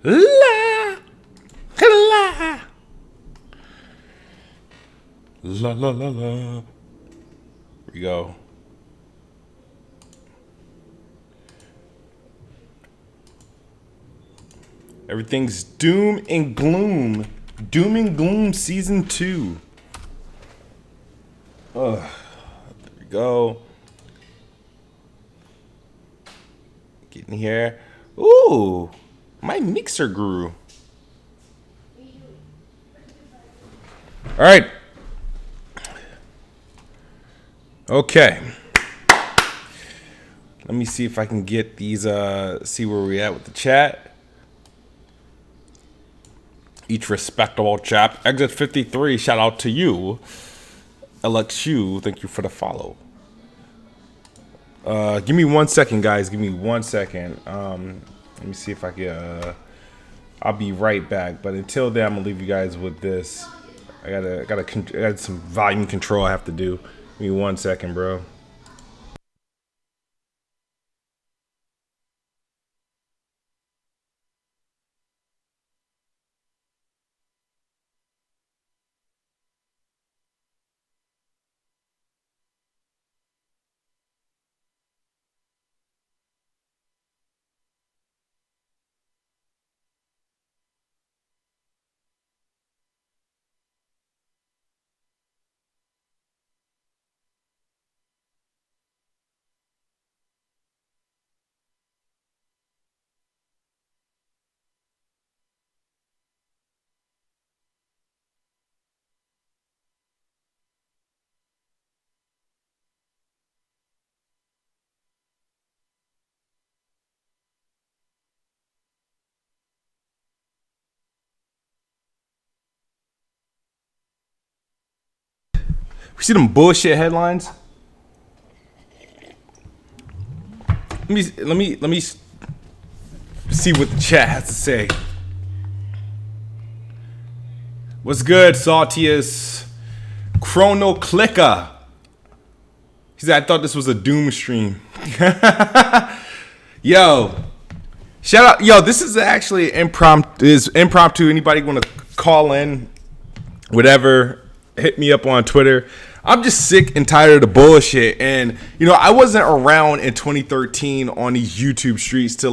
La la la la la la. Here we go. Everything's doom and gloom. Doom and gloom season 2. There we go. Getting here. Ooh, my mixer grew. All right. Okay. Let me see if I can get these, see where we at with the chat. Each respectable chap. Exit 53, shout out to you. LXU, thank you for the follow. Give me 1 second, guys. Give me 1 second. Let me see if I can. I'll be right back. But until then, I'm gonna leave you guys with this. I got some volume control I have to do. Give me 1 second, bro. We see them bullshit headlines. Let me see what the chat has to say. What's good, Saltius? Chrono Clicker. He said, I thought this was a Doom stream. Yo, shout out. Yo, this is actually impromptu. Anybody want to call in? Whatever. Hit me up on Twitter. I'm just sick and tired of the bullshit. And, you know, I wasn't around in 2013 on these YouTube streets to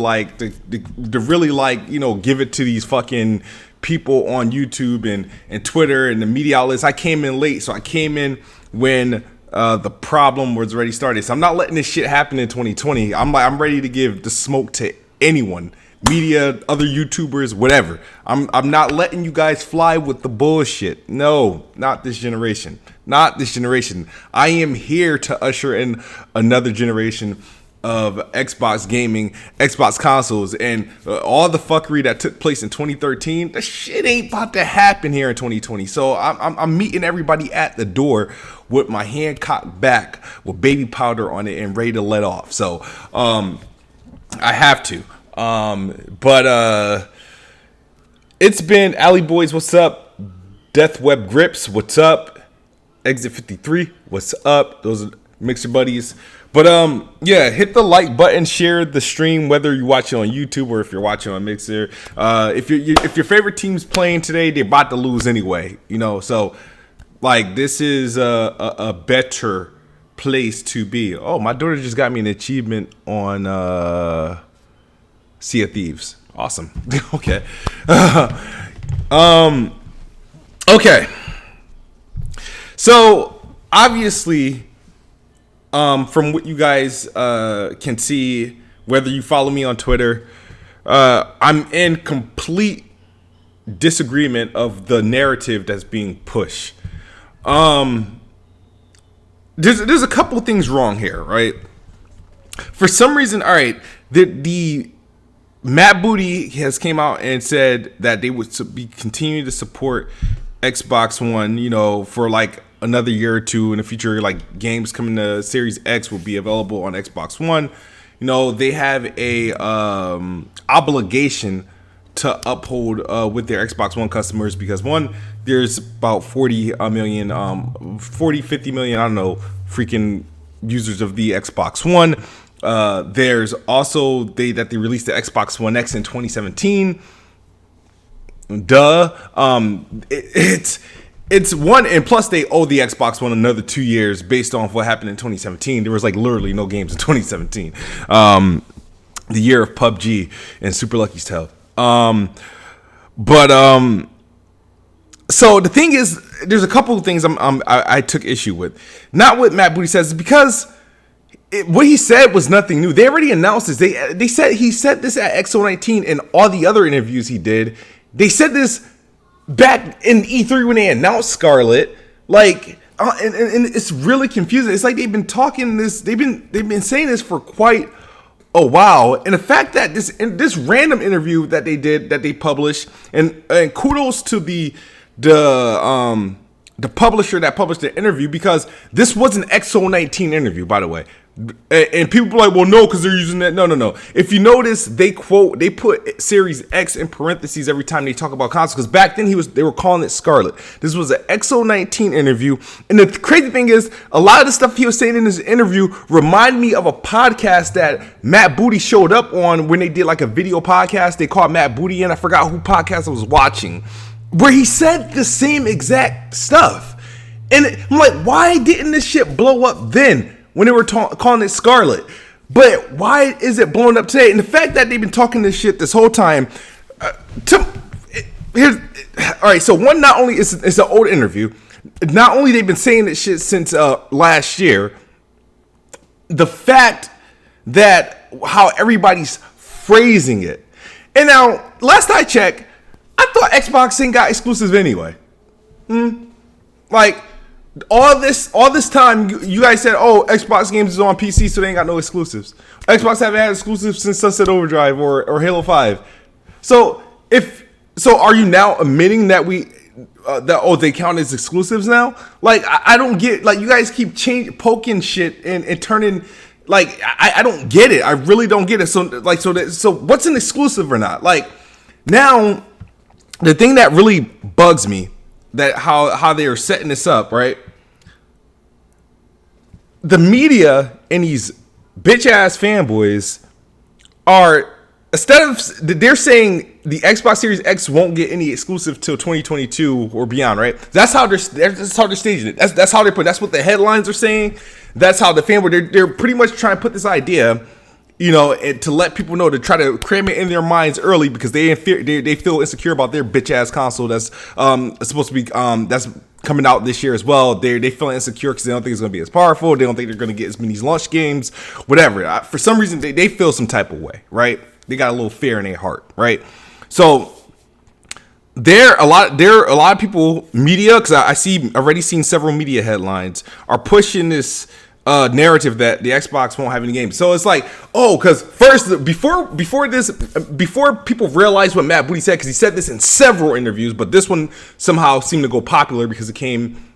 really give it to these fucking people on YouTube and Twitter and the media outlets. I came in late. So I came in when the problem was already started. So I'm not letting this shit happen in 2020. I'm ready to give the smoke to anyone. Media, other YouTubers, whatever. I'm not letting you guys fly with the bullshit. No, not this generation. Not this generation. I am here to usher in another generation of Xbox gaming, Xbox consoles, and all the fuckery that took place in 2013. The shit ain't about to happen here in 2020. So I'm meeting everybody at the door with my hand cocked back with baby powder on it and ready to let off. So I have to. But it's been Alley Boys, what's up? Death Web Grips, what's up? Exit 53, what's up? Those are Mixer buddies. But yeah, hit the like button, share the stream, whether you watch it on YouTube or if you're watching on Mixer. If your favorite team's playing today, they're about to lose anyway, you know. So like this is a better place to be. Oh, my daughter just got me an achievement on Sea of Thieves. Awesome. Okay. Okay. So obviously, from what you guys can see, whether you follow me on Twitter, I'm in complete disagreement of the narrative that's being pushed. There's a couple of things wrong here, right? For some reason, all right, the Matt Booty has came out and said that they would be continuing to support Xbox One, you know, for like another year or two in the future. Like games coming to Series X will be available on Xbox One. You know, they have a obligation to uphold with their Xbox One customers because one, there's about 50 million, I don't know, freaking users of the Xbox One. There's also they released the Xbox One X in 2017. duh. It's one, and plus they owe the Xbox One another 2 years based on what happened in 2017. There was like literally no games in 2017. The year of PUBG and Super Lucky's Tale. So the thing is, there's a couple of things I took issue with. Not what Matt Booty says, because what he said was nothing new. They already announced this. They said he said this at XO19 and all the other interviews he did. They said this back in E3 when they announced Scarlet. Like, and it's really confusing. It's like they've been talking this. They've been saying this for quite a while. And the fact that this random interview that they did, that they published, and kudos to the publisher that published the interview, because this was an XO19 interview, by the way. And people are like, well, no, because they're using that. No. If you notice, they put Series X in parentheses every time they talk about consoles, because back then they were calling it Scarlet. This was an XO19 interview. And the crazy thing is, a lot of the stuff he was saying in this interview reminded me of a podcast that Matt Booty showed up on when they did like a video podcast. They called Matt Booty in. I forgot who podcast I was watching, where he said the same exact stuff. And I'm like, why didn't this shit blow up then when they were calling it Scarlet? But why is it blowing up today? And the fact that they've been talking this shit this whole time. All right, so one, not only it's an old interview, not only they've been saying this shit since last year, the fact that how everybody's phrasing it. And now, last I checked, I thought Xbox ain't got exclusives anyway. Like, all this time, you guys said, oh, Xbox games is on PC, so they ain't got no exclusives. Xbox haven't had exclusives since Sunset Overdrive or Halo 5. So are you now admitting that they count as exclusives now? Like, I don't get, like, you guys keep poking shit and turning, like, I don't get it. I really don't get it. So what's an exclusive or not? Like, now, the thing that really bugs me, that how they are setting this up, right? The media and these bitch ass fanboys are, instead of, they're saying the Xbox Series X won't get any exclusive till 2022 or beyond, right? That's how they're staging it. That's how they put. That's what the headlines are saying. That's how the fanboy. They're pretty much trying to put this idea, you know, to let people know, to try to cram it in their minds early, because they feel insecure about their bitch ass console that's supposed to be that's coming out this year as well. They feel insecure because they don't think it's going to be as powerful. They don't think they're going to get as many launch games, whatever. For some reason, they feel some type of way, right? They got a little fear in their heart, right? So there are a lot of people, media, because already seen several media headlines are pushing this narrative that the Xbox won't have any games. So it's like, oh, because first, before people realize what Matt Booty said, because he said this in several interviews, but this one somehow seemed to go popular because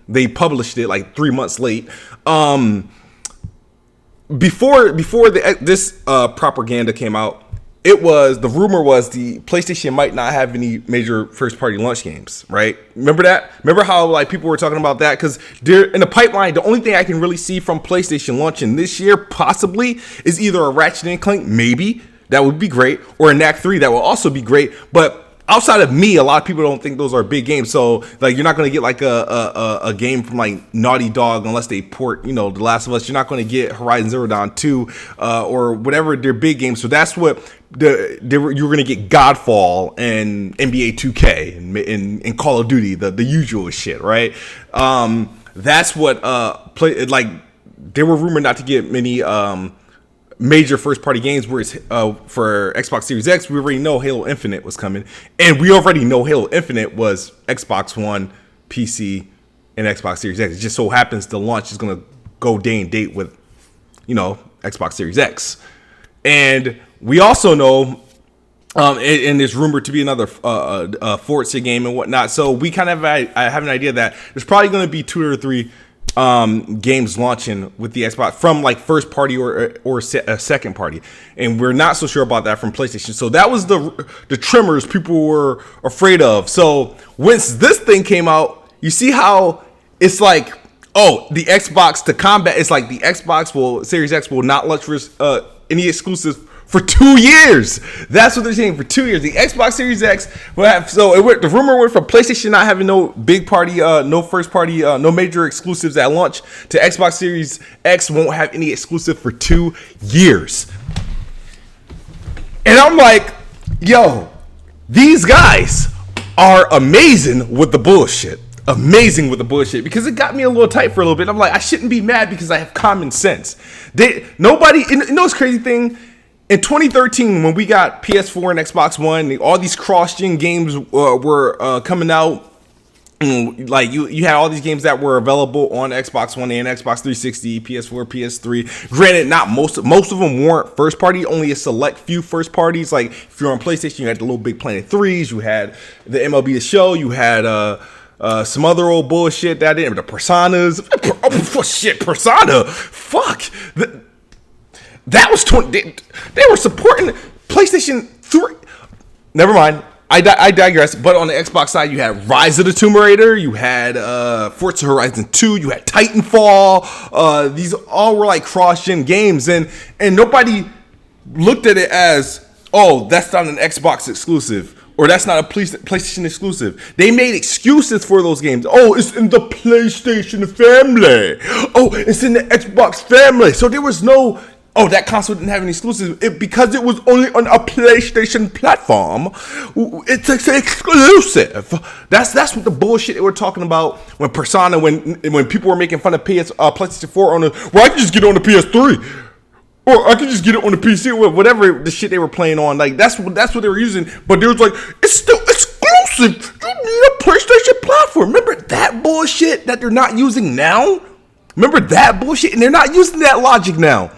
they published it like 3 months late. Before this propaganda came out, the rumor was the PlayStation might not have any major first party launch games, right? Remember that? Remember how like people were talking about that? Because they're in the pipeline. The only thing I can really see from PlayStation launching this year possibly is either a Ratchet and Clank, maybe, that would be great, or a Knack 3, that will also be great. But outside of me, a lot of people don't think those are big games. So like, you're not going to get like a game from like Naughty Dog unless they port, you know, The Last of Us. You're not going to get Horizon Zero Dawn 2 or whatever their big games. So that's what you're going to get. Godfall and NBA 2K and Call of Duty, the usual shit, right? That's what they were rumored not to get many major first party games, whereas for Xbox Series X, we already know Halo Infinite was coming, and we already know Halo Infinite was Xbox One, PC, and Xbox Series X. It just so happens the launch is going to go day and date with, you know, Xbox Series X. And we also know, and there's rumored to be another Forza game and whatnot. So we kind of have an idea that there's probably going to be 2 or 3 games launching with the Xbox from like first party or a second party, and we're not so sure about that from PlayStation. So that was the tremors people were afraid of. So once this thing came out, you see how it's like, oh, the Xbox to combat. It's like the Xbox Series X will not launch any exclusives For 2 years. That's what they're saying, for 2 years. The Xbox Series X will have, the rumor went from PlayStation not having no big party, no first party, no major exclusives at launch, to Xbox Series X won't have any exclusive for 2 years. And I'm like, yo, these guys are amazing with the bullshit. Amazing with the bullshit, because it got me a little tight for a little bit. I'm like, I shouldn't be mad because I have common sense. Nobody, you know what's crazy thing? In 2013, when we got PS4 and Xbox One, all these cross-gen games were coming out. Like you had all these games that were available on Xbox One and Xbox 360, PS4, PS3. Granted, not most of them weren't first party. Only a select few first parties. Like if you're on PlayStation, you had the Little Big Planet 3s. You had the MLB The Show. You had some other old bullshit that didn't. The Personas. Oh, shit, Persona. Fuck. That was 20. They were supporting PlayStation 3. Never mind. I digress. But on the Xbox side, you had Rise of the Tomb Raider. You had Forza Horizon 2. You had Titanfall. These all were like cross-gen games. And nobody looked at it as, oh, that's not an Xbox exclusive. Or that's not a PlayStation exclusive. They made excuses for those games. Oh, it's in the PlayStation family. Oh, it's in the Xbox family. So there was no, oh, that console didn't have any exclusives. Because it was only on a PlayStation platform, it's exclusive. That's what the bullshit they were talking about when Persona, when people were making fun of PlayStation 4 on the, well, I can just get it on the PS3. Or I could just get it on the PC or whatever the shit they were playing on. Like that's what they were using. But they was like, it's still exclusive. You need a PlayStation platform. Remember that bullshit that they're not using now? Remember that bullshit? And they're not using that logic now.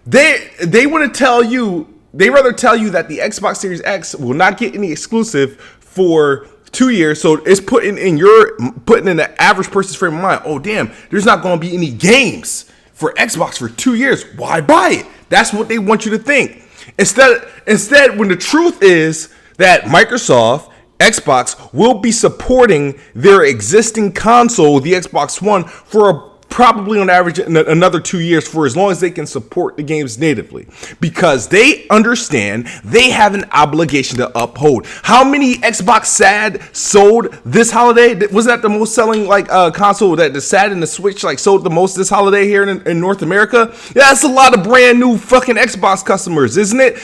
They want to tell you, they rather tell you that the Xbox Series X will not get any exclusive for 2 years. So it's putting in the average person's frame of mind. Oh damn, there's not going to be any games for Xbox for 2 years. Why buy it? That's what they want you to think. Instead, when the truth is that Microsoft, Xbox, will be supporting their existing console, the Xbox One, for probably on average another 2 years, for as long as they can support the games natively, because they understand they have an obligation to uphold. How many Xbox SAD sold this holiday? Was that the most selling console, that the SAD and the Switch sold the most this holiday here in North America? Yeah, that's a lot of brand new fucking Xbox customers, isn't it?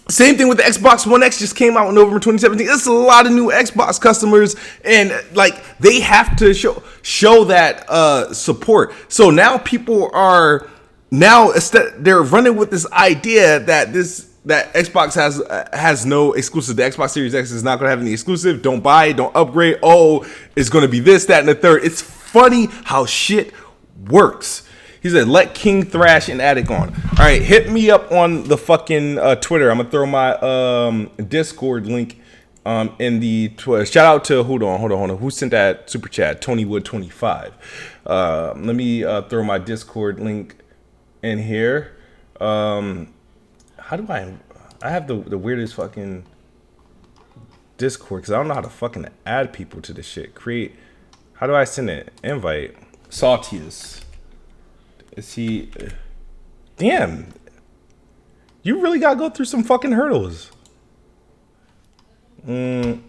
Same thing with the Xbox One X, just came out in November 2017. That's a lot of new Xbox customers, and they have to show that support. So now people are they're running with this idea that Xbox has no exclusive. The Xbox Series X is not going to have any exclusive. Don't buy it. Don't upgrade. Oh, it's going to be this, that, and the third. It's funny how shit works. He said, let King Thrash and Addict on. All right, hit me up on the fucking Twitter. I'm going to throw my Discord link in the Twitter. Shout out to, hold on. Who sent that super chat? TonyWood25. Let me throw my Discord link in here. How do I have the weirdest fucking Discord, because I don't know how to fucking add people to this shit. How do I send it? Invite. Saltius. Is he? Damn. You really gotta go through some fucking hurdles. Home.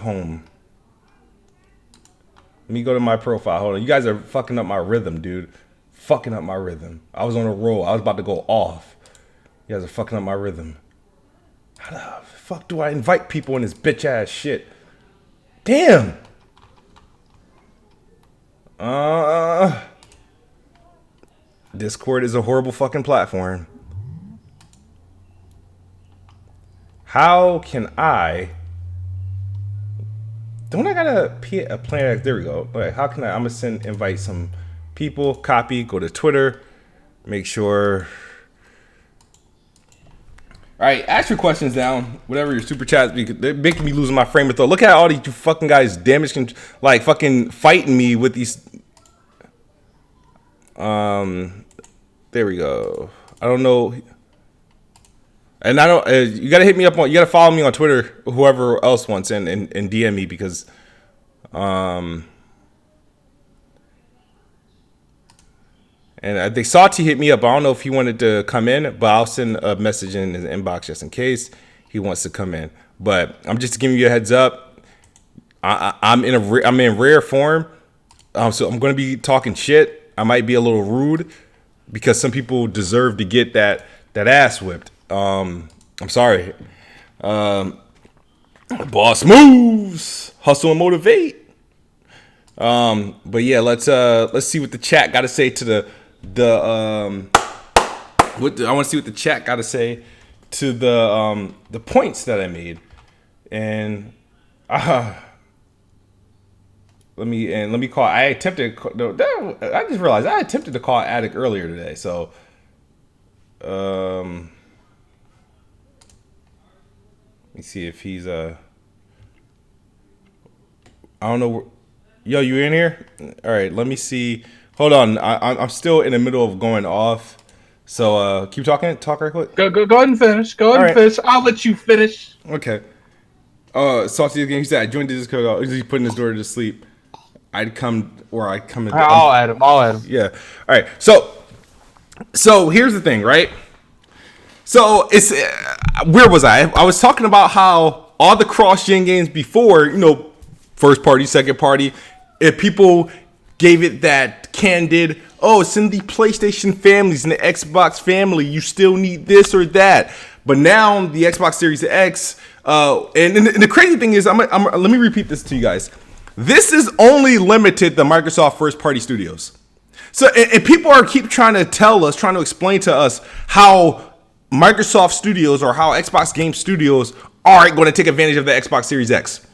Let me go to my profile. Hold on. You guys are fucking up my rhythm, dude. Fucking up my rhythm. I was on a roll. I was about to go off. You guys are fucking up my rhythm. How the fuck do I invite people in this bitch ass shit? Damn. Discord is a horrible fucking platform. How can I? Don't I gotta plan? There we go. All right, how can I'm gonna invite some people. Copy. Go to Twitter. Make sure. All right, ask your questions down. Whatever your super chats, they're making me losing my frame of thought. Look at all these fucking guys damaging, fucking fighting me with these. There we go. I don't know. And I don't, you gotta hit me up you gotta follow me on Twitter, whoever else wants, and DM me, because, And I think Salty hit me up. I don't know if he wanted to come in, but I'll send a message in his inbox just in case he wants to come in. But I'm just giving you a heads up. I'm in rare form, so I'm going to be talking shit. I might be a little rude because some people deserve to get that ass whipped. I'm sorry. Boss moves, hustle and motivate. But yeah, let's see what the chat got to say to I want to see what the chat got to say to the points that I made, and let me call. I just realized I attempted to call Addict earlier today, so let me see if he's I don't know. Yo, you in here? All right, let me see. Hold on, I'm still in the middle of going off. So keep talking. Talk right quick. Go ahead and finish. Finish. I'll let you finish. Okay. Salty again. He said I joined the Discord. He's putting his daughter to sleep. I'd come in. I'll add him. Yeah. All right. So here's the thing, right? So it's where was I? I was talking about how all the cross-gen games before, first party, second party, if people gave it that candid, it's in the PlayStation families, in the Xbox family, you still need this or that. But now the Xbox Series X, and the crazy thing is, let me repeat this to you guys. This is only limited to Microsoft first party studios. So, and people keep trying to explain to us how Microsoft studios or how Xbox Game Studios aren't going to take advantage of the Xbox Series X.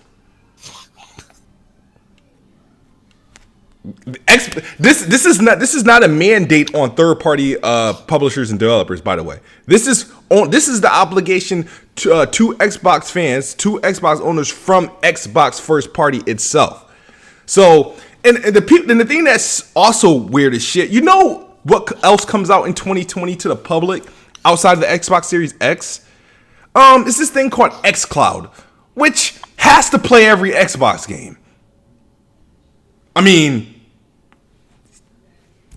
This is not a mandate on third party publishers and developers. By the way, this is the obligation to Xbox fans, to Xbox owners from Xbox first party itself. So, and the thing that's also weird as shit. You know what else comes out in 2020 to the public outside of the Xbox Series X? It's this thing called xCloud, which has to play every Xbox game. I mean,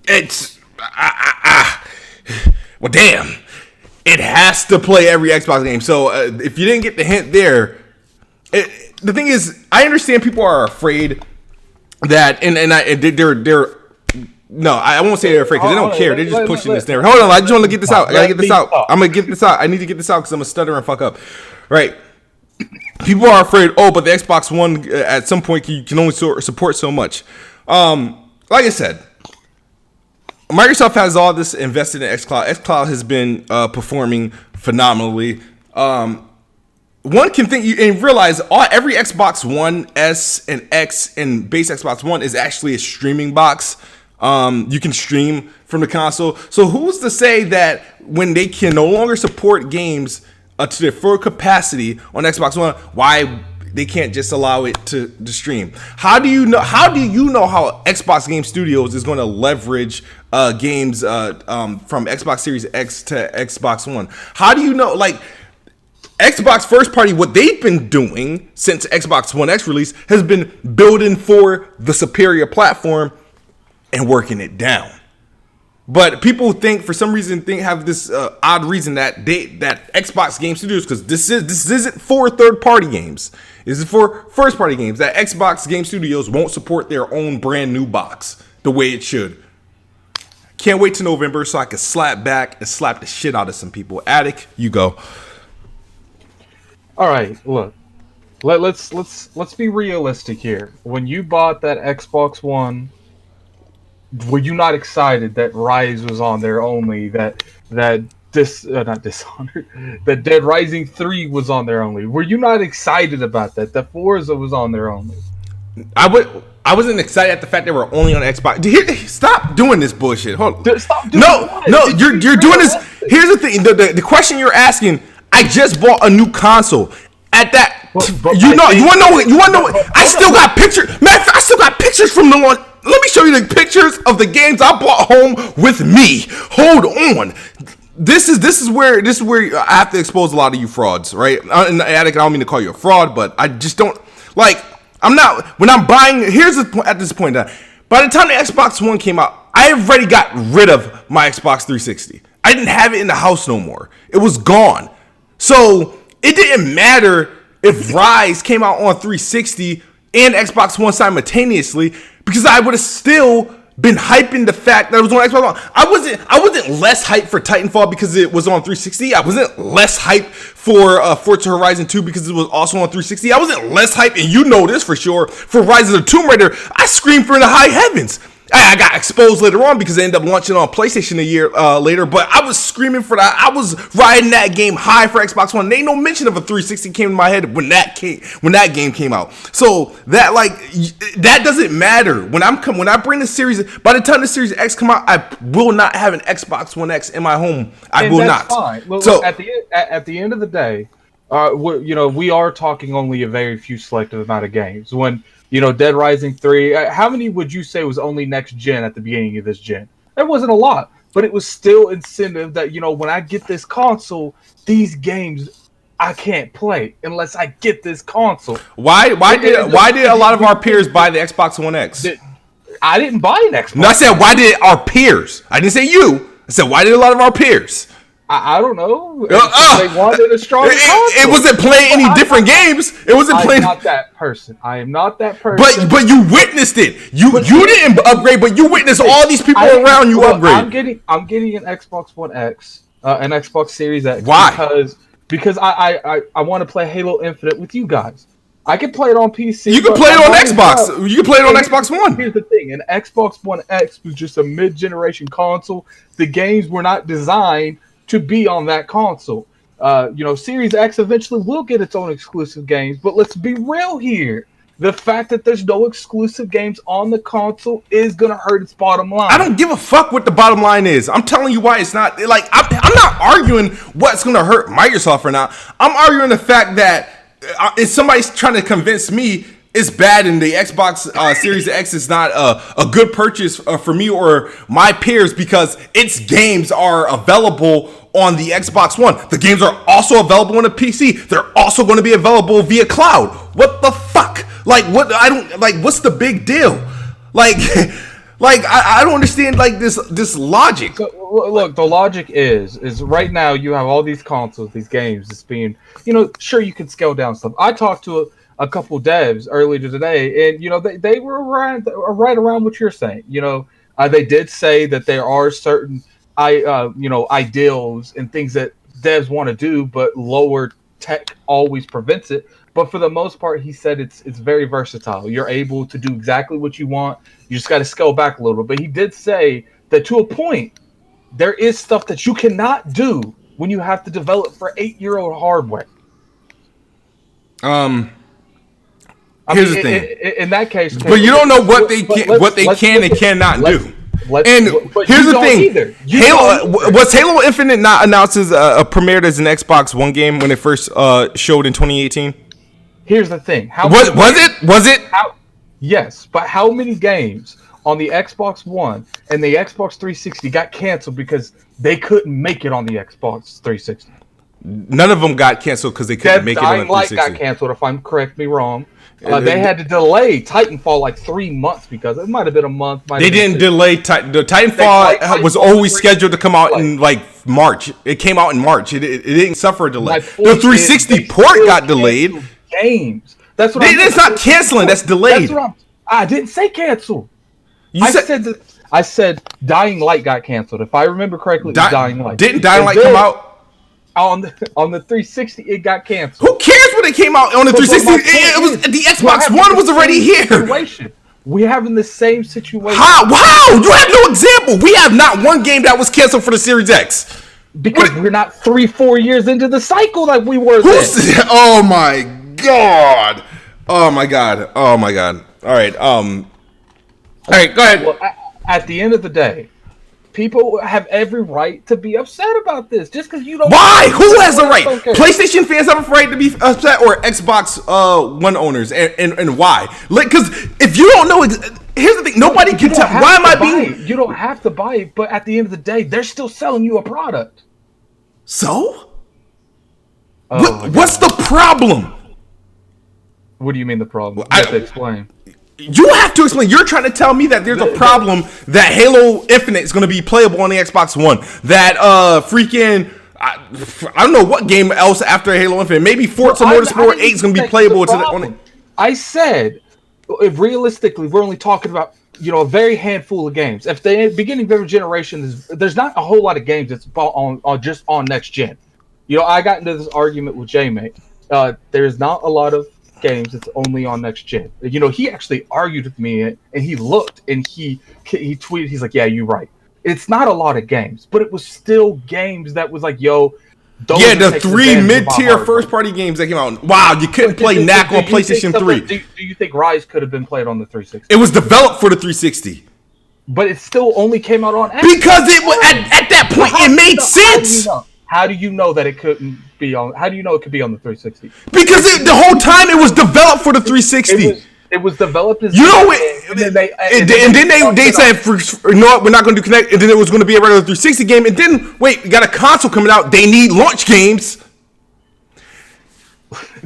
it's well, damn, it has to play every Xbox game. So if you didn't get the hint there, the thing is, I understand people are afraid that, no, I won't say they're afraid because they don't care. They're just pushing this narrative. Hold on, I just want to get this out. I gotta get this out. I'm gonna get this out. I need to get this out because I'm gonna stutter and fuck up. Right. People are afraid, but the Xbox One at some point you can only support so much. Like I said, Microsoft has all this invested in xCloud. xCloud has been performing phenomenally. One can think and realize every Xbox One S and X and base Xbox One is actually a streaming box. You can stream from the console. So who's to say that when they can no longer support games to their full capacity on Xbox One, why they can't just allow it to stream? How do you know how Xbox Game Studios is going to leverage games from Xbox Series X to Xbox One? How do you know, Xbox first party, what they've been doing since Xbox One X release has been building for the superior platform and working it down. But people for some reason have this odd reason that Xbox Game Studios, because this isn't for third party games, this is for first party games, that Xbox Game Studios won't support their own brand new box the way it should. Can't wait till November so I can slap back and slap the shit out of some people. Addict, you go. All right, look. Let's be realistic here. When you bought that Xbox One, were you not excited that Rise was on there only? That Dead Rising 3 was on there only. Were you not excited about that? That Forza was on there only. I wasn't excited at the fact they were only on Xbox. Stop doing this bullshit. Hold on. Stop doing you're doing this. Here's the thing. The question you're asking. I just bought a new console. At that, you want to know? I still got pictures. Man, I still got pictures from the launch. Let me show you the pictures of the games I bought home with me. Hold on. This is where I have to expose a lot of you frauds, right? Addict, I don't mean to call you a fraud, but I just don't I'm not when I'm buying. At this point, by the time the Xbox One came out, I already got rid of my Xbox 360. I didn't have it in the house no more. It was gone. So it didn't matter if Rise came out on 360 and Xbox One simultaneously, because I would have still been hyping the fact that it was on Xbox One. I wasn't less hyped for Titanfall because it was on 360. I wasn't less hyped for Forza Horizon 2 because it was also on 360. I wasn't less hyped, and you know this for sure, for Rise of the Tomb Raider. I screamed from the high heavens. I got exposed later on because they ended up launching on PlayStation a year later, but I was screaming for that. I was riding that game high for Xbox One. There ain't no mention of a 360 came to my head when that game came out. So that that doesn't matter. When I bring the series, by the time the Series X come out, I will not have an Xbox One X in my home. I will not. Fine. Look, so at the end of the day, we are talking only a very few selective amount of games. When Dead Rising 3, how many would you say was only next gen at the beginning of this gen? There wasn't a lot, but it was still incentive that, when I get this console, these games I can't play unless I get this console. Why did a lot of our peers buy the Xbox One X? I didn't buy an Xbox. No, I said why did our peers? I didn't say you. I said why did a lot of our peers? I don't know. They wanted a strong console. It wasn't playing any different games. It wasn't playing. I'm not that person. I am not that person. But you witnessed it. You didn't upgrade, but you witnessed all these people around you upgrade. I'm getting an Xbox One X, an Xbox Series X. Why? Because I want to play Halo Infinite with you guys. I can play it on PC. You can play it on Xbox. You can play it on Xbox One. Here's the thing: an Xbox One X was just a mid-generation console. The games were not designed to be on that console. Series X eventually will get its own exclusive games, but let's be real here. The fact that there's no exclusive games on the console is going to hurt its bottom line. I don't give a fuck what the bottom line is. I'm telling you why it's not. Like, I'm not arguing what's going to hurt Microsoft or not. I'm arguing the fact that if somebody's trying to convince me it's bad and the Xbox Series X is not a good purchase for me or my peers because its games are available on the Xbox One. The games are also available on the PC. They're also going to be available via cloud. What the fuck? Like, what? I don't like. What's the big deal? Like, I don't understand this logic. So, look, the logic is right now you have all these consoles, these games. It's being, sure you can scale down stuff. I talked to a couple devs earlier today, and they were right around what you're saying. They did say that there are certain ideals and things that devs want to do, but lower tech always prevents it. But for the most part, he said it's very versatile. You're able to do exactly what you want. You just got to scale back a little. But he did say that to a point, there is stuff that you cannot do when you have to develop for 8-year-old hardware. Here's the thing. In that case, but you don't know what they can and cannot do. And here's the thing: was Halo Infinite not announced as premiered as an Xbox One game when it first showed in 2018? Here's the thing: was it? Yes, but how many games on the Xbox One and the Xbox 360 got canceled because they couldn't make it on the Xbox 360? None of them got canceled because they couldn't make it on the 360. Dying Light got canceled, if I'm correct me wrong. They had to delay Titanfall like 3 months because it might have been a month. They didn't delay Titanfall. Was always scheduled to come out in like March. It came out in March. It didn't suffer a delay. The 360 port got delayed. Games. That's what it's not canceling. That's delayed. I didn't say cancel. I said Dying Light got canceled. If I remember correctly, it was Dying Light. Didn't Dying Light come out? On the 360, it got canceled. Who cares when it came out on the 360? It was the Xbox One was already here. We're having the same situation. How? You have no example. We have not one game that was canceled for the Series X. Because we're not 3-4 years into the cycle like we were then. Oh my god. Oh my god. All right. All right, go ahead. Well, at the end of the day, people have every right to be upset about this. Just because you don't. Why? Who has the right? Okay. PlayStation fans have a right to be upset, or Xbox One owners, and why? Because if you don't know, here's the thing: nobody can tell. Why am I being? You don't have to buy it, but at the end of the day, they're still selling you a product. So, what's the problem? What do you mean the problem? You have to explain. You have to explain. You're trying to tell me that there's a problem that Halo Infinite is going to be playable on the Xbox One. That I don't know what game else after Halo Infinite. Maybe Forza Motorsport 8 is going to be playable. I said, if realistically, we're only talking about a very handful of games. If the beginning of every generation there's not a whole lot of games that's just on next gen. I got into this argument with J-Mate. There's not a lot of games that's only on next gen. He actually argued with me, and he looked and he tweeted. He's like, "Yeah, you're right. It's not a lot of games, but it was still games that was like, yo." The 3 mid-tier first-party games that came out. Wow, you couldn't play Knack on PlayStation 3. Do you think Rise could have been played on the 360? It was developed for the 360. But it still only came out on Xbox. Because it was, at that point, it made sense. How do you know that it couldn't be on? How do you know it could be on the 360? Because the whole time it was developed for the 360. It was developed as and then they said, you know what, we're not going to do Connect, and then it was going to be a regular 360 game, and then wait, we got a console coming out. They need launch games.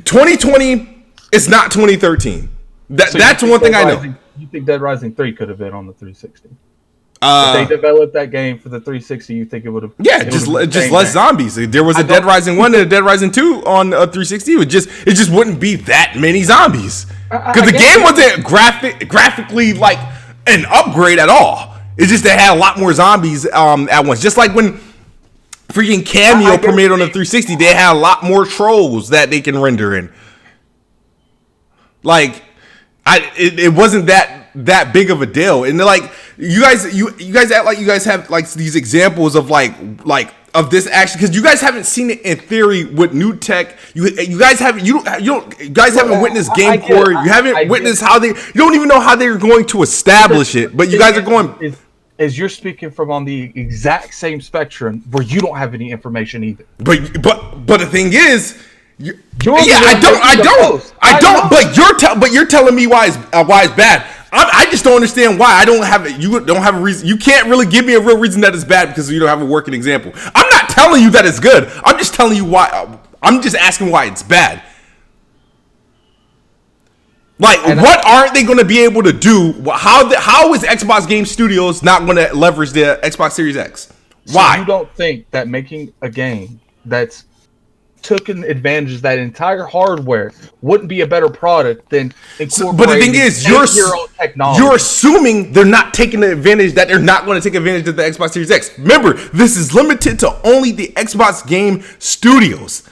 2020 is not 2013. That's one thing I know. You think Dead Rising 3 could have been on the 360? If they developed that game for the 360, you think it would have? Yeah, just less zombies. There was a Dead Rising 1 and a Dead Rising 2 on 360. It just wouldn't be that many zombies because the game wasn't graphically like an upgrade at all. It's just they had a lot more zombies at once. Just like when freaking Cameo premiered on the 360, they had a lot more trolls that they can render in. Like, it wasn't that big of a deal, and they're like, you guys act like you guys have like these examples of like of this action because you guys haven't seen it in theory with new tech. You guys haven't witnessed game core. You haven't witnessed how you don't even know how they're going to establish it. But you guys are going. As you're speaking from on the exact same spectrum where you don't have any information either. But the thing is. I don't. But you're telling me why it's bad. I just don't understand why. I don't have it. You don't have a reason. You can't really give me a real reason that it's bad because you don't have a working example. I'm not telling you that it's good. I'm just telling you why. I'm just asking why it's bad. Like, what aren't they going to be able to do? How is Xbox Game Studios not going to leverage the Xbox Series X? Why? So you don't think that making a game that's taken advantage of that entire hardware wouldn't be a better product than incorporating but the thing is, you're assuming they're not taking the advantage, that they're not going to take advantage of the Xbox Series X. Remember, this is limited to only the Xbox Game Studios.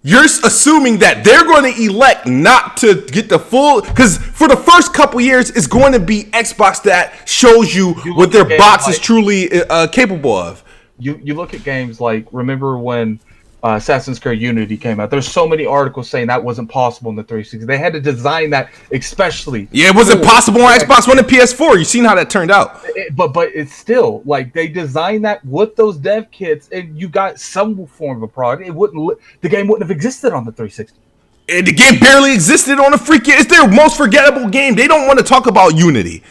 You're assuming that they're going to elect not to get the full, because for the first couple years, it's going to be Xbox that shows you what their box is truly capable of. You look at games like, remember when Assassin's Creed Unity came out. There's so many articles saying that wasn't possible in the 360. They had to design that especially. Yeah, it wasn't possible on Xbox One and PS4. You've seen how that turned out. But it's still like they designed that with those dev kits, and you got some form of a product. The game wouldn't have existed on the 360. And the game barely existed on the freaking. It's their most forgettable game. They don't want to talk about Unity.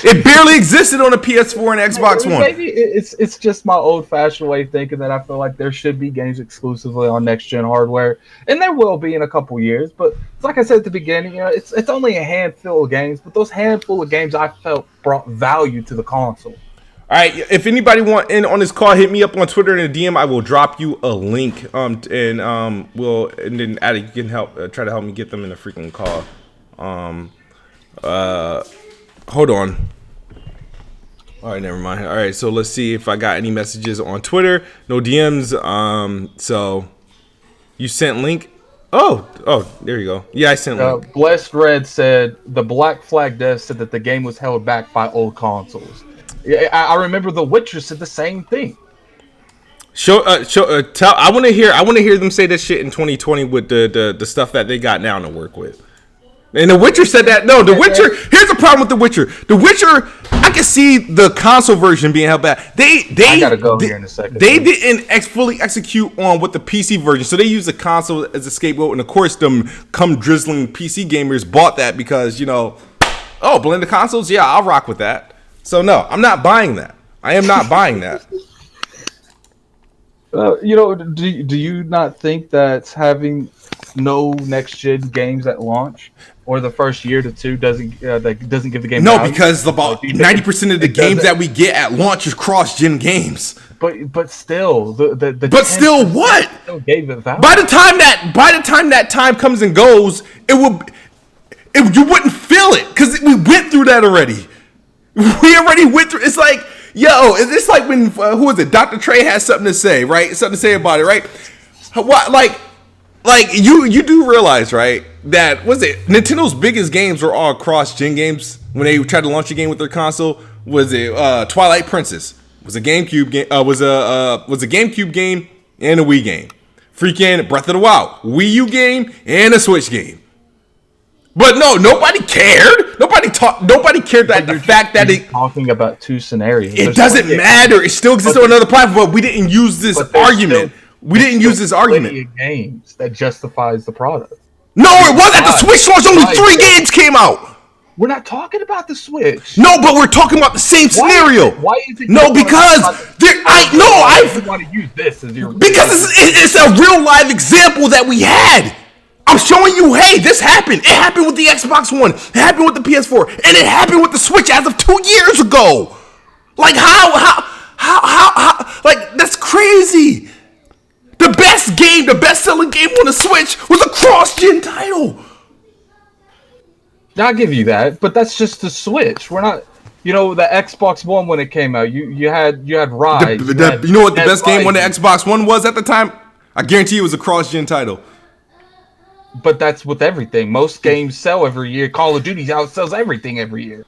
It barely existed on a PS4 and Xbox One. Maybe it's just my old-fashioned way of thinking that I feel like there should be games exclusively on next-gen hardware, and there will be in a couple years. But like I said at the beginning, it's only a handful of games, but those handful of games I felt brought value to the console. All right, if anybody want in on this call, hit me up on Twitter in a DM. I will drop you a link, and then Addict, you can try to help me get them in a freaking call. Hold on. All right, never mind. All right, so let's see if I got any messages on Twitter. No DMs. So you sent link. Oh, there you go. Yeah, I sent link. Blessed Red said the Black Flag dev said that the game was held back by old consoles. Yeah, I remember The Witcher said the same thing. I want to hear them say that shit in 2020 with the stuff that they got now to work with. And The Witcher said that. No, The Witcher. Here's the problem with The Witcher. The Witcher, I can see the console version being held back. I gotta go here in a second. They didn't fully execute on what the PC version. So they used the console as a scapegoat, and of course, them drizzling PC gamers bought that because blend the consoles. Yeah, I'll rock with that. So no, I'm not buying that. I am not buying that. Do you not think that having no next gen games at launch, or the first year to two doesn't give the game? No, value? because about 90% of the games that we get at launch is cross-gen games. But still, the But still, what? Still gave it value. By the time that time comes and goes, you wouldn't feel it because we went through that already. We already went through. It's like, yo, it's like when who was it? Dr. Trey has something to say, right? Something to say about it, right? What like you do realize, right? That was it. Nintendo's biggest games were all cross-gen games when they tried to launch a game with their console. Was it Twilight Princess? Was a GameCube game? Was a GameCube game and a Wii game. Freaking Breath of the Wild, Wii U game and a Switch game. But no, nobody cared. Nobody cared that the fact that it talking about two scenarios. It doesn't matter. It still exists on another platform, but we didn't use this argument. We didn't use this argument. Games that justifies the product. No, it wasn't. At the Switch launch, only 3 games came out. We're not talking about the Switch. No, but we're talking about the same scenario. Why is it? No, because I want to use this as your because it's a real live example that we had. I'm showing you, hey, this happened. It happened with the Xbox One. It happened with the PS4, and it happened with the Switch as of 2 years ago. Like how? Like that's crazy. The best-selling game on the Switch was a cross-gen title. I'll give you that, but that's just the Switch. We're not, the Xbox One when it came out. You had Rise. You know what the best game on the Xbox One was at the time? I guarantee it was a cross-gen title. But that's with everything. Most games sell every year. Call of Duty outsells everything every year.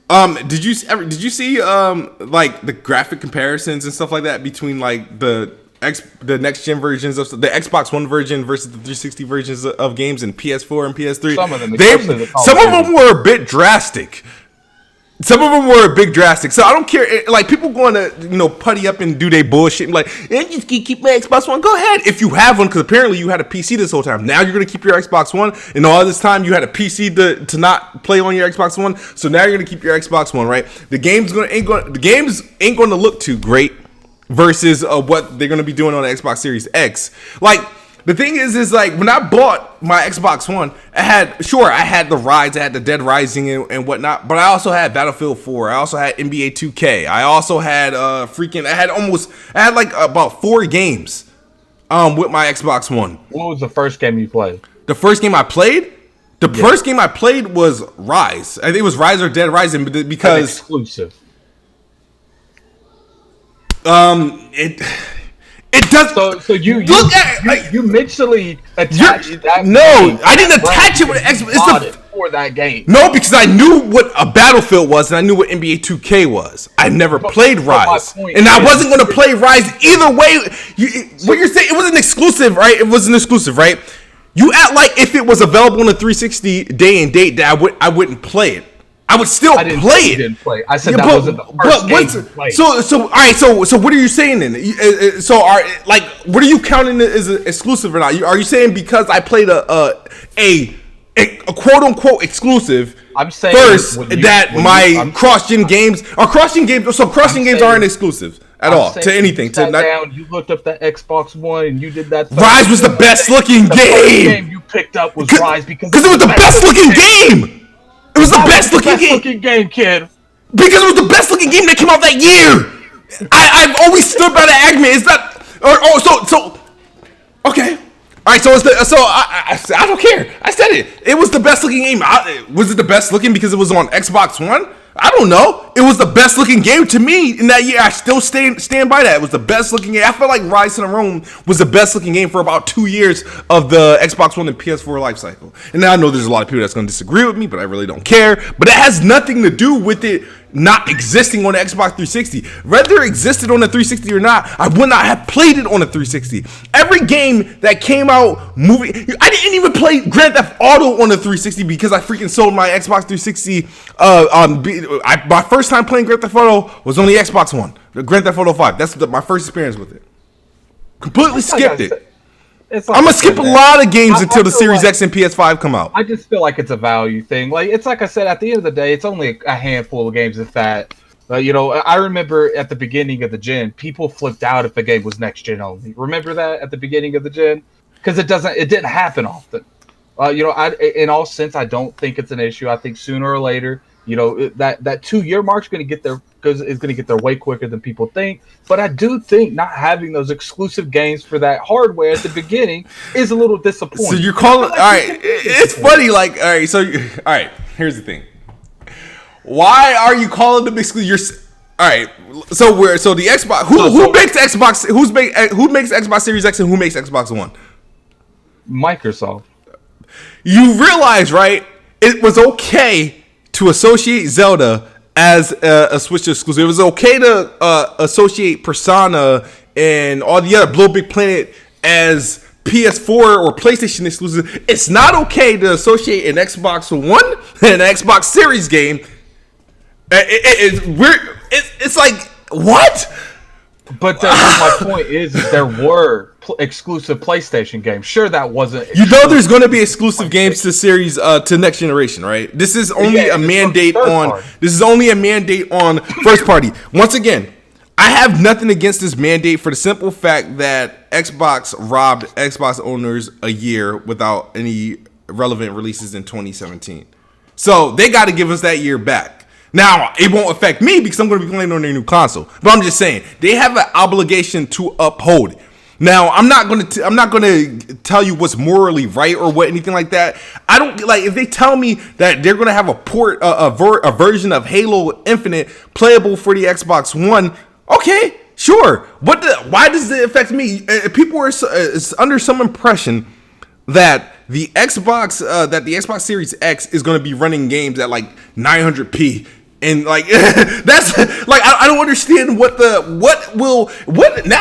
Did you see like the graphic comparisons and stuff like that between like the next gen versions of the Xbox One version versus the 360 versions of games in PS4 and PS3? Some of them were a bit drastic. So I don't care. Like people going to putty up and do their bullshit and like, just keep my Xbox One. Go ahead if you have one, because apparently you had a PC this whole time. Now you're gonna keep your Xbox One, and all this time you had a PC to not play on your Xbox One. So now you're gonna keep your Xbox One, right? The games ain't gonna look too great versus what they're gonna be doing on the Xbox Series X. Like. The thing is like when I bought my Xbox One, I had the Rise, I had the Dead Rising and whatnot, but I also had Battlefield 4, I also had NBA 2K, I also had I had like about 4 games with my Xbox One. What was the first game you played? The first game I played? First game I played was Rise. I think it was Rise or Dead Rising because exclusive. It does. So you look at you mentally attached that. No, I didn't attach it with Xbox. For that game. No, because I knew what a Battlefield was, and I knew what NBA 2K was. I never played Rise, and I wasn't going to play Rise either way. What you're saying, it wasn't exclusive, right? It wasn't exclusive, right? You act like if it was available on the 360 day and date that I wouldn't play it. I would still play it. Didn't play. I said that wasn't the first game you played. So all right. So what are you saying then? What are you counting as exclusive or not? Are you saying because I played a quote unquote exclusive? I'm saying first my cross-gen games are cross-gen games. So cross-gen games aren't exclusive at all to anything. You sat down, you looked up the Xbox One and you did that. Rise was the best looking game. The game you picked up was Rise because it was the best looking game. It was the best looking game, kid. Because it was the best looking game that came out that year. I've always stood by the argument. It's not. Okay. All right. I don't care. I said it. It was the best looking game. Was it the best looking because it was on Xbox One? I don't know. It was the best looking game to me in that year. I still stand by that. It was the best looking game. I feel like Rise to the Rome was the best looking game for about 2 years of the Xbox One and PS4 life cycle. And now I know there's a lot of people that's going to disagree with me, but I really don't care. But it has nothing to do with it not existing on the Xbox 360. Whether it existed on the 360 or not, I would not have played it on the 360. Every game that came out, I didn't even play Grand Theft Auto on the 360 because I freaking sold my Xbox 360. My first time playing Grand Theft Auto was on the Xbox One, Grand Theft Auto 5. That's my first experience with it. Completely skipped it. I'm gonna skip a lot of games until the Series X and PS5 come out. I just feel like it's a value thing. Like it's like I said, at the end of the day, it's only a handful of games. If that, I remember at the beginning of the gen, people flipped out if the game was next gen only. Remember that at the beginning of the gen? because it didn't happen often. In all sense, I don't think it's an issue. I think sooner or later, that 2-year mark is going to get there, because it's going to get there way quicker than people think. But I do think not having those exclusive games for that hardware at the beginning is a little disappointing. So you're calling, all right? It's funny, like, all right. So, all right. Here's the thing. Why are you calling them exclusive? All right. So the Xbox. Who makes Xbox? Who makes Xbox Series X and who makes Xbox One? Microsoft. You realize, right? It was okay to associate Zelda as a Switch exclusive. It was okay to associate Persona and all the other Little Big Planet as PS4 or PlayStation exclusive. It's not okay to associate an Xbox One and an Xbox Series game. It's like, what? But my point is there were exclusive PlayStation games. Sure, that wasn't. There's going to be exclusive games to series to next generation, right? This is only a mandate on. This is only a mandate on first party. Once again, I have nothing against this mandate for the simple fact that Xbox robbed Xbox owners a year without any relevant releases in 2017. So they got to give us that year back. Now, it won't affect me because I'm going to be playing on their new console. But I'm just saying, they have an obligation to uphold. Now, I'm not going to tell you what's morally right or what anything like that. I don't like if they tell me that they're going to have a version of Halo Infinite playable for the Xbox One. Okay, sure. Why does it affect me? People are under some impression that the Xbox Series X is going to be running games at like 900p. And like that's like I don't understand now.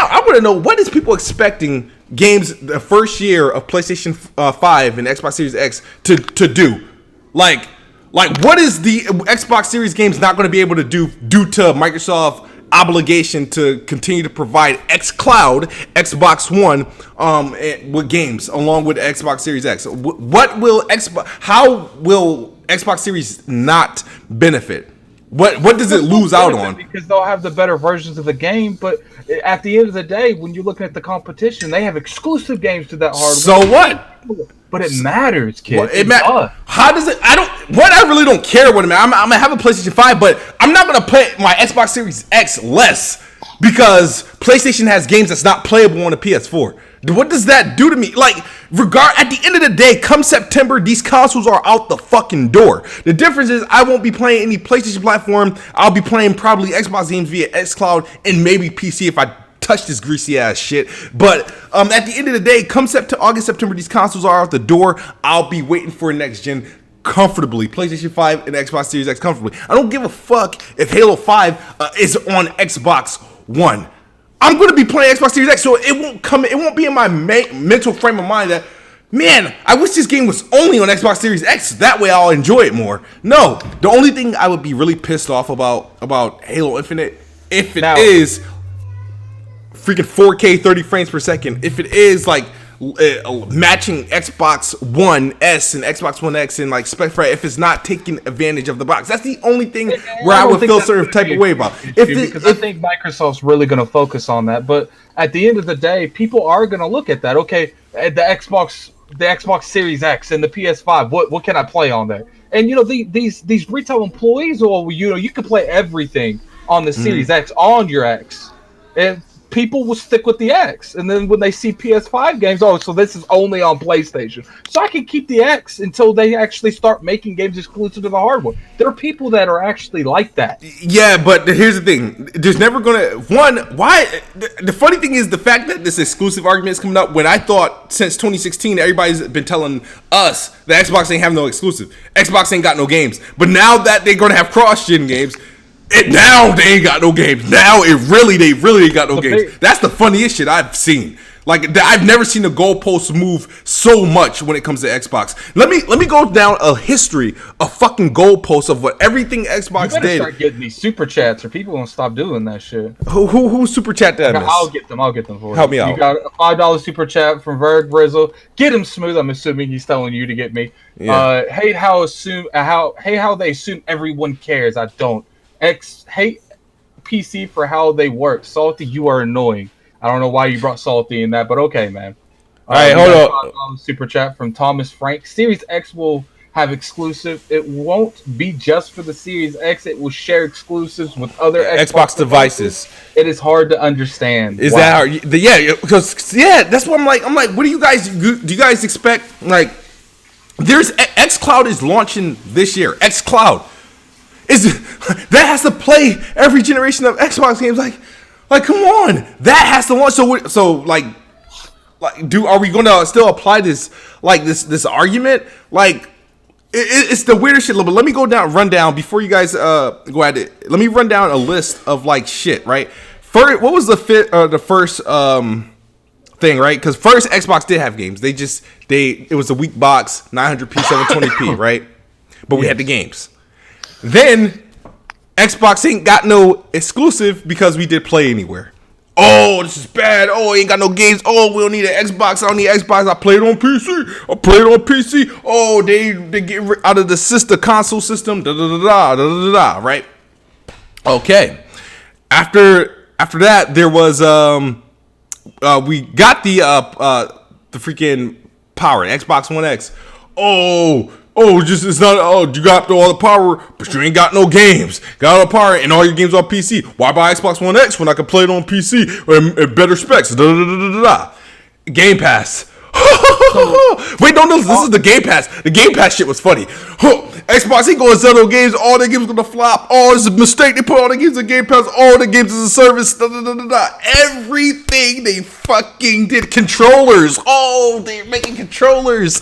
I want to know what is people expecting games the first year of PlayStation 5 and Xbox Series X to do, like what is the Xbox Series games not going to be able to do due to Microsoft obligation to continue to provide xCloud, Xbox One, with games along with Xbox Series X. How will Xbox Series not benefit? What does it lose out on? Because they'll have the better versions of the game, but at the end of the day, when you're looking at the competition, they have exclusive games to that hardware. So what? But it matters, kid. Well, how does it? I really don't care what it matters. I'm gonna have a PlayStation 5, but I'm not gonna play my Xbox Series X less because PlayStation has games that's not playable on the PS4. What does that do to me? Like, at the end of the day, come September, these consoles are out the fucking door. The difference is I won't be playing any PlayStation platform. I'll be playing probably Xbox games via xCloud and maybe PC if I touch this greasy ass shit. But at the end of the day, come August, September, these consoles are out the door. I'll be waiting for next gen comfortably. PlayStation 5 and Xbox Series X comfortably. I don't give a fuck if Halo 5 is on Xbox One. I'm going to be playing Xbox Series X, so it won't be in my mental frame of mind that, man, I wish this game was only on Xbox Series X. That way I'll enjoy it more. No, the only thing I would be really pissed off about Halo Infinite, if it is freaking 4K 30 frames per second, if it is like matching Xbox One S and Xbox One X and like spec for if it's not taking advantage of the box. That's the only thing where I would feel certain type of way about. Because I think Microsoft's really going to focus on that. But at the end of the day, people are going to look at that. Okay, the Xbox Series X and the PS5. What can I play on there? And these retail employees, you can play everything on the Series X on your X. And people will stick with the X, and then when they see PS5 games, so this is only on PlayStation. So I can keep the X until they actually start making games exclusive to the hardware. There are people that are actually like that. Yeah, but here's the thing: there's never gonna why. The funny thing is the fact that this exclusive argument is coming up when I thought since 2016 everybody's been telling us that Xbox ain't have no exclusive. Xbox ain't got no games, but now that they're gonna have cross-gen games. Now they ain't got no games. Now they really ain't got no games. That's the funniest shit I've seen. Like I've never seen the goalposts move so much when it comes to Xbox. Let me go down a history of fucking goalposts of what everything Xbox you did. Start getting these super chats, or people won't stop doing that shit. Who super chat that? I'll get them for you. Help me out. You got a $5 super chat from Verg Brizzle. Get him smooth. I'm assuming he's telling you to get me. Yeah. Hate how they assume everyone cares. I don't. Hate PC for how they work. Salty, you are annoying. I don't know why you brought Salty in that, but okay, man. All right, hold on. Super chat from Thomas Frank. Series X will have exclusive. It won't be just for the Series X. It will share exclusives with other Xbox devices. It is hard to understand. Is that hard? Yeah, because that's what I'm like. What do you guys expect? Like, there's xCloud is launching this year. xCloud that has to play every generation of Xbox games. Like, come on, that has to launch. So are we going to still apply this argument? Like, it's the weirdest shit. But let me run down before you guys go at it. Let me run down a list of like shit. Right, first, what was the first thing? Right, because first Xbox did have games. It was a weak box, 900p, 720p. Right, but we had the games. Then Xbox ain't got no exclusive because we did Play Anywhere. Oh, this is bad. Oh, ain't got no games. Oh, we don't need an Xbox. I don't need Xbox. I played on PC. Oh, they get out of the sister console system. Right? Okay. After that, there was we got the freaking power, Xbox One X. It's not. Oh, you got all the power, but you ain't got no games. Got all the power and all your games on PC. Why buy Xbox One X when I can play it on PC at better specs? Game Pass. Wait, no, this is the Game Pass. The Game Pass shit was funny. Xbox ain't gonna sell no games. All their games gonna flop. Oh, it's a mistake. They put all the games in Game Pass. All the games as a service. Everything they fucking did. Controllers. Oh, they're making controllers.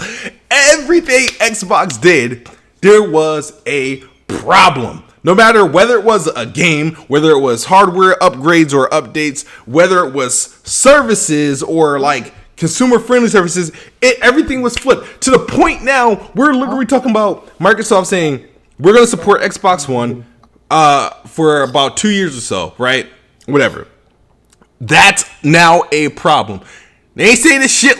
Everything Xbox did, there was a problem. No matter whether it was a game, whether it was hardware upgrades or updates, whether it was services or like consumer-friendly services, everything was flipped. To the point now, we're literally talking about Microsoft saying, we're going to support Xbox One for about 2 years or so, right? Whatever. That's now a problem. They ain't saying this shit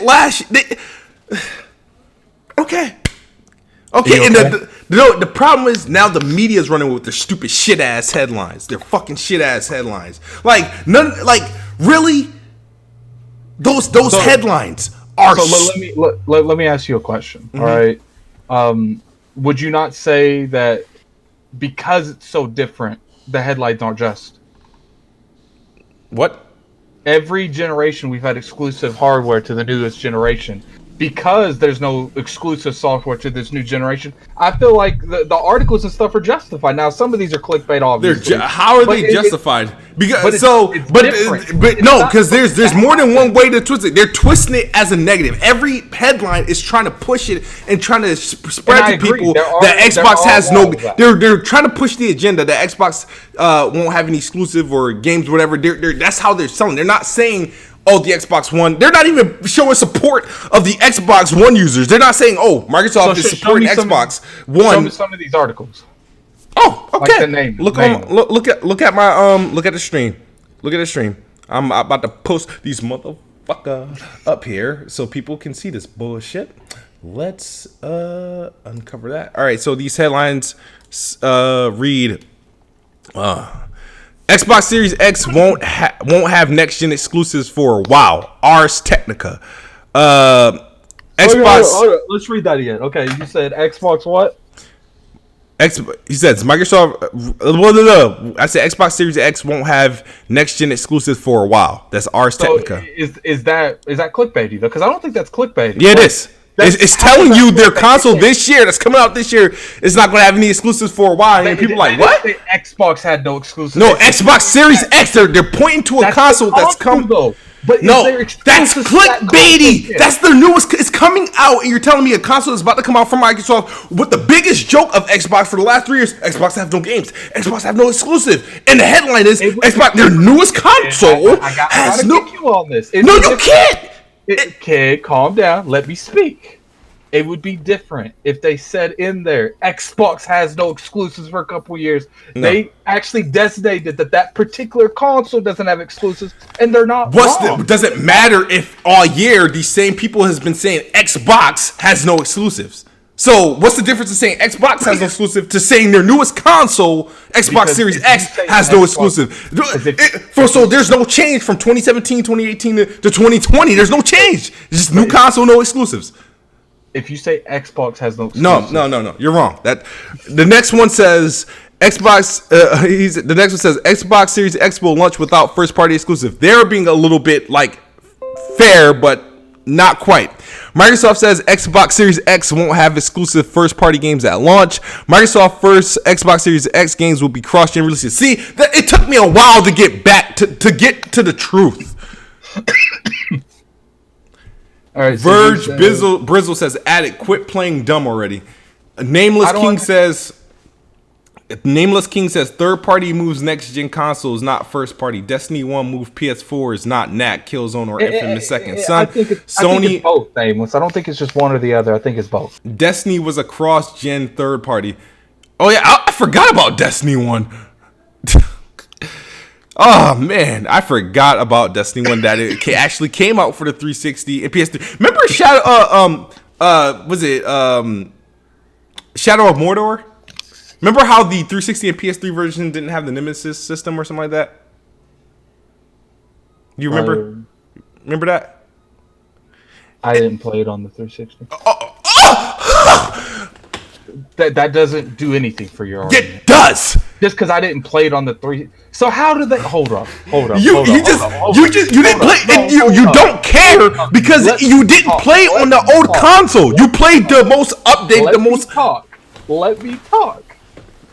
Okay. And the problem is now the media is running with their stupid shit-ass headlines. Their fucking shit-ass headlines. Really? Those headlines are. So let me ask you a question. Mm-hmm. All right. Would you not say that because it's so different, the headlines aren't just? What? Every generation we've had exclusive hardware to the newest generation. Because there's no exclusive software to this new generation, I feel like the articles and stuff are justified. Now, some of these are clickbait, obviously. How are they justified? Because there's more than one way to twist it. They're twisting it as a negative. Every headline is trying to push it and trying to spread to people that Xbox has no. They're trying to push the agenda that Xbox won't have any exclusive or games, whatever. That's how they're selling. They're not saying, oh, the Xbox One. They're not even showing support of the Xbox One users. They're not saying, oh, Microsoft is supporting Xbox One. Show me some of these articles. Oh, okay. Like the name. Look at my look at the stream. Look at the stream. I'm about to post these motherfucker up here so people can see this bullshit. Let's uncover that. All right, so these headlines read Xbox Series X won't have next gen exclusives for a while. Ars Technica. Xbox. Let's read that again. Okay, you said Xbox what? He says Microsoft. No. I said Xbox Series X won't have next gen exclusives for a while. That's Ars Technica. Is that clickbaity though? Because I don't think that's clickbaity. Yeah, it is. It's telling you their console this year that's coming out this year is not going to have any exclusives for a while. And people are like, what? Xbox had no exclusives. No, Xbox Series X. They're pointing to a console that's coming. But no, that's clickbaity. That's their newest. It's coming out, and you're telling me a console is about to come out from Microsoft with the biggest joke of Xbox for the last 3 years. Xbox have no games. Xbox have no exclusive. And the headline is Xbox, their newest console has no. Get you on this. No, you can't. Kid, calm down. Let me speak. It would be different if they said in there Xbox has no exclusives for a couple years. No. They actually designated that particular console doesn't have exclusives, and they're not wrong. Does it matter if all year these same people has been saying Xbox has no exclusives? So what's the difference in saying Xbox has no exclusive to saying their newest console, Xbox Because Series if X, you say has no Xbox- exclusive? So there's no change from 2017, 2018 to 2020. There's no change. It's just new console, no exclusives. If you say Xbox has no exclusive, No. You're wrong. That the next one says Xbox. The next one says Xbox Series X will launch without first party exclusive. They're being a little bit like fair, but not quite. Microsoft says Xbox Series X won't have exclusive first party games at launch. Microsoft first Xbox Series X games will be cross-gen releases. See, it took me a while to get back to get to the truth. all right. Verge Brizzle says, "Addict, quit playing dumb already." Nameless King says third party moves next gen consoles, not first party. Destiny 1 move PS4 is not Knack, Killzone, or Infamous Second Son. I think it's both, Nameless. I don't think it's just one or the other. I think it's both. Destiny was a cross gen third party. Oh yeah, I forgot about Destiny 1. Oh man, I forgot about Destiny 1 that it actually came out for the 360 and PS3. Remember Shadow of Mordor? Remember how the 360 and PS3 version didn't have the Nemesis system or something like that? You remember? Remember that? I didn't play it on the 360. That doesn't do anything for your argument. It does. Just because I didn't play it on the 3. So how did they? Hold up. You didn't play. You don't care because you didn't play on the old console. You played the most updated, Let me talk.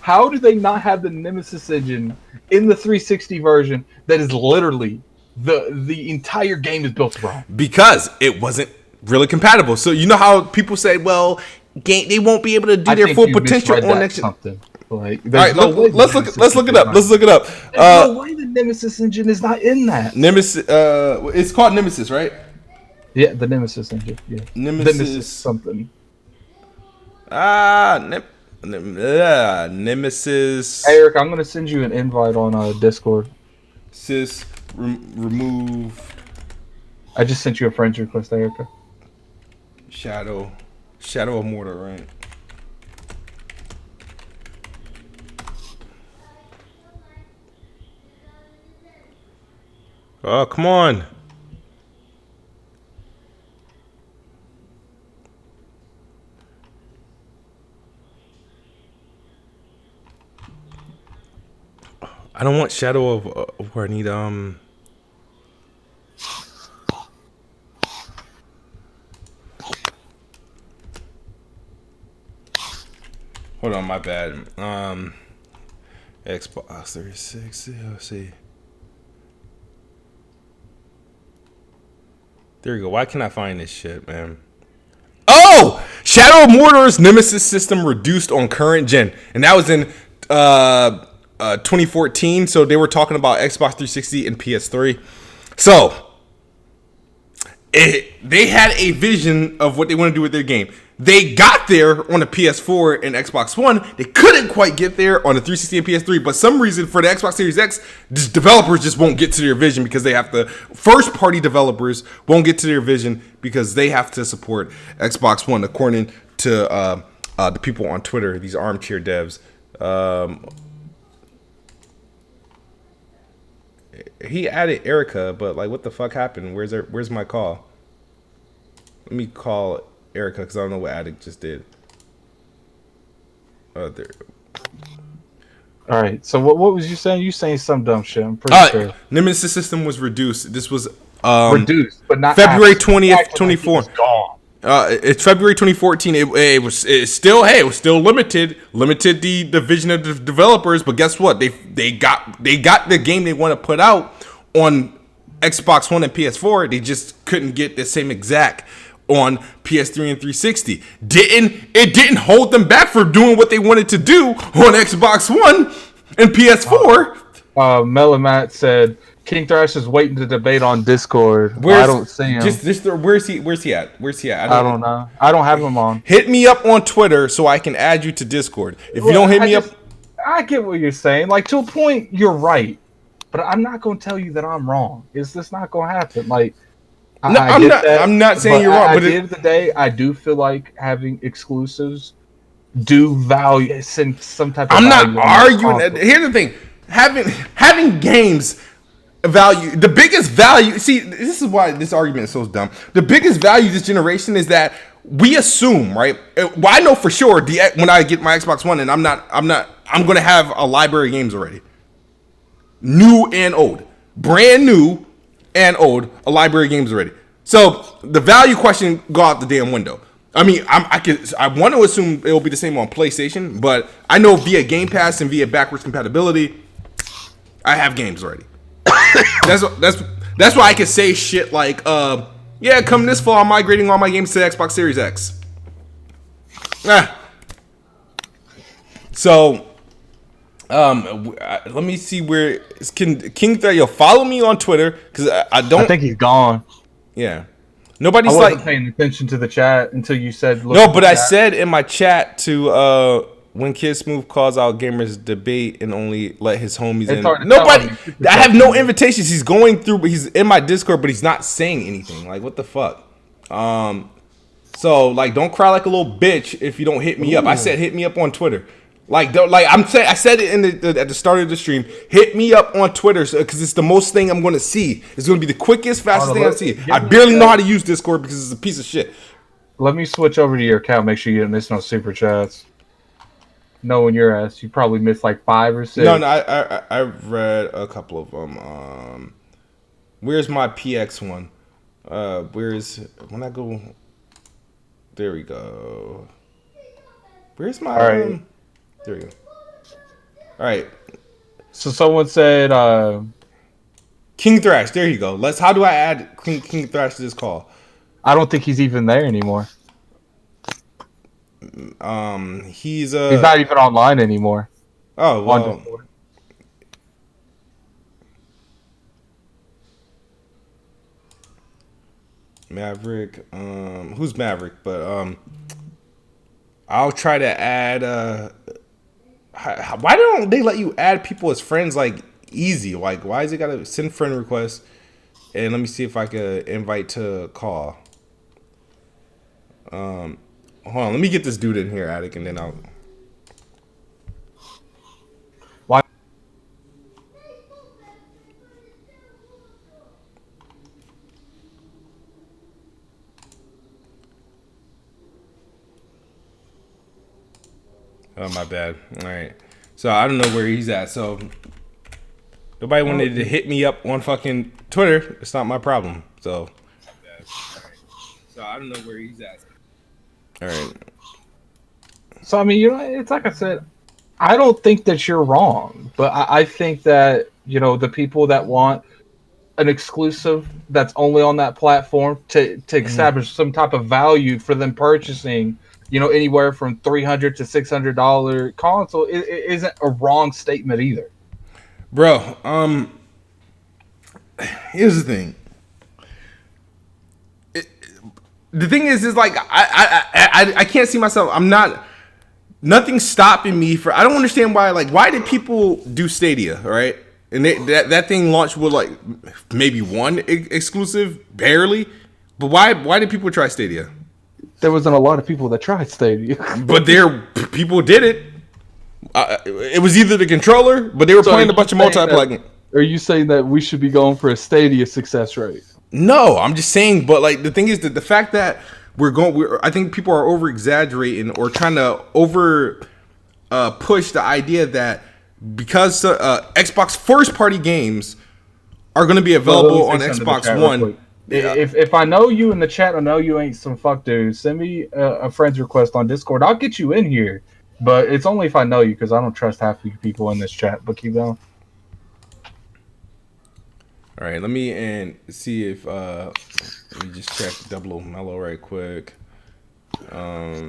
How do they not have the Nemesis engine in the 360 version that is literally the entire game is built around? Because it wasn't really compatible. So you know how people say, well, they won't be able to do their full potential on next gen. Like, all right, let's look it up. Let's look it up. There's no way the Nemesis engine is not in that. Nemesis, it's called Nemesis, right? Yeah, the Nemesis engine. Yeah, Nemesis something. Nemesis. Eric, I'm gonna send you an invite on Discord. Removed. I just sent you a friend's request, Erica. Shadow of Mordor, right? Oh, come on. I don't want Shadow of where I need hold on, my bad. Xbox 360. Let's see. There we go. Why can't I find this shit, man? Oh! Shadow of Mordor's Nemesis system reduced on current gen. And that was in 2014. So they were talking about Xbox 360 and PS3. So they had a vision of what they want to do with their game. They got there on the PS4 and Xbox One. They couldn't quite get there on the 360 and PS3, but some reason for the Xbox Series X, developers just won't get to their vision because they have to. First-party developers won't get to their vision because they have to support Xbox One, according to the people on Twitter, these armchair devs. He added Erica, but like, what the fuck happened? Where's my call? Let me call Erica because I don't know what Addict just did. Oh, there. All right. So what was you saying? You saying some dumb shit? I'm pretty sure. Nemesis system was reduced. This was reduced, but not February 20th, 2024. Gone. It's February 2014. It was still limited the division of the developers. But guess what? They got the game they want to put out on Xbox One and PS4. They just couldn't get the same exact on PS3 and 360. It didn't hold them back for doing what they wanted to do on Xbox One and PS4. Melamat said King Thrash is waiting to debate on Discord. I don't see him. Where's he at? I don't know. I don't have him on. Hit me up on Twitter so I can add you to Discord. If you don't hit me up, I get what you're saying. Like, to a point, you're right, but I'm not gonna tell you that I'm wrong. It's just not gonna happen. Like, No, I get that. I'm not saying you're wrong, at but the end of the day, I do feel like having exclusives do value some type of I'm value not on that arguing. console. Here's the thing: having games value, the biggest value. See, this is why this argument is so dumb. The biggest value this generation is that we assume, right? Well, I know for sure when I get my Xbox One, and I'm gonna have a library of games already, new and old, brand new and old, a library of games already. So the value question go out the damn window. I mean, I want to assume it will be the same on PlayStation, but I know via Game Pass and via backwards compatibility, I have games already. That's why I can say shit like, yeah, come this fall, I'm migrating all my games to Xbox Series X. So, let me see where King Thread. Yo, follow me on Twitter because I don't. I think he's gone. Yeah, nobody's I wasn't like paying attention to the chat until you said. No, but I said in my chat to when Kid Smooth calls out gamers debate and only let his homies in. Nobody. I have no invitations. He's going through, but he's in my Discord, but he's not saying anything. Like, what the fuck? So like, don't cry like a little bitch if you don't hit me up. I said hit me up on Twitter. Like I'm saying, I said it at the start of the stream. Hit me up on Twitter because it's the most thing I'm going to see. It's going to be the quickest, fastest thing I see. I barely know how to use Discord because it's a piece of shit. Let me switch over to your account. Make sure you didn't miss no super chats. Knowing your ass, you probably missed like 5 or 6. No, I read a couple of them. Where's my PX one? When I go? There we go. Where's my? All right. There we go. All right. So someone said King Thrash. There you go. How do I add King Thrash to this call? I don't think he's even there anymore. He's not even online anymore. Oh well. Maverick. Who's Maverick? But I'll try to add. Why don't they let you add people as friends like easy? Like, why is it gotta send friend requests? And let me see if I could invite to call. Hold on, let me get this dude in here, Addict, and then I'll. Why? Oh, my bad. All right. So I don't know where he's at. So nobody wanted to hit me up on fucking Twitter. It's not my problem. So. So I don't know where he's at. All right. So I mean, it's like I said, I don't think that you're wrong, but I think that the people that want an exclusive that's only on that platform to establish some type of value for them purchasing, anywhere from $300 to $600 console, it isn't a wrong statement either. Bro, here's the thing. The thing is like I can't see myself. Nothing's stopping me I don't understand why did people do Stadia, right? And that thing launched with like maybe one exclusive, barely. But why did people try Stadia? There wasn't a lot of people that tried Stadia. But people did it. It was either the controller, but they were playing a bunch of multiplayer. Are you saying that we should be going for a Stadia success rate? No, I'm just saying. But like the thing is that the fact that I think people are over exaggerating or trying to over push the idea that because Xbox first party games are going to be available on Xbox One. If I know you in the chat, I know you ain't some fuck dude. Send me a friend's request on Discord. I'll get you in here, but it's only if I know you because I don't trust half the people in this chat. But keep going. All right, let me see if let me just check Double O Mellow right quick. Let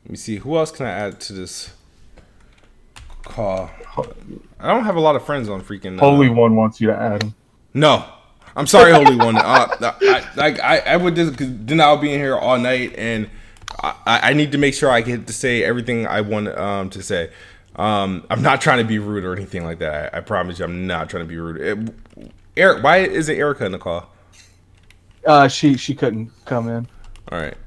me see who else can I add to this call. I don't have a lot of friends on freaking. Holy One wants you to add him. No, I'm sorry, Holy One. I would just then I'll be in here all night, and I need to make sure I get to say everything I want to say. I'm not trying to be rude or anything like that. I promise you, I'm not trying to be rude. Eric, why isn't Erica in the call? She couldn't come in. All right.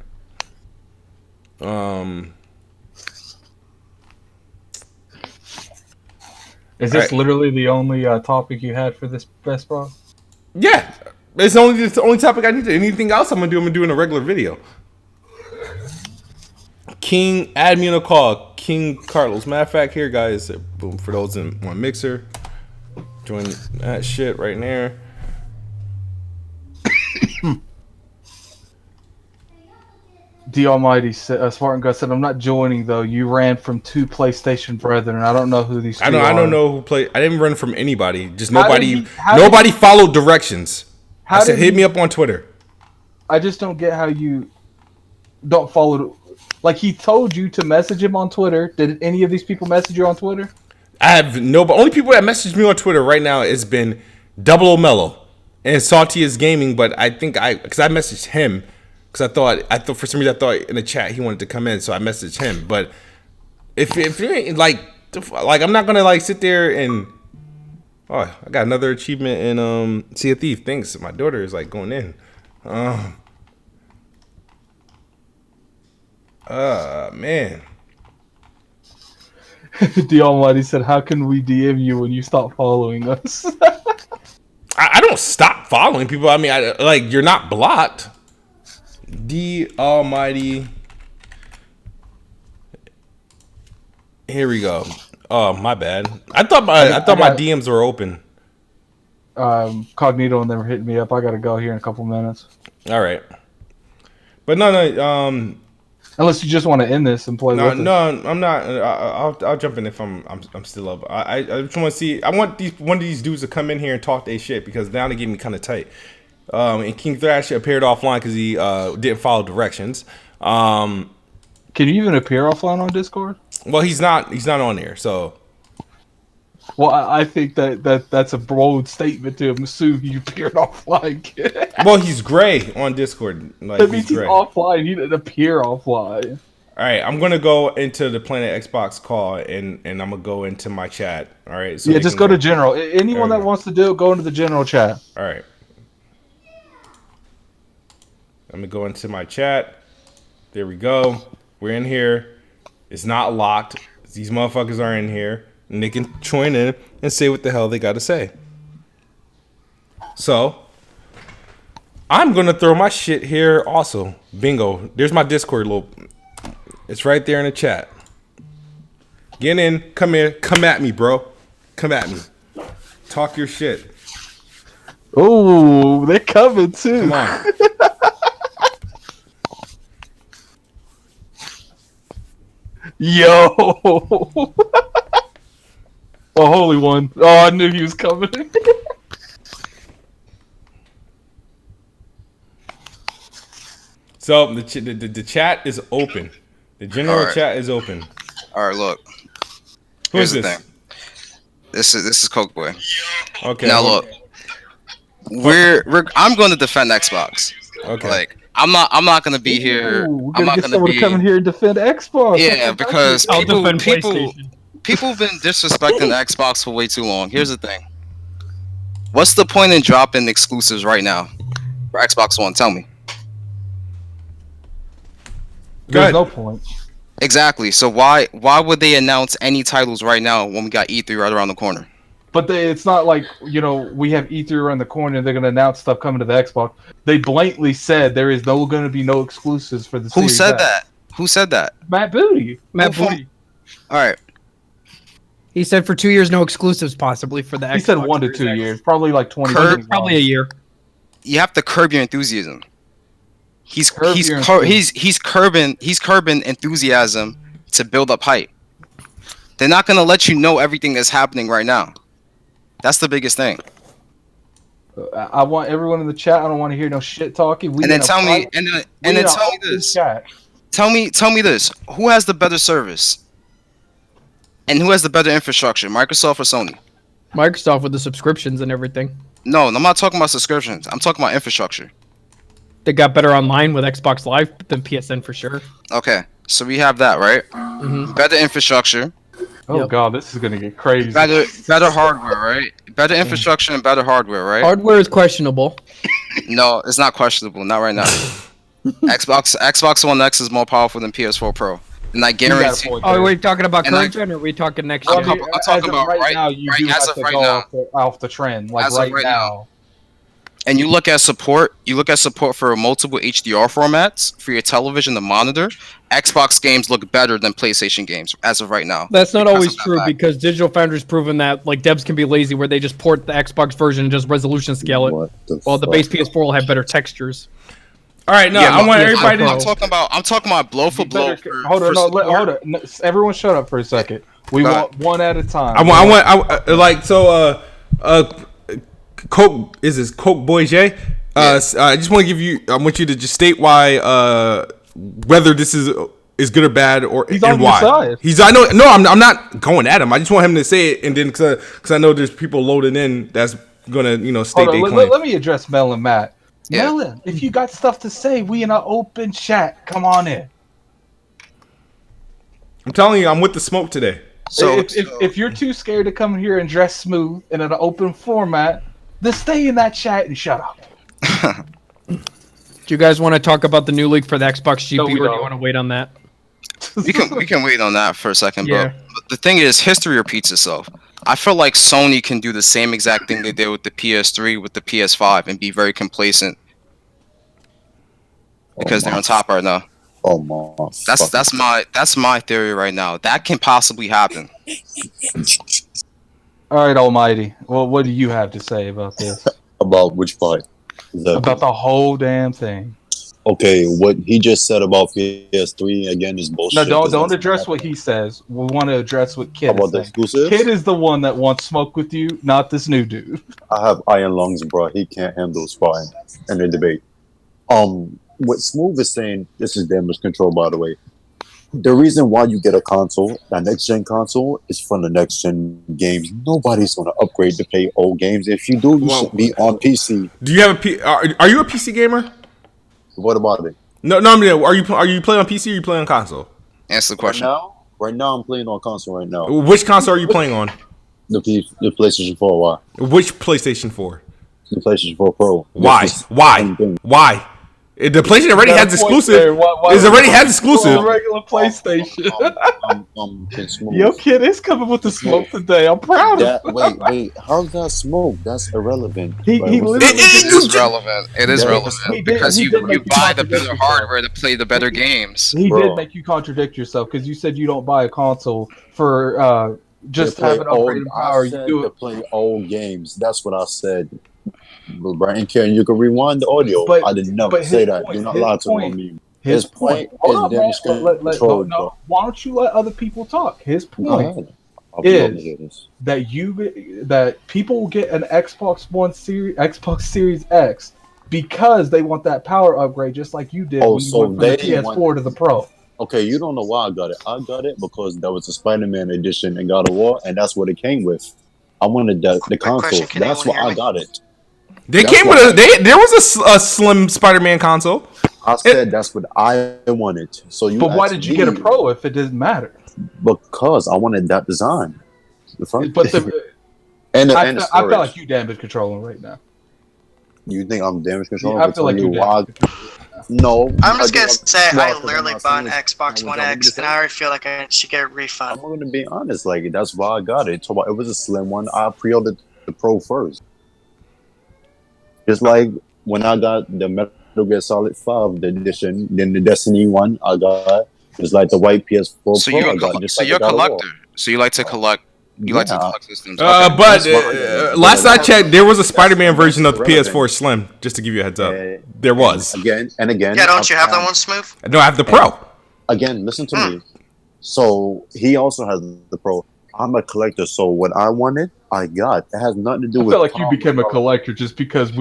Is this literally the only topic you had for this Best Bro? Yeah, it's the only topic I need. Anything else I'm gonna do in a regular video. King, add me in a call. King Carlos. Matter of fact, here, guys. Boom, for those in one Mixer, join that shit right there. The Almighty said, Spartan God said, "I'm not joining though. You ran from 2 PlayStation brethren. I don't know who these two are." I don't know who played. I didn't run from anybody. Just nobody. Nobody followed directions. I said, hit me up on Twitter. I just don't get how you don't follow. Like, he told you to message him on Twitter. Did any of these people message you on Twitter? I have no. But only people that messaged me on Twitter right now has been Double O Mellow and Salty is Gaming. But I think because I messaged him. Because I thought for some reason I thought in the chat he wanted to come in, so I messaged him. But if you ain't like I'm not gonna like sit there and I got another achievement in Sea of Thieves. Thanks, my daughter is like going in. Man. The Almighty said, "How can we DM you when you stop following us?" I don't stop following people. I mean, you're not blocked. The Almighty. Here we go. Oh, my bad. I thought my DMs were open. Cognito and them are hitting me up. I gotta go here in a couple minutes. All right. But no. Unless you just want to end this and play. No, I'm not. I'll jump in if I'm still up. I just want to see. I want one of these dudes to come in here and talk their shit because now they get me kind of tight. And King Thrash appeared offline because he didn't follow directions. Can you even appear offline on Discord? Well, he's not on there, so. Well, I think that's a bold statement to assume you appeared offline. Well, he's gray on Discord. That means he's offline. He didn't appear offline. All right, I'm gonna go into the Planet Xbox call and I'm gonna go into my chat. All right. So yeah, just go to general. Anyone that wants to do it, go into the general chat. All right. I'm gonna go into my chat. There we go. We're in here. It's not locked. These motherfuckers are in here. And they can join in and say what the hell they gotta say. So, I'm gonna throw my shit here also. Bingo. There's my Discord it's right there in the chat. Get in. Come here. Come at me, bro. Come at me. Talk your shit. Oh, they're coming too. Come on. Yo. Oh, holy one. Oh, I knew he was coming. So the chat is open. The general chat is open. All right, look. Who's this? This is Coke Boy. Okay. Now look. I'm going to defend Xbox. Okay. Like I'm not going to be here. I'm not going to be coming here and defend Xbox. Yeah, because people have been disrespecting Xbox for way too long. Here's the thing. What's the point in dropping exclusives right now for Xbox One? Tell me. There's no point. Exactly. So why would they announce any titles right now when we got E3 right around the corner? But it's not like, we have E3 around the corner and they're going to announce stuff coming to the Xbox. They blatantly said there is going to be no exclusives for the Series Who said X. that? Who said that? Matt Booty. All right. He said for 2 years, no exclusives possibly for the Xbox. He said 1 to 2 years. Probably like 20 years. Probably a year. You have to curb your enthusiasm. He's curbing enthusiasm to build up hype. They're not going to let you know everything that's happening right now. That's the biggest thing. I want everyone in the chat. I don't want to hear no shit talking. Tell me this. Tell me this. Who has the better service? And who has the better infrastructure? Microsoft or Sony? Microsoft with the subscriptions and everything. No, I'm not talking about subscriptions. I'm talking about infrastructure. They got better online with Xbox Live than PSN for sure. Okay, so we have that, right? Mm-hmm. Better infrastructure. Oh god, this is gonna get crazy. Better hardware, right? Better infrastructure and better hardware, right? Hardware is questionable. No, it's not questionable. Not right now. Xbox One X is more powerful than PS4 Pro, and I guarantee. Are we talking about And current gen, or are we talking next I'm gen? talking about right now. You do as have of to right go now. off the trend, like As of right right now. And you look at support. You look at support for multiple HDR formats for your television, the monitor. Xbox games look better than PlayStation games as of right now. That's not because always of that true fact. because Digital Foundry's proven that like devs can be lazy where they just port the Xbox version and just resolution scale it, while the base PS4 will have better textures. All right, no, Yeah, I want PS4 everybody Pro. to. I'm talking about blow for blow. Hold on. No, everyone, shut up for a second. We Go want one at a time. Coke is this Coke Boy J? I just want to give you. I want you to just state why, whether this is good or bad, or He's and on why. your side. I know. No, I'm not going at him. I just want him to say it, and then because I know there's people loading in that's gonna state their claim. Let me address Mel and Matt. Yeah. Melon, if you got stuff to say, we in an open chat. Come on in. I'm telling you, I'm with the smoke today. So if you're too scared to come here and dress smooth and in an open format, then stay in that chat and shut up. Do you guys want to talk about the new leak for the Xbox GPU, No, or we do you don't. want to wait on that? we can wait on that for a second, Yeah. but the thing is, history repeats itself. I feel like Sony can do the same exact thing they did with the PS3, with the PS5, and be very complacent because they're on top right now. Oh my! That's my theory right now. That can possibly happen. All right, Almighty. Well, what do you have to say about this? About which part? About the whole damn thing. Okay, what he just said about PS3 again is bullshit. No, don't address what he says. We want to address what Kid About is the saying. exclusives? Kid is the one that wants smoke with you, not this new dude. I have iron lungs, bro. He can't handle sparring and the debate. What Smooth is saying, this is damage control, by the way. The reason why you get a console, a next gen console, is for the next gen games. Nobody's gonna upgrade to play old games. If you do, you should be on PC. Do you have are you a PC gamer? What about it? No. I mean, are you playing on PC or you playing on console? Answer the question. Right now, I'm playing on console. Right now, Which console are you playing on? the PlayStation 4. Why? Which PlayStation 4? The PlayStation 4 Pro. Why? This is Why? the same thing. Why? The PlayStation already has exclusive. It already has exclusive. Regular PlayStation. Can Smooth. Yo, Kid is coming with the smoke today. I'm proud of him. Wait. How's that smoke? That's irrelevant. He Like, what's literally- It is relevant. It is Yeah. relevant because He you did make you buy the contradict better yourself. hardware to play the better games. He Bro. did make you contradict yourself because you said you don't buy a console for just to play having upgraded I power. You said do to it. play old games. That's what I said. But Brian Karen, you can rewind the audio. But- I did never but say his that. point- Do not his lie to point- me. His point. is Hold on, man. damage control. No, why don't you let other people talk? His Go point ahead. I'll be able to is hear this. that people will get an Xbox Series X because they want that power upgrade, just like you did Oh, when you so went from the they PS4 to the Pro. Okay, you don't know why I got it. I got it because that was a Spider-Man edition in God of War, and that's what it came with. I wanted the console. question, can That's why anyone hear I me? got it. They That's came why- with there was a slim Spider-Man console. I said that's what I wanted. So you. But why asked did you get a me Pro if it didn't matter? Because I wanted that design. The front. But and the I feel storage. like you damage controlling right now. You think I'm damage control? I feel like you why? No. I'm just gonna again, say well, I 'cause I'm literally not bought an saying- Xbox One X and I already feel like I should get a refund. I'm gonna be honest. Like that's why I got it. So it was a slim one. I pre-ordered the Pro first. Just like when I got the Metal Gear Solid 5 edition, then the Destiny one I got. It's like the white PS4 So Pro you're I got. Just like a the God of War. collector. So you like to collect. You like to collect systems. But That's why- last I checked, there was a Spider-Man that's version of the irrelevant. PS4 Slim. Just to give you a heads up, Uh, there was. Again and again. Yeah, don't you have that I'm- one, Smooth? No, I have the Pro. Again, listen to me. So he also has the Pro. I'm a collector, so what I wanted, I got. It has nothing to do I with. feel like you became a collector just because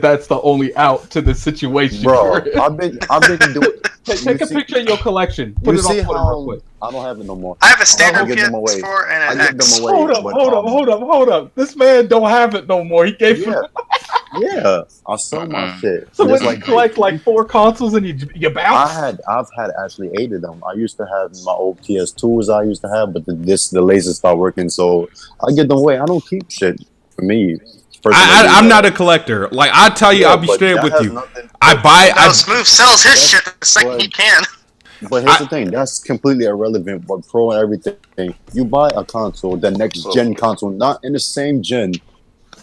that's the only out to the situation. Bro, you're in. I've been doing. Take a picture of your collection. Put it on Twitter real quick. I don't have it no more. I have a standard give them away. PS4 and I an give them X. away. Hold up. This man don't have it no more. He gave Yeah, I sold my shit. So when Just you collect like 4 consoles and you bounce? I've had actually 8 of them. I used to have my old PS2s I used to have, but the lasers stopped working, so I get them away. I don't keep shit for me. I'm not a collector. Like I tell you, I'll be straight up with you. Smooth sells his shit the second he can. But here's the thing, that's completely irrelevant. But pro and everything, you buy a console, the next gen console, not in the same gen.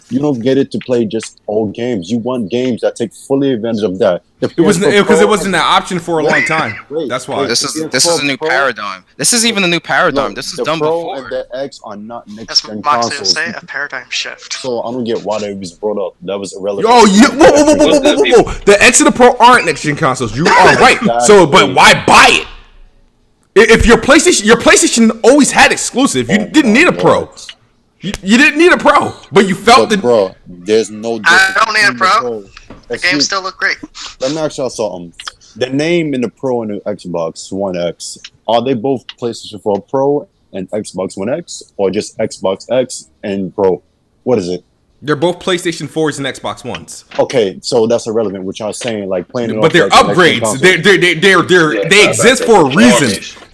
You don't get it to play just old games. You want games that take fully advantage of that. It wasn't because it wasn't an option for a long time. That's why. This is a new paradigm. This is even a new paradigm. This is done Pro before. And the X are not next gen That's consoles. say a paradigm shift. So I don't get why that was brought up. That was irrelevant. Oh, whoa. The X and the Pro aren't next gen consoles. You are right. So, but why buy it? If your PlayStation always had exclusive. You didn't need a Pro. You didn't need a Pro, but you felt it. Bro, there's no difference. I don't need a Pro. The games still look great. Let me ask y'all something. The name in the Pro and the Xbox One X, are they both PlayStation 4 Pro and Xbox One X, or just Xbox X and Pro? What is it? They're both PlayStation 4s and Xbox Ones. Okay, so that's irrelevant. What y'all saying, like playing it but they're upgrades. They exist for a reason.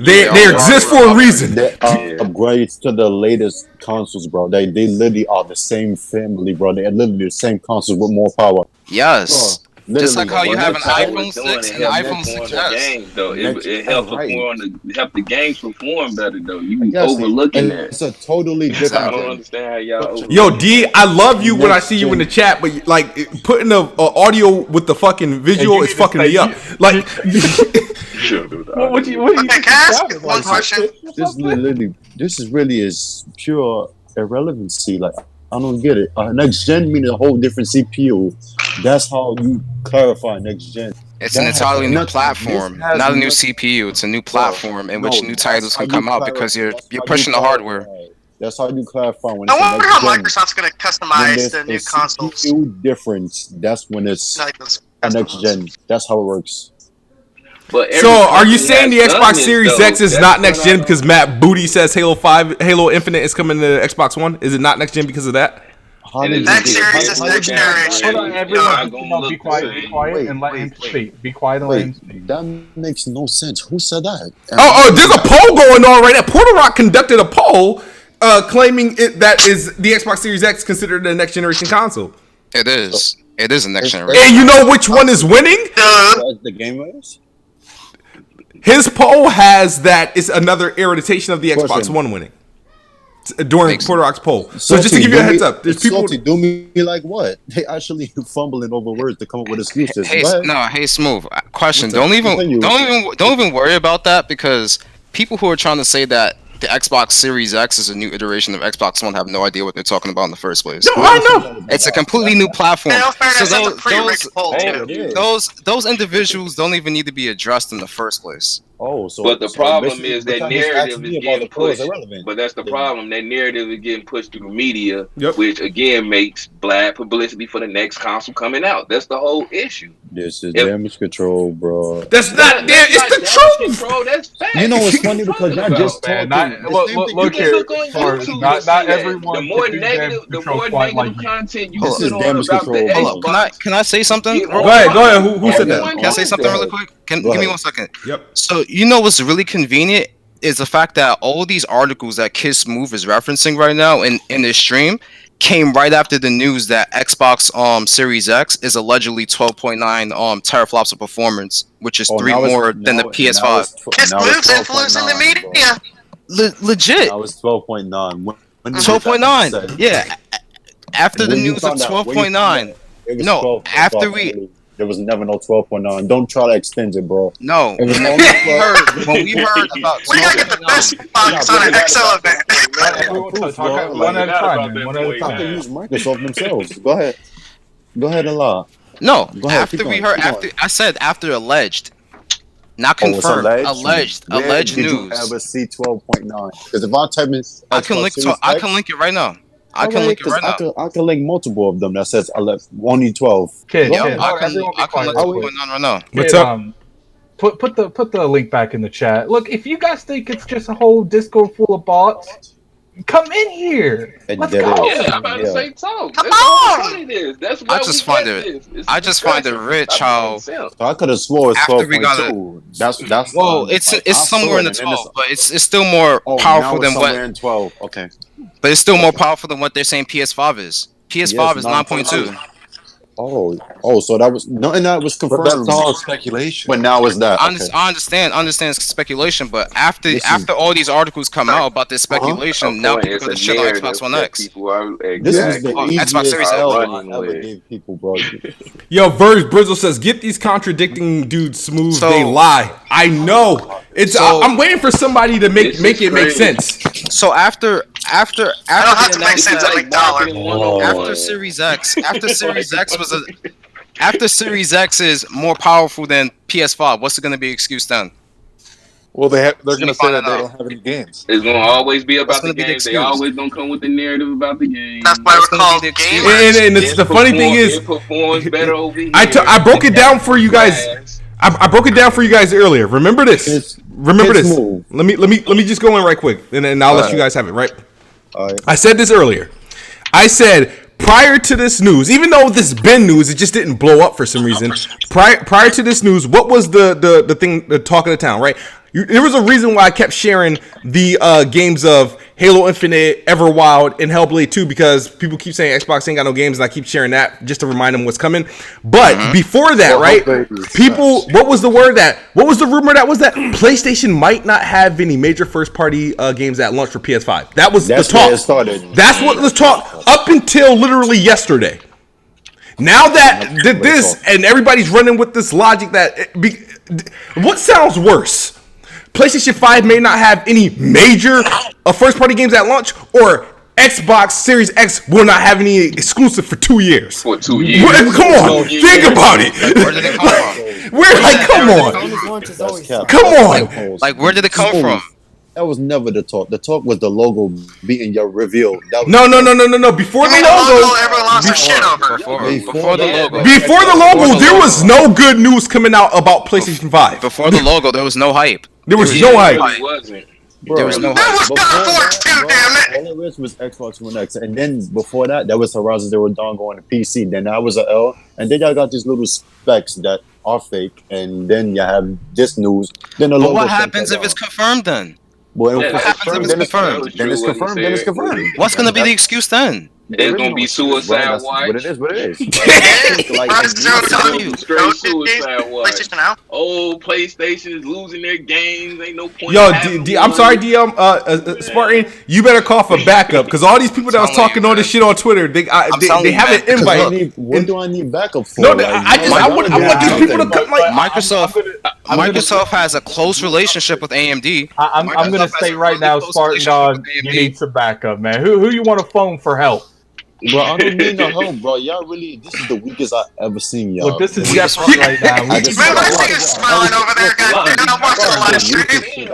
They exist for a reason. They're upgrades to the latest consoles, bro. They literally are the same family, bro. They're literally the same consoles with more power. Yes. Bro, just like how you have an iPhone doing 6 it and an help iPhone perform 6S. the games, though. It helps help the games perform better, though. You Yes, overlooking that. It's a totally I different don't thing. understand how y'all overlook Yo, that. D, I love you when I see you in the chat, but like putting the audio with the fucking visual is fucking me up. Like, What you Okay, can I ask one question? This is really pure irrelevancy. Like, I don't get it. Next gen means a whole different CPU. That's how you clarify next gen. It's an entirely new platform, not a new CPU. It's a new platform in which new titles can come out because you're pushing the hardware. That's how you clarify when I it's wonder a how next gen. Microsoft's going to When customize there's the a new consoles. CPU difference, that's when it's Like those a next gen. That's how it works. But so are you saying the has done Xbox this, Series though. X is That's not next what gen because Matt Booty says Halo Infinite is coming to Xbox One? Is it not next gen because of that? Next series is next generation. Hold on, everyone. Be quiet, and let him speak. Be quiet and let him speak. That makes no sense. Who said that? Oh, there's a poll going on right now. Portal Rock conducted a poll claiming that is the Xbox Series X considered a next generation console. It is. It is a next generation. And you know which one is winning? The gamers? His poll has that it's another iteration of the Xbox Question. One winning during Makes Portal Rock's poll. So Salty, just to give you a do heads me- up, there's people. Salty, do me like what? They actually fumbling over words to come up with excuses. Hey, Go ahead. hey, Smooth. Question. Continue. Don't even worry about that because people who are trying to say that the Xbox Series X is a new iteration of Xbox One have no idea what they're talking about in the first place. No, I know. It's a completely new platform. In all fairness, So that's a pre-rigged poll, too. those individuals don't even need to be addressed in the first place. Oh, so But the so problem basically is that what you're narrative asking is me about getting the pro is pushed. irrelevant. But that's the problem. That narrative is getting pushed through the media, Yep. which again makes bad publicity for the next console coming out. That's the whole issue. This is If- damage control, bro. That's not there. It's the truth. Bro, that's fact. You know what's funny because y'all just Man, talking. look here. Look on Sorry, YouTube not and see that. everyone The more can do negative, damage the control more quite negative like you. content you This put is on damage about control, the bro. Hold up. Can I say something? Get real on Go ahead. quick? Go ahead. Who said that? Everyone Can I say wants something that. really quick? Go Give me ahead. 1 second. Yep. So you know what's really convenient is the fact that all these articles that Kiss Move is referencing right now in this stream came right after the news that Xbox Series X is allegedly 12.9 teraflops of performance, which is 3 more than the PS5. Kiss Move's influencing the media. Legit. That was 12.9. When did 12.9. that say? Yeah. After the When you news of found out- when you 12.9. It was No, 12, after we- there was never no 12.9. Don't try to extend it, bro. No. It was When we heard about We gotta get the best box on an XL event. Everyone talk one at a time, man. One at a They time. use Microsoft themselves. Go ahead. Go ahead and lie. No, Go ahead, after keep we going, heard, keep after going. I said after alleged, not Oh, it's confirmed, alleged Where did news. you ever see 12.9? Because if I type in I can link. I can link it right now. I can link it right now. I can link multiple of them that says only 12. Kid, Yeah, kid. I can Everyone be link quiet what's real quick. going on right now. What's Kid, up? put the link back in the chat. Look, if you guys think it's just a whole Discord full of bots, come in here. Let's go. Yeah, I'm about to say talk. Come That's on! how it is. That's why I just find it rich how So I could have swore it's After we got 12.2. That's well, it's somewhere in the 12, but it's still more powerful than what. In 12. Okay. But it's still more powerful than what they're saying PS5 is. PS5 is 9.2. So that was nothing that was confirmed. But that's all speculation. But now it's that. I Okay. understand it's speculation, but after all these articles come out about this speculation, now people got to shit on Xbox One X. This is the easiest Xbox Series X. I ever gave people, bro. Yo, Verge Brizzle says, "Get these contradicting dudes smooth. So- They lie. I know. I'm waiting for somebody to make it make sense. So after I don't have to make sense every dollar. after Series X is more powerful than PS5. What's going to be excuse then? Well, they're going to say find that it they out. don't have any games. It's gonna always be about What's the gonna be the games. They excuse? always gonna come with the narrative about the game. That's why That's we're gonna called be the excuse. gamers. And it's the funny thing is, It performs better over here. I broke it down for you guys. I broke it down for you guys earlier. Remember this. Remember it's this. move. Let me just go in right quick, and then I'll let you guys have it. Right. All right. I said this earlier. I said prior to this news, even though this has been news, it just didn't blow up for some reason. Prior to this news, what was the thing, the talk of the town, right? There was a reason why I kept sharing the games of Halo Infinite, Everwild, and Hellblade 2 because people keep saying Xbox ain't got no games, and I keep sharing that just to remind them what's coming. But before that, right? People, what was the rumor that PlayStation might not have any major first-party games at launch for PS5. That's the talk. Where it started. That's what the talk up until literally yesterday. Now that this and everybody's running with this logic what sounds worse? PlayStation 5 may not have any major first-party games at launch, or Xbox Series X will not have any exclusive for 2 years. For 2 years. Come on, think about it. Where did it come from? Come on. Like, where did it come from? That was never the talk. The talk was the logo beating your reveal. That was No. Before the logo, Everyone lost their shit over. Before the logo. before the logo, there was no good news coming out about PlayStation 5. Before the logo, there was no hype. There was no hype. It wasn't. Bro, There was no That was hype. God of War 2, damn it! all it was Xbox One X, and then before that, was Horizon Zero Dawn going to PC. Then that was a L, and then y'all got these little specs that are fake, and then you have this news. Then the But logo what comes happens if out. it's confirmed then? Well, Yeah, if what it's happens if confirmed, it's then it's confirmed? confirmed. Then it's confirmed. Then it's confirmed. What's going to be the excuse then? There's gonna be suicide That's watch. what it is. What it is. Like, Horizon Zero telling Dawn. you, straight No suicide watch. PlayStation now. Oh, PlayStation is losing their games. Ain't no point. Yo, in having I'm one. sorry, DM, Spartan. You better call for backup because all these people that was talking all this shit on Twitter, they have an invite. What do I need backup for? No, Like, I want these people to come. Like, Microsoft has a close relationship with AMD. I'm Microsoft gonna has say a right really now, close Spartan relationship Dog, with you AMD. need some backup, man. Who you want to phone for help? Bro, I don't need no help, bro. Y'all really, this is the weakest I ever seen y'all. Look, this is Jeffrey right now. I just- Man, my nigga's smiling over there, goddamn. I'm watching a lot of stream.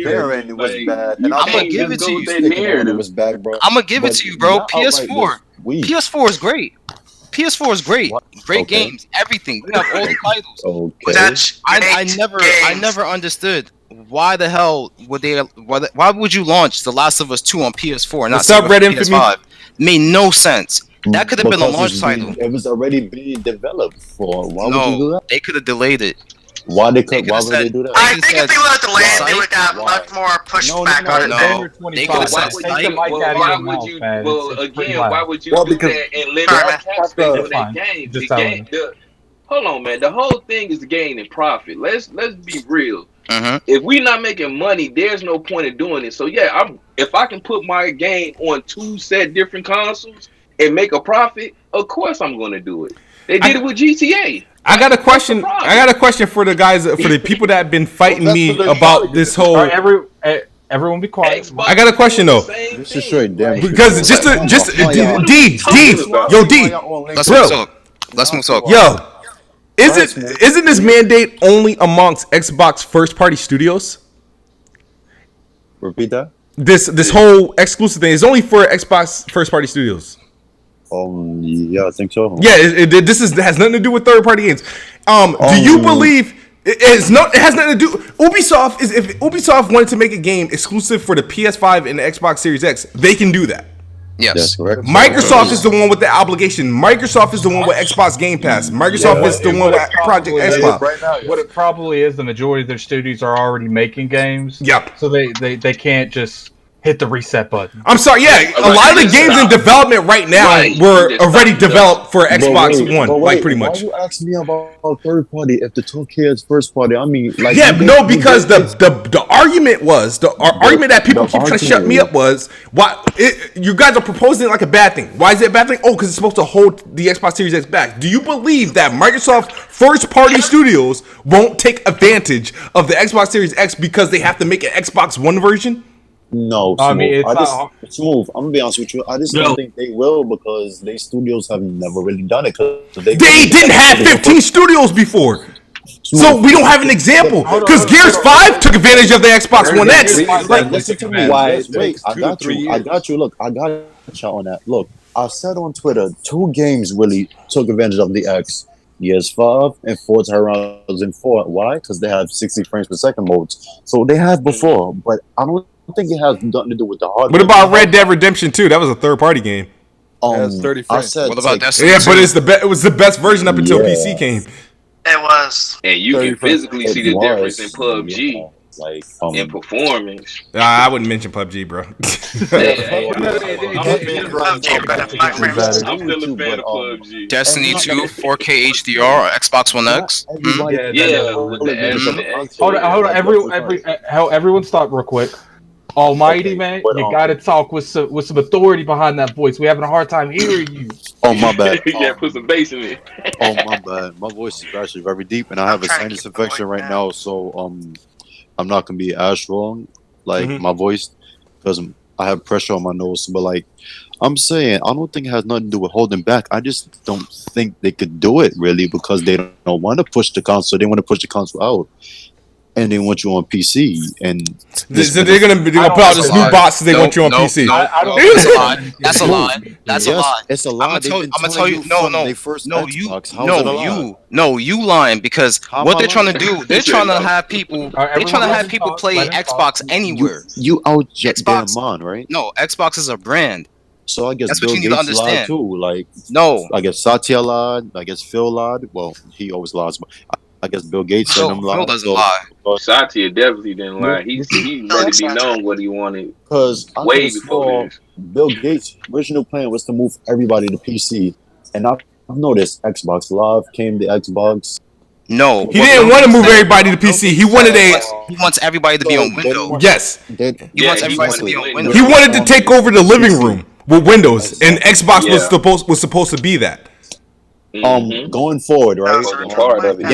Baron was bad, and I'm gonna give it to you. It was bad, bro. I'm gonna give it to you, bro. Not outright PS4. weak. PS4 is great. PS4 is great. Great Okay. games, everything. We have all the titles. Okay. That's I never understood why the hell would they? Why would you launch The Last of Us 2 on PS4 and not What's up, Red Infamy? PS5? Made no sense. That could have been a Because launch it's title. It was already being developed for. Why would you do No, that? they could have delayed it. Why They would could've they said- do that? I think if they would have delayed, they would have Why? much more pushback No, on it. no. November They 25. could've said Why Take would site. the you? mic Well, out of why your would mouth, you? man. Well, It's pretty again, loud. why would you Well, do because- that and limit Sorry, the man. cap space for That's that fine. game? Just The tell game. Hold on, man. The whole thing is gain and profit. Let's be real. If we not making money, there's no point in doing it. So yeah, if I can put my game on 2 set different consoles and make a profit, of course I'm going to do it. They did it with GTA. I got a question. I got a question for the guys, for the people that have been fighting Well, that's me what they're about trying this to whole. All right, everyone be quiet. Xbox I got a question, though. same This is thing. straight damage. Because just What y'all- D, yo D, Let's Bro. move talk. Let's move talk. yo, isn't this mandate only amongst Xbox first party studios? Repeat that. This whole exclusive thing is only for Xbox first party studios. Yeah, I think so. Yeah, this has nothing to do with third party games. Do you believe it has nothing to do? Ubisoft is if Ubisoft wanted to make a game exclusive for the PS5 and the Xbox Series X, they can do that. Yes. That's correct. Microsoft is the one with the obligation. Microsoft is the one with Xbox Game Pass. Microsoft is the one with Project Xbox. Right now, yes. What it probably is, the majority of their studios are already making games. Yep. So they can't just hit the reset button. I'm sorry, yeah. A lot of the games in development right now were already developed for Xbox One, like pretty much. Why you ask me about third party if the 2K is first party? I mean, like because the argument was the argument that people keep trying to shut me up was why you guys are proposing it like a bad thing. Why is it a bad thing? Oh, because it's supposed to hold the Xbox Series X back. Do you believe that Microsoft first party studios won't take advantage of the Xbox Series X because they have to make an Xbox One version? No, I mean, it's Smooth. I'm gonna be honest with you. I just don't think they will because they studios have never really done it. They didn't have 15 studios before. So we don't have an example because Gears 5 took advantage of the Xbox One X. Listen to me. Wait, I got you. Look, I got you on that. Look, I said on Twitter, 2 games really took advantage of the X. Gears 5 and Forza Horizon 4. Why? Because they have 60 frames per second modes. So they have before, but I don't think it has nothing to do with the hardware. What about Red Dead Redemption 2? That was a third party game. That's 30 frames. I said, What about Destiny? Yeah, but it was the best version up until PC came. It was. And you can physically see the difference in PUBG in performance. I wouldn't mention PUBG, bro. I'm still a fan of PUBG. Destiny 2, 4K HDR, Xbox One X. Hold on. Everyone stop real quick. Almighty man, you gotta talk with some authority behind that voice. We're having a hard time hearing you. Oh my bad. You gotta put some bass in it. Oh my bad. My voice is actually very deep, and I have a sinus infection right now, so I'm not gonna be as strong like my voice because I have pressure on my nose. But like I'm saying, I don't think it has nothing to do with holding back. I just don't think they could do it really because they don't want to push the console. They want to push the console out. And they want you on PC, and they're gonna put out this new box. So they want you on PC. That's a lie. That's a lie. It's a lie. I'm gonna tell you. No, you lying because what they're trying to do, they're trying to have people. They're trying to have people play Xbox anywhere. You out Xbox on, right? No, Xbox is a brand. So I guess that's Bill what you need to Gates lied understand. too. Like no, I guess Satya lied. I guess Phil lied. Well, he always lies, but I guess Bill Gates said him lied. Phil doesn't lie. Satya definitely didn't lie. He let it be known what he wanted. Because way before Bill Gates' original plan was to move everybody to PC, and I've noticed Xbox Live came to Xbox. No, he didn't want to move everybody to PC. He wanted He wants everybody to be on Windows. Yes. He wants everybody to be on Windows. He wanted to take over the living room with Windows, and Xbox was supposed to be that. Going forward, right? Part of it,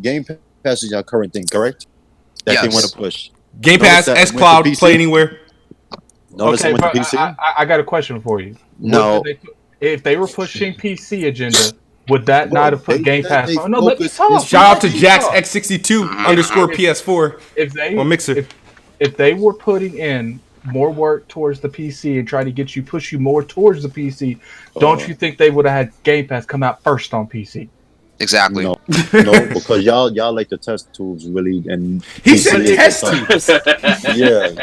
Game Pass is your current thing, correct? That they want to push. Game Pass, xCloud, play anywhere. Okay, but I got a question for you. No, if they were pushing PC agenda, would that not have put Game Pass on? No, let me talk. Shout out to Jax X62 _ PS4 on Mixer. If they were putting in more work towards the PC and trying to push you more towards the PC, don't you think they would have had Game Pass come out first on PC? Exactly. No, because y'all like the test tubes really, and he said test tubes. Yeah,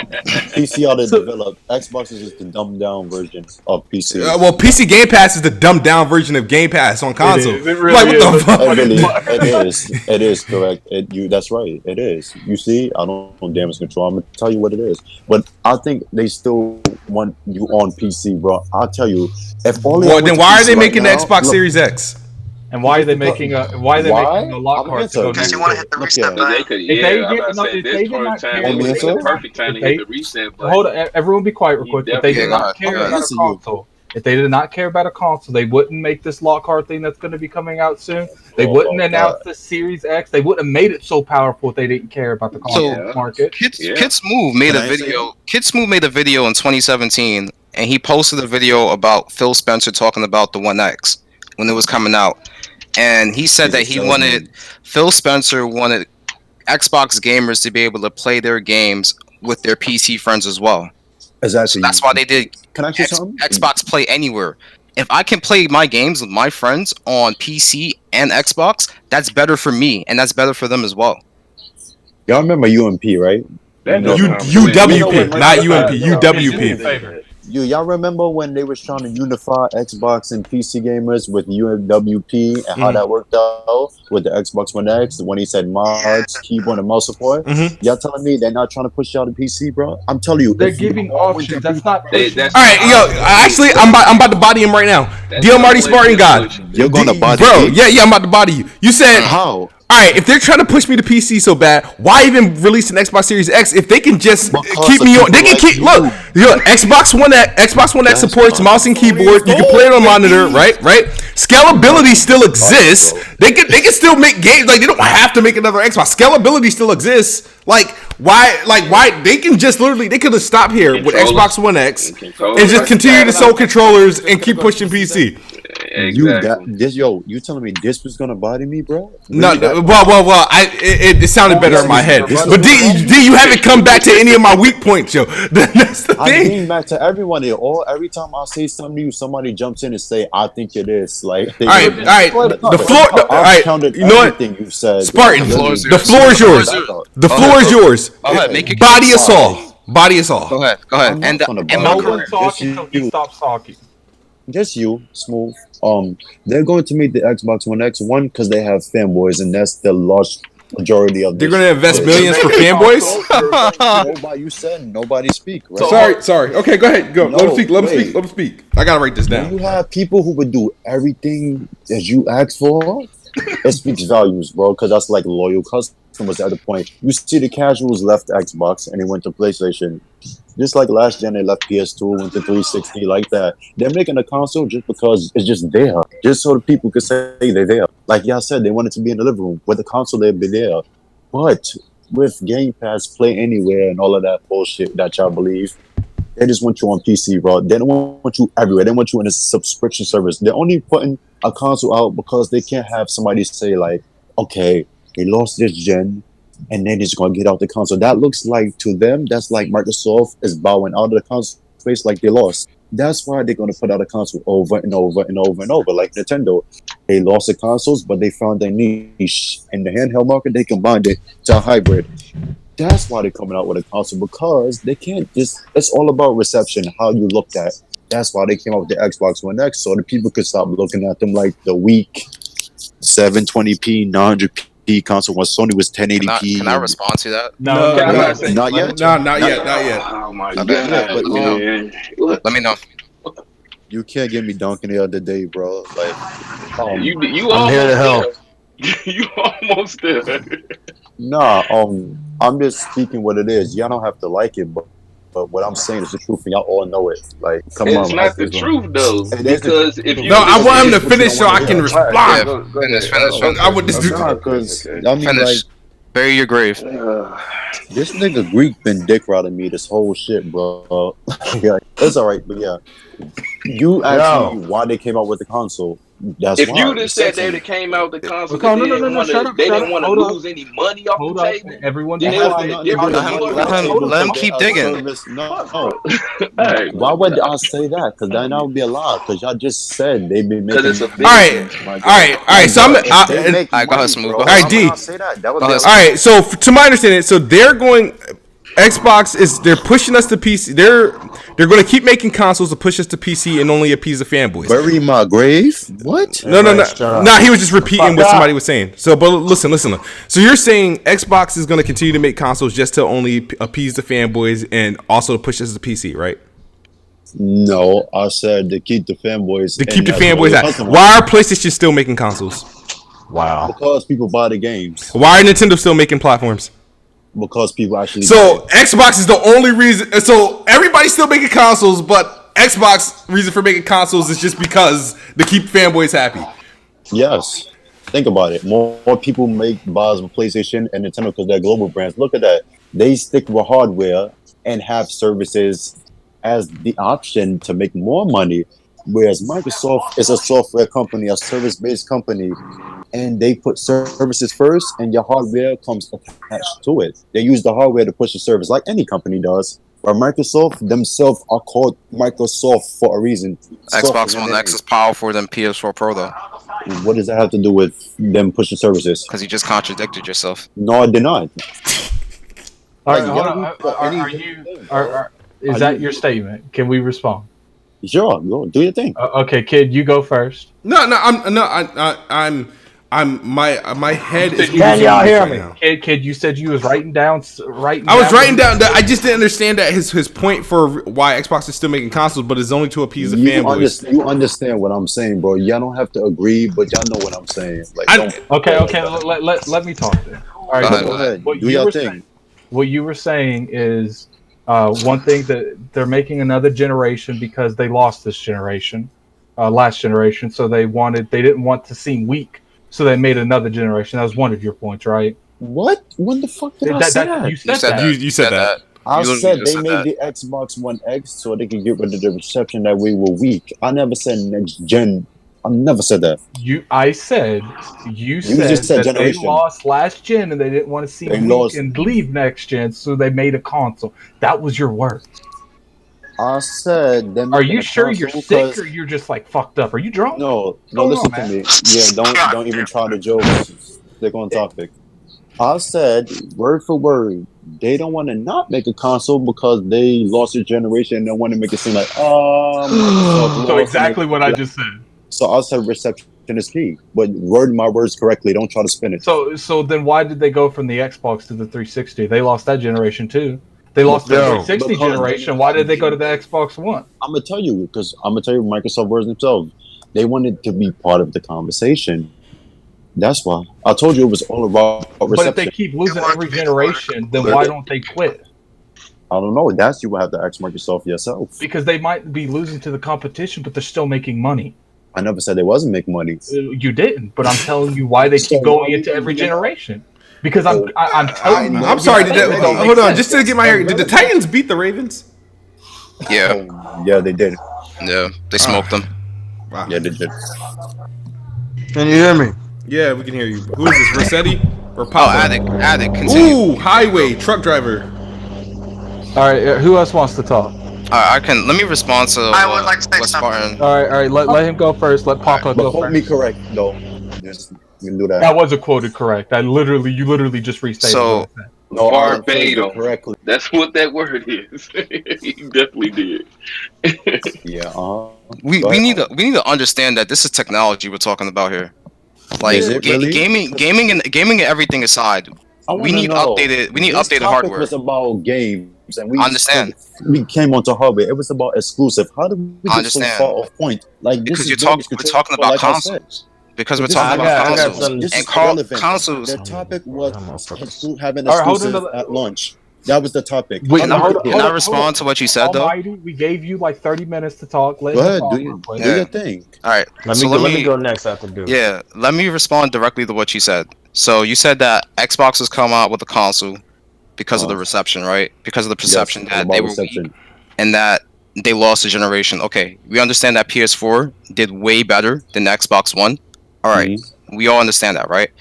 PC ought to develop. Xbox is just the dumbed down version of PC. Well, PC Game Pass is the dumbed down version of Game Pass on console. It really like what the fuck? It is correct. That's right. It is. You see, I don't know damage control. I'm gonna tell you what it is, but I think they still want you on PC, bro. I'll tell you. If only. Well, then why are they making the Xbox Series X? And why are they making a making a Lockhart to go? Because you want to hit the reset button. This perfect time to hit the reset button. Hold on, everyone, be quiet real quick. If they did not care about a console, they wouldn't make this Lockhart thing that's going to be coming out soon. They wouldn't announce the Series X. They wouldn't have made it so powerful if they didn't care about the console market. Kid Smooth made a video. Kid Smooth made a video in 2017, and he posted a video about Phil Spencer talking about the One X when it was coming out. And he said that Phil Spencer wanted Xbox gamers to be able to play their games with their PC friends as well. Exactly. So that's why they did Xbox Play Anywhere. If I can play my games with my friends on PC and Xbox, that's better for me, and that's better for them as well. Y'all remember UMP, right? That U- doesn't UWP, not UMP. UWP. Favorite. Y'all remember when they was trying to unify Xbox and PC gamers with UWP and how that worked out with the Xbox One X when he said mods, keyboard, and mouse support? Y'all telling me they're not trying to push y'all to PC, bro? I'm telling you, They're if you giving don't want options. your That's not They- pushing. that's All right, yo. Actually, I'm about to body him right now. Deal Marty Spartan God. You're gonna body Bro, me? yeah, I'm about to body you. You said How? all right, if they're trying to push me to PC so bad, why even release an Xbox Series X if they can just Because keep me of on? They can people keep like look. Xbox One X supports fine. mouse and keyboard. You can play it on monitor, right? Scalability still exists. They can still make games. Like they don't have to make another Xbox. Scalability still exists. Like why they can just literally they could have stopped here with Xbox One X and just continue to sell controllers and keep pushing PC. You telling me this was gonna body me, bro? No, well. It sounded better in my head. But D, you haven't come back to any of my weak points, yo. That's the I thing. came back to everyone. Every time I say something new, somebody jumps in and say, "I think it is." Like, All right. The floor. All right. counted You know what? everything you've said. Spartan, Literally. the floor is yours. The floor is yours. Go ahead, make it. Body us all. Body us all. Go ahead. I'm not And gonna and bother my No you. one career. talking until he stops talking. Just you, Smooth. They're going to make the Xbox One X one because they have fanboys, and that's the large majority of. They're gonna invest millions for fanboys. Nobody speak. Right? Sorry. Okay, go ahead. Go. Let him speak. I gotta write this When down. you have people who would do everything that you ask for, it speaks volumes, bro. Because that's like loyal customers. At the point, you see the casuals left Xbox and they went to PlayStation. Just like last gen, they left PS2, went to 360, like that. They're making a console just because it's just there, just so the people could say they're there. Like y'all said, they wanted to be in the living room with the console. They'd be there, but with Game Pass, Play Anywhere, and all of that bullshit that y'all believe, they just want you on PC, bro. They don't want you everywhere. They want you in a subscription service. They're only putting a console out because they can't have somebody say like, okay, they lost this gen, and then it's gonna get out the console. That looks like to them, that's like Microsoft is bowing out of the console space like they lost. That's why they're gonna put out a console over and over and over and over. Like Nintendo, they lost the consoles, but they found their niche in the handheld market. They combined it to a hybrid. That's why they're coming out with a console because they can't just. It's all about reception, how you looked at. That's why they came out with the Xbox One X, so the people could stop looking at them like the weak 720p, 900p console. When Sony was 1080p. Can I respond to that? No, Not yet. Not yet. Oh my Okay, god! yeah, but, man. Look, Let me know. You can't get me dunking the other day, bro. Like, you I'm here to help. You almost there. nah. I'm just speaking what it is. Y'all don't have to like it, but what I'm saying is the truth, and y'all all know it. Like, come on. It's not the truth though, It is the because truth. if you No, I want him to What you finish so don't I wanna can hear. respond. Yeah, finish. I would just do. Nah, because I mean, like, Finish. Bury your grave. this nigga Greek been dick riding me this whole shit, bro. Yeah, it's all right, but yeah, you asked me why they came out with the console. That's If why. you just said they came out with the console, Okay, they no, didn't want shut to. up, They shut didn't up. want to Hold on. lose any money off Hold the on. table. Everyone, Then It it has was nothing a to do different. with Let him They keep are digging. service- No. Hey, Why would I say that? Because that would be a lie. Because y'all just said they've been making. because it's a All right. So I'm. They make Alright, go ahead, money, Smooth. bro. Go ahead. Why would D. I say that? That would Go be a ahead, lie. All right. So to my understanding, so they're going. Xbox is they're pushing us to PC. They're going to keep making consoles to push us to PC and only appease the fanboys. Bury my grave? What? No. He was just repeating what somebody was saying. So, but listen. So you're saying Xbox is going to continue to make consoles just to only appease the fanboys and also to push us to PC, right? No, I said to keep the fanboys. To keep the and fanboys out. customers. Why are PlayStation still making consoles? Wow. Because people buy the games. Why are Nintendo still making platforms? Because people actually. So Xbox is the only reason. So everybody's still making consoles, but Xbox reason for making consoles is just because to keep fanboys happy. Yes. Think about it. More people make buys with PlayStation and Nintendo because they're global brands. Look at that. They stick with hardware and have services as the option to make more money. Whereas Microsoft is a software company, a service-based company, and they put services first, and your hardware comes attached to it. They use the hardware to push the service, like any company does. Or Microsoft themselves are called Microsoft for a reason. Xbox One X is powerful than PS4 Pro though. What does that have to do with them pushing services? Because you just contradicted yourself. No, I did not. All right, hold on. Is that your statement? Can we respond? Sure, go do your thing. Okay, kid, you go first. My head is. Can y'all hear me? Kid, you said you was writing down. I was writing down that. I just didn't understand that his point for why Xbox is still making consoles, but it's only to appease the fanboys. You understand what I'm saying, bro? Y'all don't have to agree, but y'all know what I'm saying. Like, okay. Let me talk then. All right, go ahead. Do your thing. What you were saying is one thing that they're making another generation because they lost this generation, last generation. So they didn't want to seem weak, so they made another generation. That was one of your points, right? What? When the fuck did I say that? You said that. You said that. I said they made the Xbox One X so they could get rid of the reception that we were weak. I never said next gen. I never said that. You said just said that generation. they lost last gen and they didn't want to see weak and leave next gen, so they made a console. That was your words. I said. Are you sure you're sick or you're just like fucked up? Are you drunk? No, listen to me. Yeah, don't even try to joke. Stick on topic. I said word for word. They don't want to not make a console because they lost a generation and they want to make it seem like so exactly what I just said. So I said reception is key, but word my words correctly. Don't try to spin it. So then why did they go from the Xbox to the 360? They lost that generation too. They lost the 360 generation. Why did they go to the Xbox One? I'm gonna tell you Microsoft words themselves. They wanted to be part of the conversation. That's why I told you it was all about reception. But if they keep losing every generation, then why don't they quit? I don't know. That's you will have to ask Microsoft yourself. Because they might be losing to the competition, but they're still making money. I never said they wasn't making money. You didn't, but I'm telling you why they keep going into every generation. Because I'm telling you. I'm sorry. Hold on, just to get my hair. Did the Titans beat the Ravens? Yeah. Yeah, they did. Yeah, they smoked them. Wow. Yeah, they did. Can you hear me? Yeah, we can hear you. Who is this? Rossetti or Papa? Oh, Addict. Continue. Ooh, highway truck driver. All right, who else wants to talk? I can. Let me respond to. I would like to say something. All right. Let him go first. Let Papa go Quote first. me correct, though. Just you can do that. That was a quoted correct. You literally just restated. So no, verbatim. Correctly. That's what that word is. He definitely did. Yeah. We need to understand that this is technology we're talking about here. Like really? gaming and everything aside, we need updated hardware. It was about games, and we understand. We came onto hardware. It was about exclusive. How did we get so far off point? Like because we're talking about consoles. Because we're talking about consoles. And consoles. The topic was having exclusive at launch. That was the topic. Wait, can I respond to what you said, though? Almighty, we gave you like 30 minutes to talk. Go ahead, do your thing. All right. Let me go next after Dude. Yeah, let me respond directly to what you said. So you said that Xbox has come out with a console because of the reception, right? Because of the perception that they were weak and that they lost a generation. Okay, we understand that PS4 did way better than the Xbox One. All right, we all understand that, right?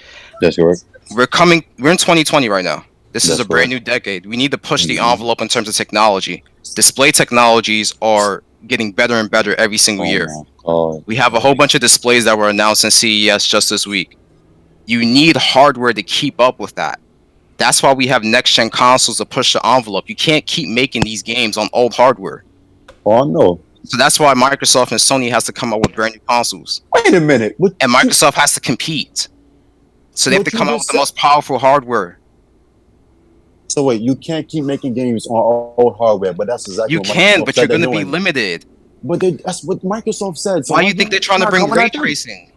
That's correct. We're in 2020 right now. This is a brand new decade. We need to push the envelope in terms of technology. Display technologies are getting better and better every single year. We have a whole bunch of displays that were announced in CES just this week. You need hardware to keep up with that. That's why we have next-gen consoles to push the envelope. You can't keep making these games on old hardware. Oh, no. So that's why Microsoft and Sony has to come up with brand new consoles. Wait a minute. And Microsoft has to compete. So they have to come up with the most powerful hardware. So wait, you can't keep making games on old hardware, but that's exactly what Microsoft but you're going to be limited. But that's what Microsoft said. So why do you think they're trying to bring ray tracing?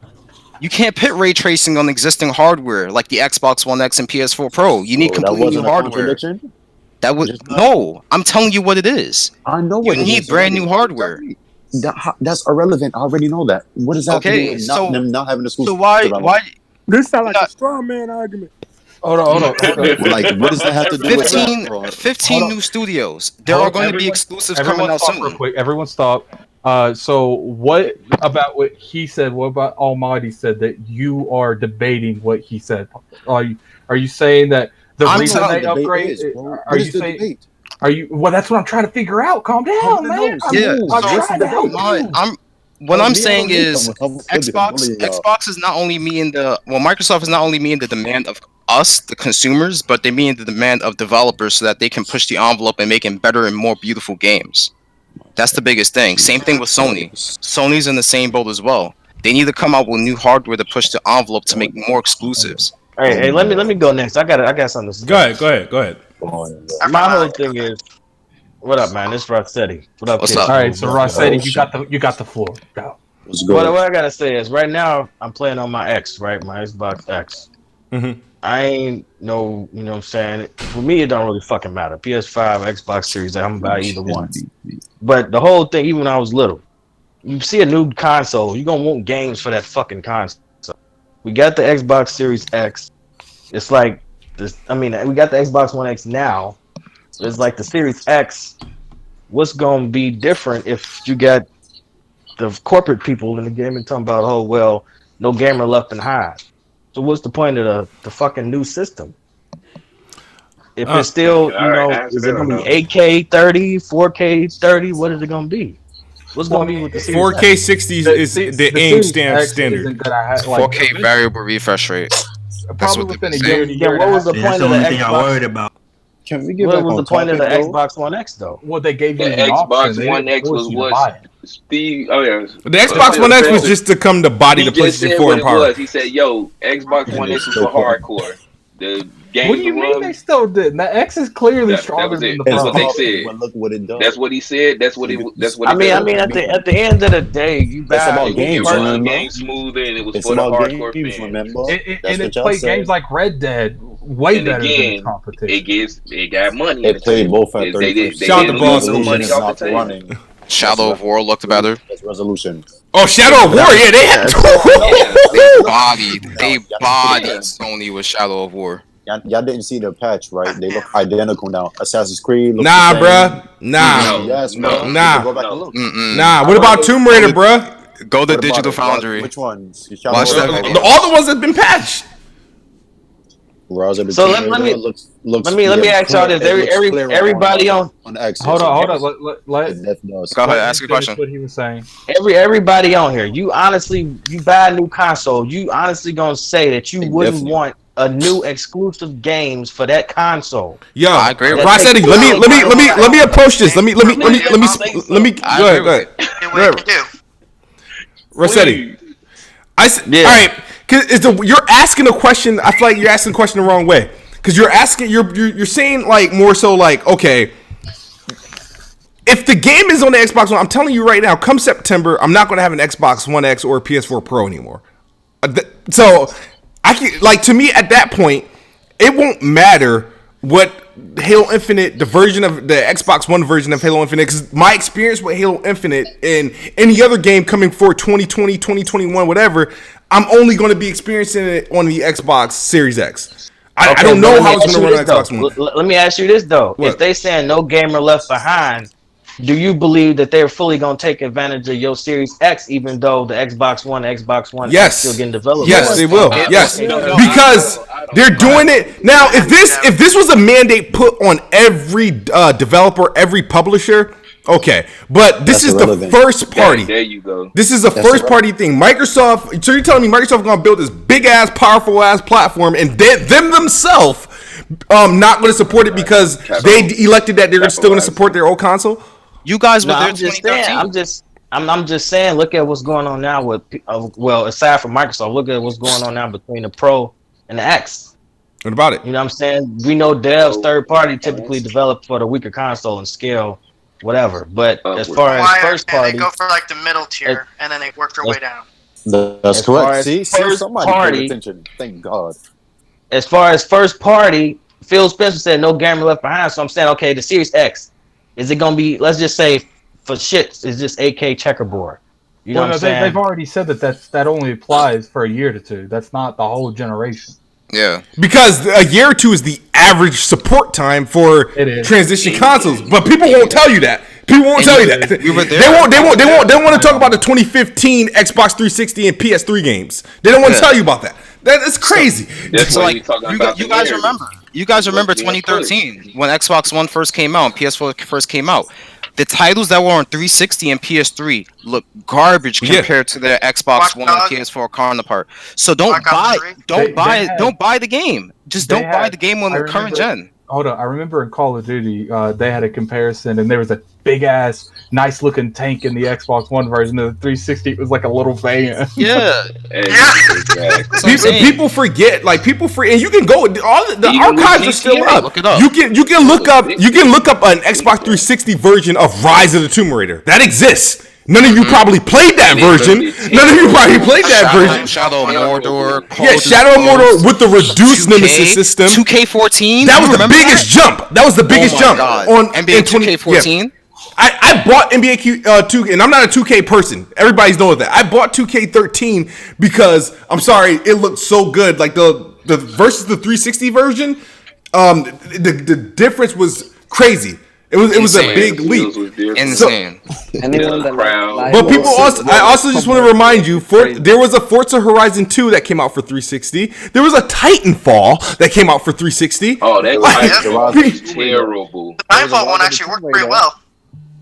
You can't pit ray tracing on existing hardware like the Xbox One X and PS4 Pro. You need completely new hardware. That was no. I'm telling you what it is. I know what you need. Brand new hardware. That's irrelevant. I already know that. What is that? Okay, so them not having a school. So why? This sounds like a straw man argument. Hold on. Like, what does that have to do with that? 15 new studios. There are going to be exclusives coming out soon. Real quick. Everyone stop. So what about what he said? What about Almighty said that you are debating what he said? Are you saying that the reason they upgrade? Are you saying? Are you? Well, that's what I'm trying to figure out. Calm down, man. What I'm saying is Xbox is not only meeting Microsoft is not only meeting the demand of us, the consumers, but they're meeting the demand of developers so that they can push the envelope and making better and more beautiful games. That's the biggest thing. Same thing with Sony. Sony's in the same boat as well. They need to come out with new hardware to push the envelope to make more exclusives. Hey, let me go next. I got something to say. Go ahead. My whole thing is, what up, man? It's Rossetti. What's up? All right, so Rossetti, you got the floor. Go. What I gotta say is, right now I'm playing on my X, right? My Xbox X. Mm-hmm. I ain't no, you know what I'm saying? For me, it don't really fucking matter. PS5, Xbox Series, I'm about either one. But the whole thing, even when I was little, you see a new console, you're gonna want games for that fucking console. We got the Xbox Series X. It's like this. I mean, we got the Xbox One X now. It's like the Series X. What's gonna be different if you got the corporate people in the game and talking about, oh well, no gamer left behind. So what's the point of the fucking new system? If it's still, is it gonna be 8K 30, 4K 30? What is it gonna be? What's gonna be with the Series 4K X? 60 is the AIM standard. 4K variable refresh rate. That's Probably what within a they're year. Yeah, what was the point of the thing I worried Xbox? about. Can we get What back was on the point of the topic, though? Xbox One X though? What they gave you The an option. Xbox They One didn't X force was you to what buy it. Steve. Oh yeah, The Xbox One X was just to come to body the he just PlayStation said 4 what and it power. was. He said, "Yo, Xbox One X was for hardcore. The game What do you mean they still did? The X is clearly stronger than the That's Pro. what they said. But look what it does. That's what he said. That's what it. That's what. I mean, at the end of the day, you buy It's about it games, run the remember? game smoother, and it was It's for the about hardcore games, fans. remember? And it played games like Red Dead way And better than again, its competition. it got money. It played both at 30. They Shout didn't the boss. leave no money Resolution is off the not table. running. Shadow of War looked better. That's resolution. Oh, Shadow of War, yeah, they had. They bodied Sony with Shadow of War. Y'all didn't see the patch, right? They look identical now. Assassin's Creed. Look Nah, the same. bruh. Nah. Yes, No, bro. nah. Go back and look. Nah. What about Tomb Raider, bruh? Go to What about Digital it? Foundry. Which ones? Watch that video. All the ones that have been patched. So let me ask y'all this. Everybody on X. Hold on. Go ahead, ask your question. What he was saying. Everybody on here, you buy a new console, you honestly gonna say that you wouldn't want a new exclusive games for that console? Yo, I agree with Rossetti, let me approach this. Let me go ahead. Rossetti. All right. Cause you're asking a question. I feel like you're asking the question the wrong way. Because you're saying like more so like, okay, if the game is on the Xbox One, I'm telling you right now, come September, I'm not going to have an Xbox One X or a PS4 Pro anymore. So I can, like, to me at that point, it won't matter what Halo Infinite, the Xbox One version of Halo Infinite, because my experience with Halo Infinite and any other game coming for 2020, 2021, whatever, I'm only going to be experiencing it on the Xbox Series X. I don't know how it's going to run on Xbox One. Let me ask you this, though. What? If they saying no gamer left behind, do you believe that they're fully going to take advantage of your Series X, even though the Xbox One X is still getting developed? Yes, they will. Yes, because they're doing it now. If this was a mandate put on every developer, every publisher, okay. But this is the first party. There you go. This is a first party thing. Microsoft. So you're telling me Microsoft going to build this big ass, powerful ass platform, and them themselves not going to support it because they elected that they're still going to support their old console? You guys were there I'm just saying. I'm just saying. Look at what's going on now with aside from Microsoft, look at what's going on now between the Pro and the X. What about it? You know what I'm saying? We know devs third party typically develop for the weaker console and scale, whatever. But as far as first party, they go for like the middle tier and then they work their way down. That's correct. See, somebody paid attention. Thank God. As far as first party, Phil Spencer said no gamer left behind. So I'm saying, okay, the Series X. Is it gonna be? Let's just say, for shits, it's just AK checkerboard. You know what I'm saying? They've already said that only applies for a year to two. That's not the whole generation. Yeah, because a year or two is the average support time for transition consoles. But people won't tell you that. People won't tell you that. They won't want to talk about the 2015 Xbox 360 and PS3 games. They don't want to tell you about that. That is crazy. That's like you guys remember. You guys remember Being pushed. 2013 when Xbox One first came out and PS4 first came out? The titles that were on 360 and PS3 look garbage compared to their Xbox One and PS4 counterpart. So don't buy the game. Just don't buy the game on the current gen. Hold on, I remember in Call of Duty, they had a comparison, and there was a big ass, nice looking tank in the Xbox One version of the 360. It was like a little van. Yeah, people forget, and you can go. All the archives are still up. Look it up. You can look up an Xbox 360 version of Rise of the Tomb Raider. That exists. None of you probably played that version. None of you probably played that version. Shadow of Mordor. Yeah, Shadow of Mordor with the reduced 2K, Nemesis system. 2K14. That was the biggest jump. That was the biggest jump on NBA 2K14. I bought NBA 2K, and I'm not a 2K person. Everybody's knows that. I bought 2K13 because I'm sorry, it looked so good. Like the versus the 360 version, the difference was crazy. It was a big leap. Insane. But people I also just want to remind you, there was a Forza Horizon 2 that came out for 360. There was a Titanfall that came out for 360. Oh, that was terrible. The Titanfall one actually worked pretty well.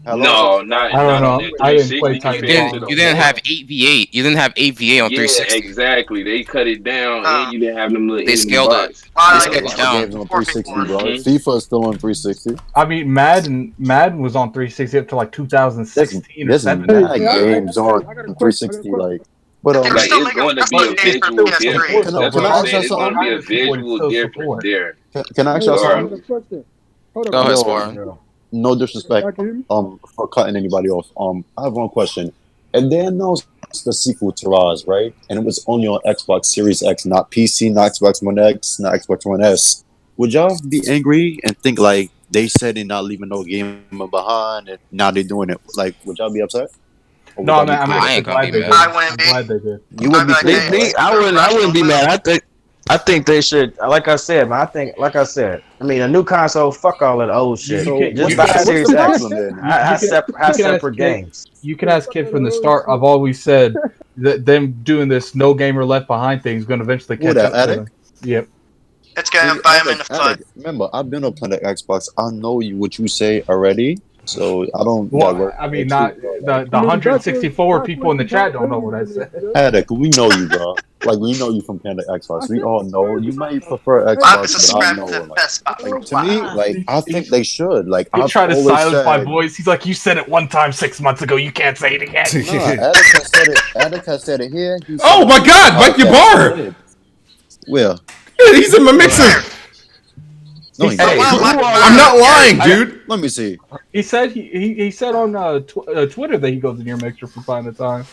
No, not. I don't know. I didn't play Titanfall. You didn't have 8v8. You didn't have 8v8 on 360. Exactly. They cut it down, and you didn't have them little. They scaled it. They scaled it down. Games on 360, bro. FIFA is still on 360. I mean, Madden was on 360 up to like 2016 or 17. Games on 360, like. But it's going to be a visual difference. That's what I'm saying. It's going to be a visual difference there. Can I ask y'all something? Go ahead, Spawn. No disrespect for cutting anybody off. I have one question. And they announced the sequel to Rise, right? And it was only on Xbox Series X, not PC, not Xbox One X, not Xbox One S. Would y'all be angry and think like they said they're not leaving no game behind and now they're doing it? Like, would y'all be upset? No, I'm actually glad they did. I wouldn't be. Glad they did. You would be. I wouldn't be mad. I think they should. Like I said, man. I mean, a new console. Fuck all of the old shit. Just buy a Series X. Have separate games. You can ask Kid from the start. I've always said that them doing this no gamer left behind thing is going to eventually catch up to them. Yep. It's going to bite him in the foot. Remember, I've been on Planet Xbox. I know what you say already. So I don't. Well, I mean, not the 164 people in the chat don't know what I said. Addict, we know you, bro. Like we know you from Panda Xbox. We all know you might prefer Xbox, but I know. Like, to me, like I think they should. Like I try to silence my voice. He's like, you said it one time 6 months ago. You can't say it again. Nah, Addict has said it here. Oh my God, Mike Yabar. Where? He's in my mixer. No, I'm not lying, dude. Let me see. He said he said on Twitter that he goes in your mixer from time to time.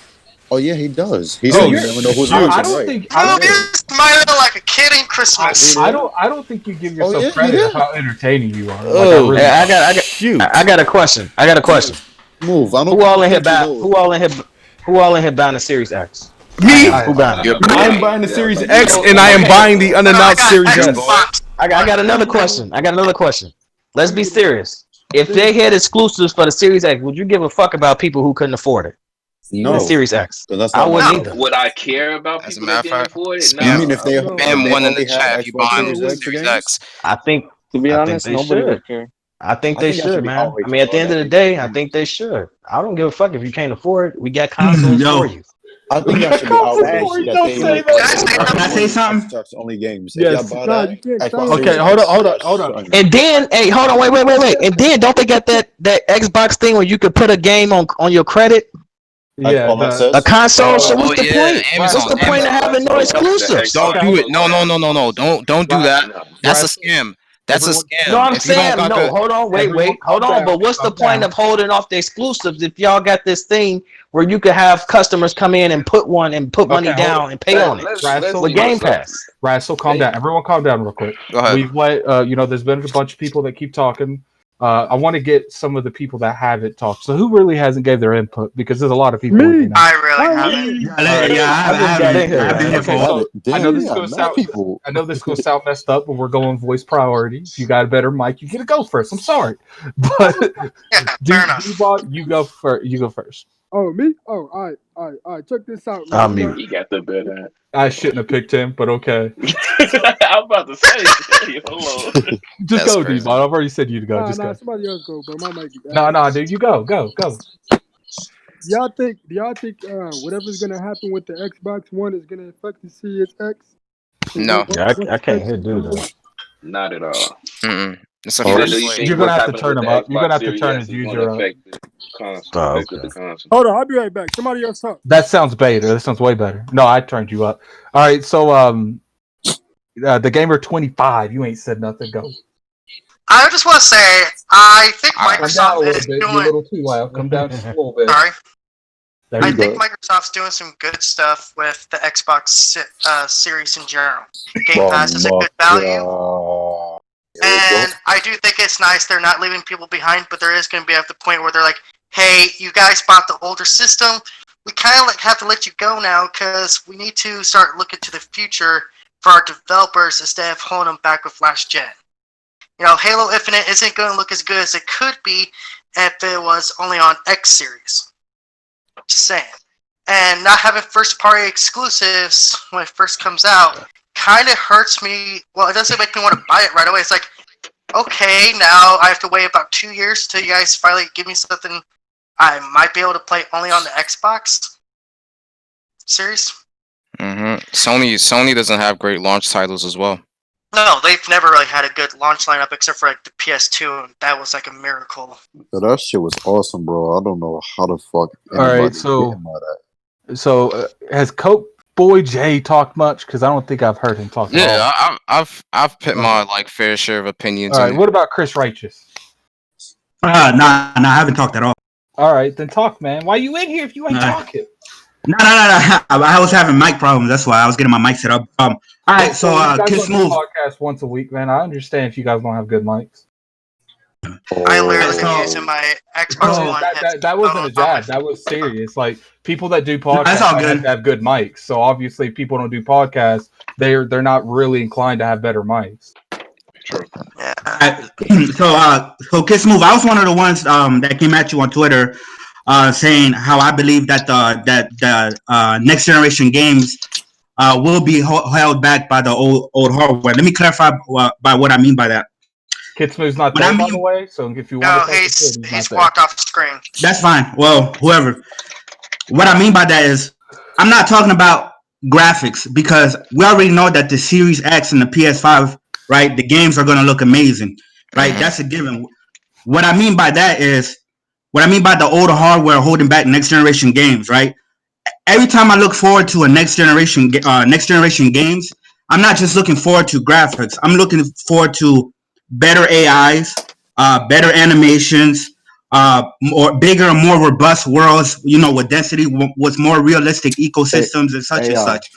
Oh yeah, he does. He said you never know who's I don't think. Smile like a kid in Christmas. I don't think you give yourself credit for how entertaining you are. Oh, I got a question. Move. I don't. Who all in here buying the Series X? Me. Who buying it? I'm buying the Series X, and I am buying the unannounced Series S. I got another question. Let's be serious. If they had exclusives for the Series X, would you give a fuck about people who couldn't afford it? No. The Series X. I wouldn't either. Would I care about people that can't afford it? No. I mean, if they spam one in the chat, you buying the Series X. I think, to be honest, nobody would care. I think they should, man. I mean, at the end of the day, I think they should. I don't give a fuck if you can't afford it. We got consoles for you. I think that should be outraged. Can I say something? Only games. Yes. Okay, hold on. And then, hey, hold on, wait. And then, don't they got that Xbox thing where you could put a game on your credit? Yeah, a console. So what's the point? What's the point of having no exclusives? Don't do it. No. Don't do that. That's a scam. That's a scam. No, I'm saying no. Hold on, wait. Hold on. But what's the point of holding off the exclusives if y'all got this thing where you could have customers come in and put money down and pay on it with Game Pass? Right. So calm down. Everyone, calm down real quick. Go ahead. We've let there's been a bunch of people that keep talking. I want to get some of the people that haven't talked. So who really hasn't gave their input? Because there's a lot of people. I really haven't. I know this is going to sound messed up, but we're going voice priority. If you got a better mic, you get to go first. I'm sorry, but fair enough. You go first. You go first. Oh, me? Oh, all right. Check this out. I'm mute. He got the better. I shouldn't have picked him, but okay. I'm about to say, hey, hold on. Just go, D-Bot. I've already said you to go. Just go. Somebody else go, bro. My mic be bad. No, dude, you go. Do y'all think whatever's gonna happen with the Xbox One is gonna affect the Series X? No. Yeah, I can't hear dude though. Not at all. It's a Neither first. do you think You're gonna what's have to happening turn with them the up. You're gonna Xbox have to Series turn S his is user going to up. affect the console. Oh, Affect okay. the console. Hold on, I'll be right back. Somebody else talk. That sounds better. That sounds way better. No, I turned you up. All right, so the gamer 25. You ain't said nothing. Go. I just want to say, I think Come down a Microsoft little is bit. You're a doing. little too loud. Come down just a little bit. Sorry. There I you think go. Microsoft's doing some good stuff with the Xbox series in general. Game Pass is a good value. And I do think it's nice they're not leaving people behind, but there is going to be at the point where they're like, hey, you guys bought the older system. We kind of have to let you go now because we need to start looking to the future for our developers instead of holding them back with last gen. You know, Halo Infinite isn't going to look as good as it could be if it was only on X series. Just saying. And not having first-party exclusives when it first comes out kind of hurts me. Well, it doesn't make me want to buy it right away. It's like, okay, now I have to wait about 2 years until you guys finally give me something I might be able to play only on the Xbox series. Sony doesn't have great launch titles as well. No, they've never really had a good launch lineup except for like the PS2, and that was like a miracle. So that shit was awesome, bro. I don't know how the fuck. All right, so has Coke Boy J talked much? Because I don't think I've heard him talk. Yeah, at all. I've put my fair share of opinions. All right, what about Chris Righteous? Nah, I haven't talked at all. All right, then talk, man. Why you in here if you ain't talking? No. I was having mic problems. That's why I was getting my mic set up. All right, so Kiss Move. Podcast once a week, man. I understand if you guys don't have good mics. I literally been using my Xbox One. That wasn't a jab. That was serious. Like people that do podcasts that's all have to have good mics. So obviously, people don't do podcasts. They're not really inclined to have better mics. True. So Kiss Move. I was one of the ones that came at you on Twitter, saying how I believe that the next generation games will be held back by the old hardware. Let me clarify by what I mean by that. Kid Smooth's not there, by the way. So if you want to, he's walked off screen. That's fine. Well, whoever. What I mean by that is, I'm not talking about graphics because we already know that the Series X and the PS5, right? The games are going to look amazing, right? That's a given. What I mean by that is, what I mean by the older hardware holding back next generation games, right? Every time I look forward to a next generation games, I'm not just looking forward to graphics. I'm looking forward to better AIs, better animations, more bigger and more robust worlds. You know, with density, with more realistic ecosystems and such and such.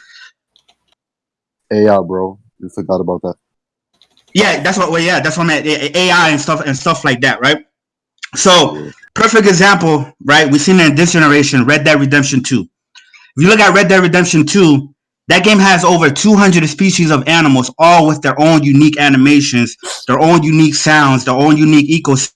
AI, bro, you forgot about that. Yeah, that's what. Well, yeah, that's what I meant. AI and stuff like that, right? So, perfect example, right? We've seen it in this generation, Red Dead Redemption 2. If you look at Red Dead Redemption 2, that game has over 200 species of animals, all with their own unique animations, their own unique sounds, their own unique ecosystem.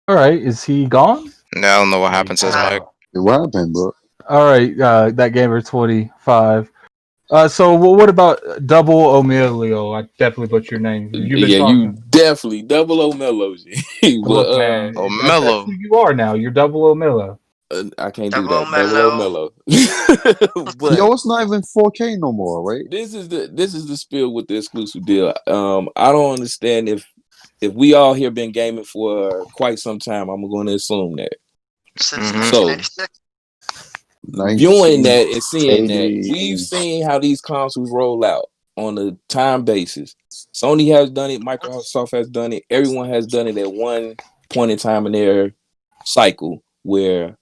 All right, is he gone? No, I don't know what happened to his mic. What happened, bro? All right, that gamer 25. So what about Double O'Melio? I definitely butchered your name. You definitely Double O'Mello. Look, man, that's who you are now. You're Double O'Mello. I can't do that. Double O'Mello. But yo, it's not even 4K no more, right? This is the spiel with the exclusive deal. I don't understand if we all here been gaming for quite some time. I'm going to assume that. Since 1996. Viewing that and seeing that, we've seen how these consoles roll out on a time basis. Sony has done it, Microsoft has done it, everyone has done it at one point in time in their cycle where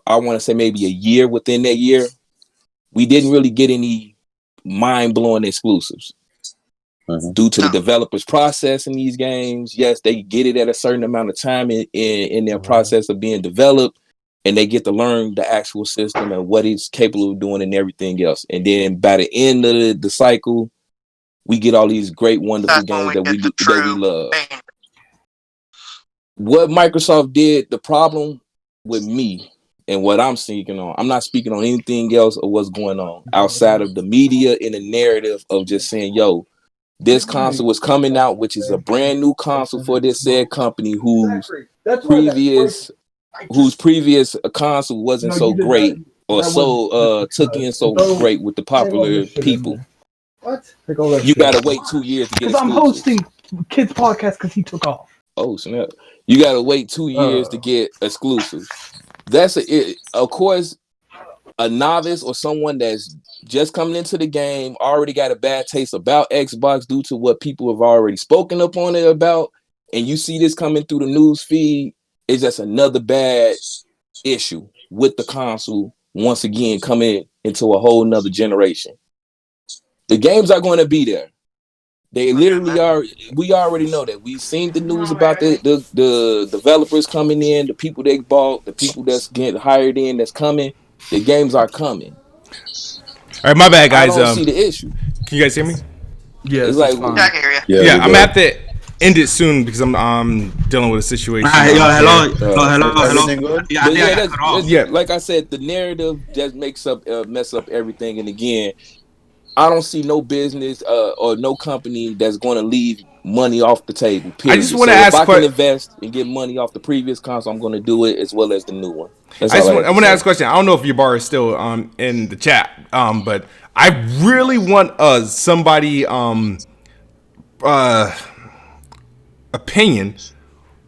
I want to say maybe a year within that year, we didn't really get any mind-blowing exclusives. Due to the developers processing these games, yes, they get it at a certain amount of time in their process of being developed, and they get to learn the actual system and what it's capable of doing and everything else. And then by the end of the cycle, we get all these great, wonderful games that we love. What Microsoft did, the problem with me and what I'm speaking on. I'm not speaking on anything else or what's going on outside of the media and the narrative of just saying, yo, this console was coming out, which is a brand new console for this said company whose previous console wasn't so great or so took in so great with the popular people. What? You gotta wait 2 years to get Because I'm exclusives. hosting kids podcast because he took off. Oh snap! You gotta wait 2 years to get exclusives. That's of course, a novice or someone that's just coming into the game already got a bad taste about Xbox due to what people have already spoken up on it about, and you see this coming through the news feed. It's just another bad issue with the console once again coming into a whole nother generation. The games are going to be there. They literally are. We already know that. We've seen the news about the developers coming in, the people they bought, the people that's getting hired in, that's coming. The games are coming. All right, my bad, guys. I don't see the issue. Can you guys hear me? Yeah, it's like I can hear you. Yeah, I'm gonna have to end it soon because I'm dealing with a situation. Hello. Yeah, like I said, the narrative just mess up everything. And again, I don't see no business or no company that's going to leave money off the table. Period. I just want to if ask. I can invest and get money off the previous console, I'm going to do it as well as the new one. I want to ask a question. I don't know if your bar is still in the chat, but I really want somebody opinion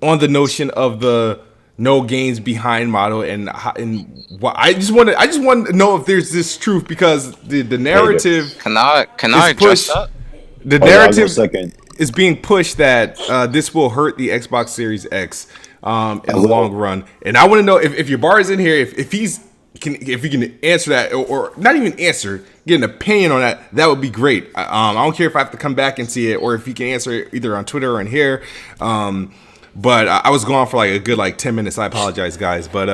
on the notion of the no gains behind model and what I just want to know if there's this truth because the narrative can I address that? The narrative is being pushed that this will hurt the Xbox Series X in the long run, and I want to know if your bar is in here, if he can answer that or not even answer, get an opinion on that. That would be great. I don't care if I have to come back and see it or if he can answer it either on Twitter or in here. But I was gone for like a good 10 minutes. I apologize, guys, but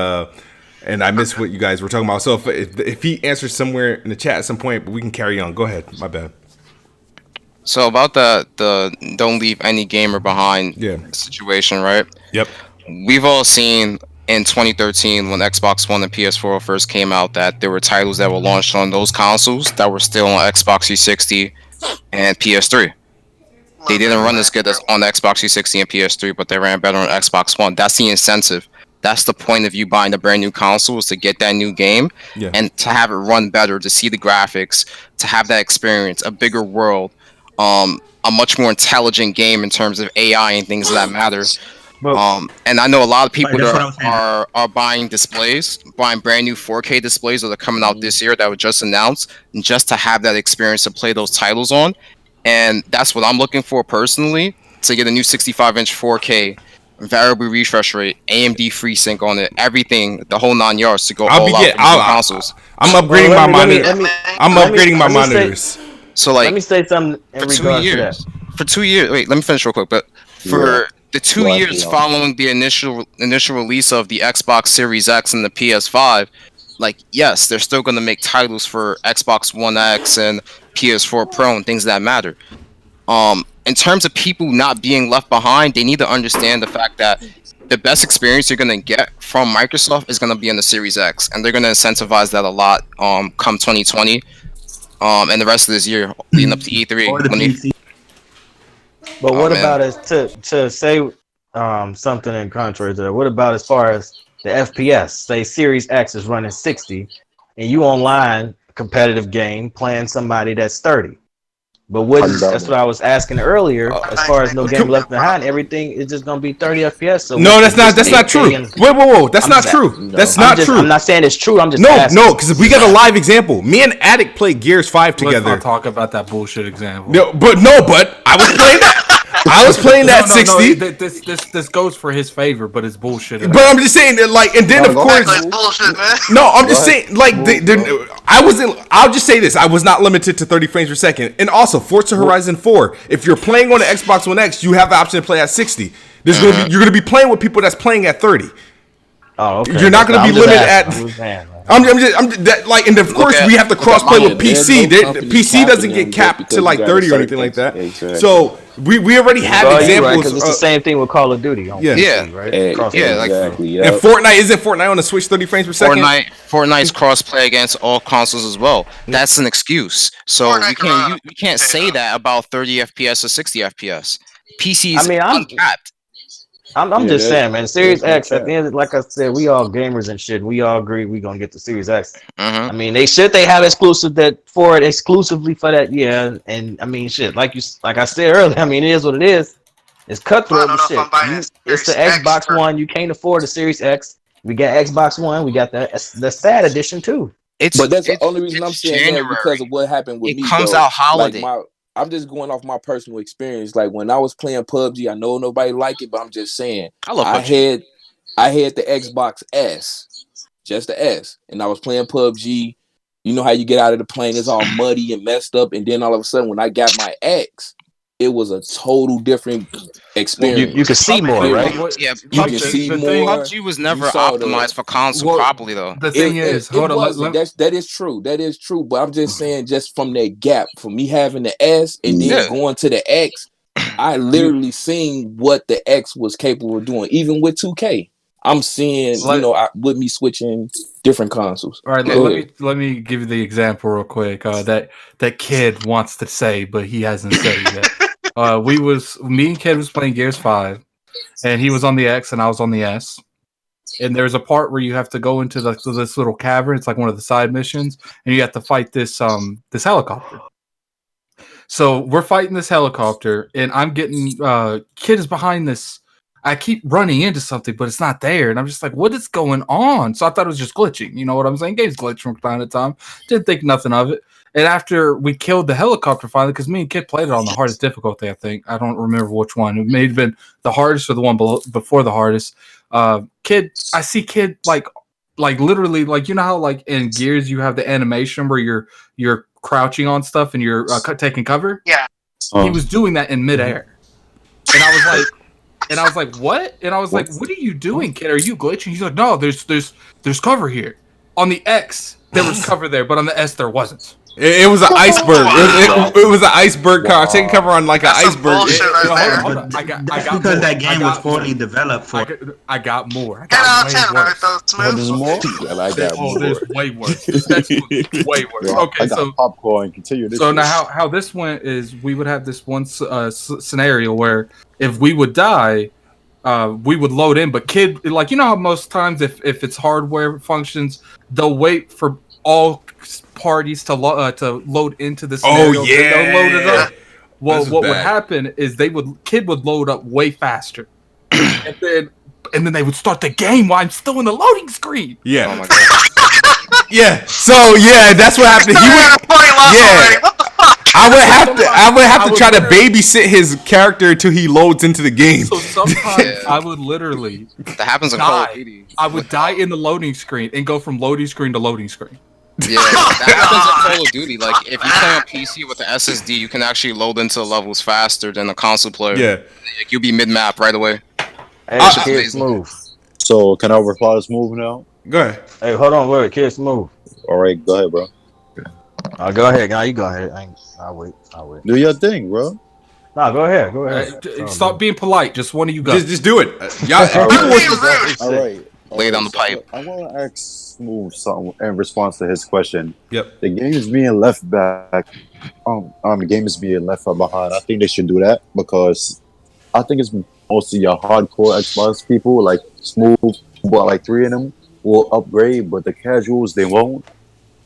and I missed what you guys were talking about. So if he answers somewhere in the chat at some point, we can carry on. Go ahead. My bad. So about the don't leave any gamer behind situation, right? Yep. We've all seen in 2013 when Xbox One and PS4 first came out that there were titles that were launched on those consoles that were still on Xbox 360 and PS3. They didn't run as good as on Xbox 360 and PS3, but they ran better on Xbox One. That's the incentive. That's the point of you buying a brand new console, is to get that new game and to have it run better, to see the graphics, to have that experience, a bigger world, a much more intelligent game in terms of AI and things of that matter. And I know a lot of people that are buying displays, buying brand new 4K displays that are coming out this year that were just announced, and just to have that experience to play those titles on. And that's what I'm looking for personally, to get a new 65-inch 4K, variable refresh rate, AMD FreeSync on it, everything, the whole 9 yards to go all out for consoles. I'm upgrading my monitor. I'm upgrading my monitors. So let me say something in regards to that. For 2 years, wait, let me finish real quick. But for the 2 years following the initial release of the Xbox Series X and the PS5, yes, they're still going to make titles for Xbox One X and PS4 Pro and things that matter. In terms of people not being left behind, they need to understand the fact that the best experience you're going to get from Microsoft is going to be on the Series X, and they're going to incentivize that a lot come 2020 and the rest of this year leading up to E3. But what about to say something in contrary to that? What about as far as the FPS? Say Series X is running 60, and you online competitive game playing somebody that's 30. But that's what I was asking earlier. As far as no game left behind, everything is just gonna be 30 FPS. So no, that's not true. Whoa, that's not true. That's not true. I'm not saying it's true. I'm just no, because we got a live example. Me and Addict played Gears 5 together. Let's not talk about that bullshit example. But I was playing that. I was playing that 60. This goes for his favor, but it's bullshit. But I'm just saying that, and then of course, bullshit, man. No, I'm just saying, I wasn't. I'll just say this: I was not limited to 30 frames per second. And also, Forza Horizon 4. If you're playing on the Xbox One X, you have the option to play at 60. You're gonna be playing with people that's playing at 30. Oh, okay. You're not going to be limited at. And of course we have to crossplay with PC. PC doesn't get capped to like 30 or anything like that. Exactly. So we already have examples. Because it's the same thing with Call of Duty on PC, right? Exactly. And Fortnite isn't Fortnite on the Switch 30 frames per second. Fortnite's crossplay against all consoles as well. That's an excuse. So we can't say that about 30 FPS or 60 FPS. PC's uncapped. I'm just saying, man. Series X, at the end, like I said, we all gamers and shit. We all agree we're gonna get the Series X. I mean, they have exclusive for it exclusively for that, yeah. And I mean, shit, like I said earlier, I mean, it is what it is. It's cutthroat and shit. It's the Xbox One. You can't afford the Series X. We got Xbox One. We got the SAD edition too. But that's the only reason I'm saying that because of what happened with me. It comes out holiday. Like I'm just going off my personal experience. Like when I was playing PUBG, I know nobody like it, but I'm just saying. I had the Xbox S, just the S, and I was playing PUBG. You know how you get out of the plane, it's all muddy and messed up, and then all of a sudden when I got my X, it was a total different experience. You can see more, right? Yeah, you can see more. PUBG was never optimized for console properly, though. The thing is, hold on. That is true. That is true. But I'm just saying, just from that gap, for me having the S and then going to the X, I literally seen what the X was capable of doing. Even with 2K, I'm seeing, with me switching different consoles. All right, let me give you the example real quick. That kid wants to say, but he hasn't said it yet. Me and Kid was playing Gears 5, and he was on the X and I was on the S. And there's a part where you have to go into this little cavern. It's like one of the side missions, and you have to fight this helicopter. So we're fighting this helicopter, and I'm getting Kid is behind this. I keep running into something, but it's not there, and I'm just like, "What is going on?" So I thought it was just glitching. You know what I'm saying? Games glitch from time to time. Didn't think nothing of it. And after we killed the helicopter finally, because me and Kid played it on the hardest difficulty, I think. I don't remember which one. It may have been the hardest or the one before the hardest. I see Kid like literally, like, you know how like in Gears you have the animation where you're crouching on stuff and you're taking cover? Yeah. He was doing that in midair. And I was like, what? And I was like, what are you doing, Kid? Are you glitching? He's like, no, there's cover here. On the X, there was cover there, but on the S, there wasn't. It was an iceberg. It was an iceberg car. Taking cover on like an iceberg. Hold on. I got because that game was poorly developed for. I got more. There's more. There's way worse. That's way worse. Okay, so popcorn. Continue this. So now, how this went is we would have this one scenario where if we would die, we would load in. But Kid, like, you know how most times if it's hardware functions, they'll wait for all parties to load into the scenario. Oh yeah. Load it up. Well, what would happen is Kid would load up way faster, and then they would start the game while I'm still in the loading screen. Yeah. Oh my god. Yeah. So yeah, that's what happened. He would. What the fuck? I would have to try to babysit his character until he loads into the game. So sometimes I would literally that happens in Call of Duty. I would die in the loading screen and go from loading screen to loading screen. Yeah, that happens in Call of Duty. Like, if you play on PC with the SSD, you can actually load into levels faster than a console player. Yeah. Like, you'll be mid-map right away. Hey, Kid Smooth. So, can I reply to Smooth now? Go ahead. Hey, hold on, wait, Kid Smooth. All right, go ahead, bro. Go ahead. Now you go ahead. I'll wait. Do your thing, bro. Nah, go ahead. Stop being polite. Just one of you guys. Just do it. Y'all. All right. Lay it on the pipe. I want to ask Smooth something in response to his question. Yep. The game is being left back. The game is being left behind. I think they should do that because I think it's mostly your hardcore Xbox people, like Smooth, but like 3 of them will upgrade, but the casuals they won't.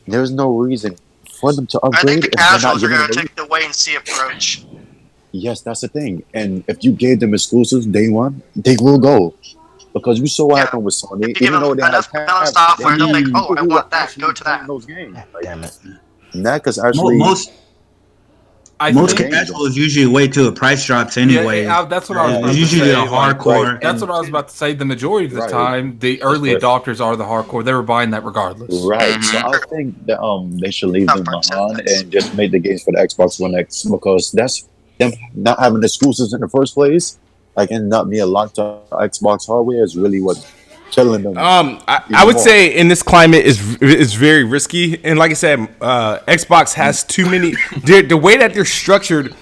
There's no reason for them to upgrade. I think the casuals are going to take the wait and see approach. Yes, that's the thing. And if you gave them exclusives day one, they will go. Because you saw what happened with Sony. If you give them enough software, they'll like, oh, I want that. Go to that. Those games. Damn it. Knack is actually... Most casuals usually wait till the price drops anyway. Yeah, that's what I was about to say. Usually a hardcore. That's what I was about to say. The majority of the time, the early adopters are the hardcore. They were buying that regardless. Right. So I think that they should leave them behind and just make the games for the Xbox One X because that's them not having exclusives in the first place. Like, and not being locked to Xbox hardware is really what killing them. I would say in this climate is very risky, and like I said, Xbox has too many. The way that they're structured,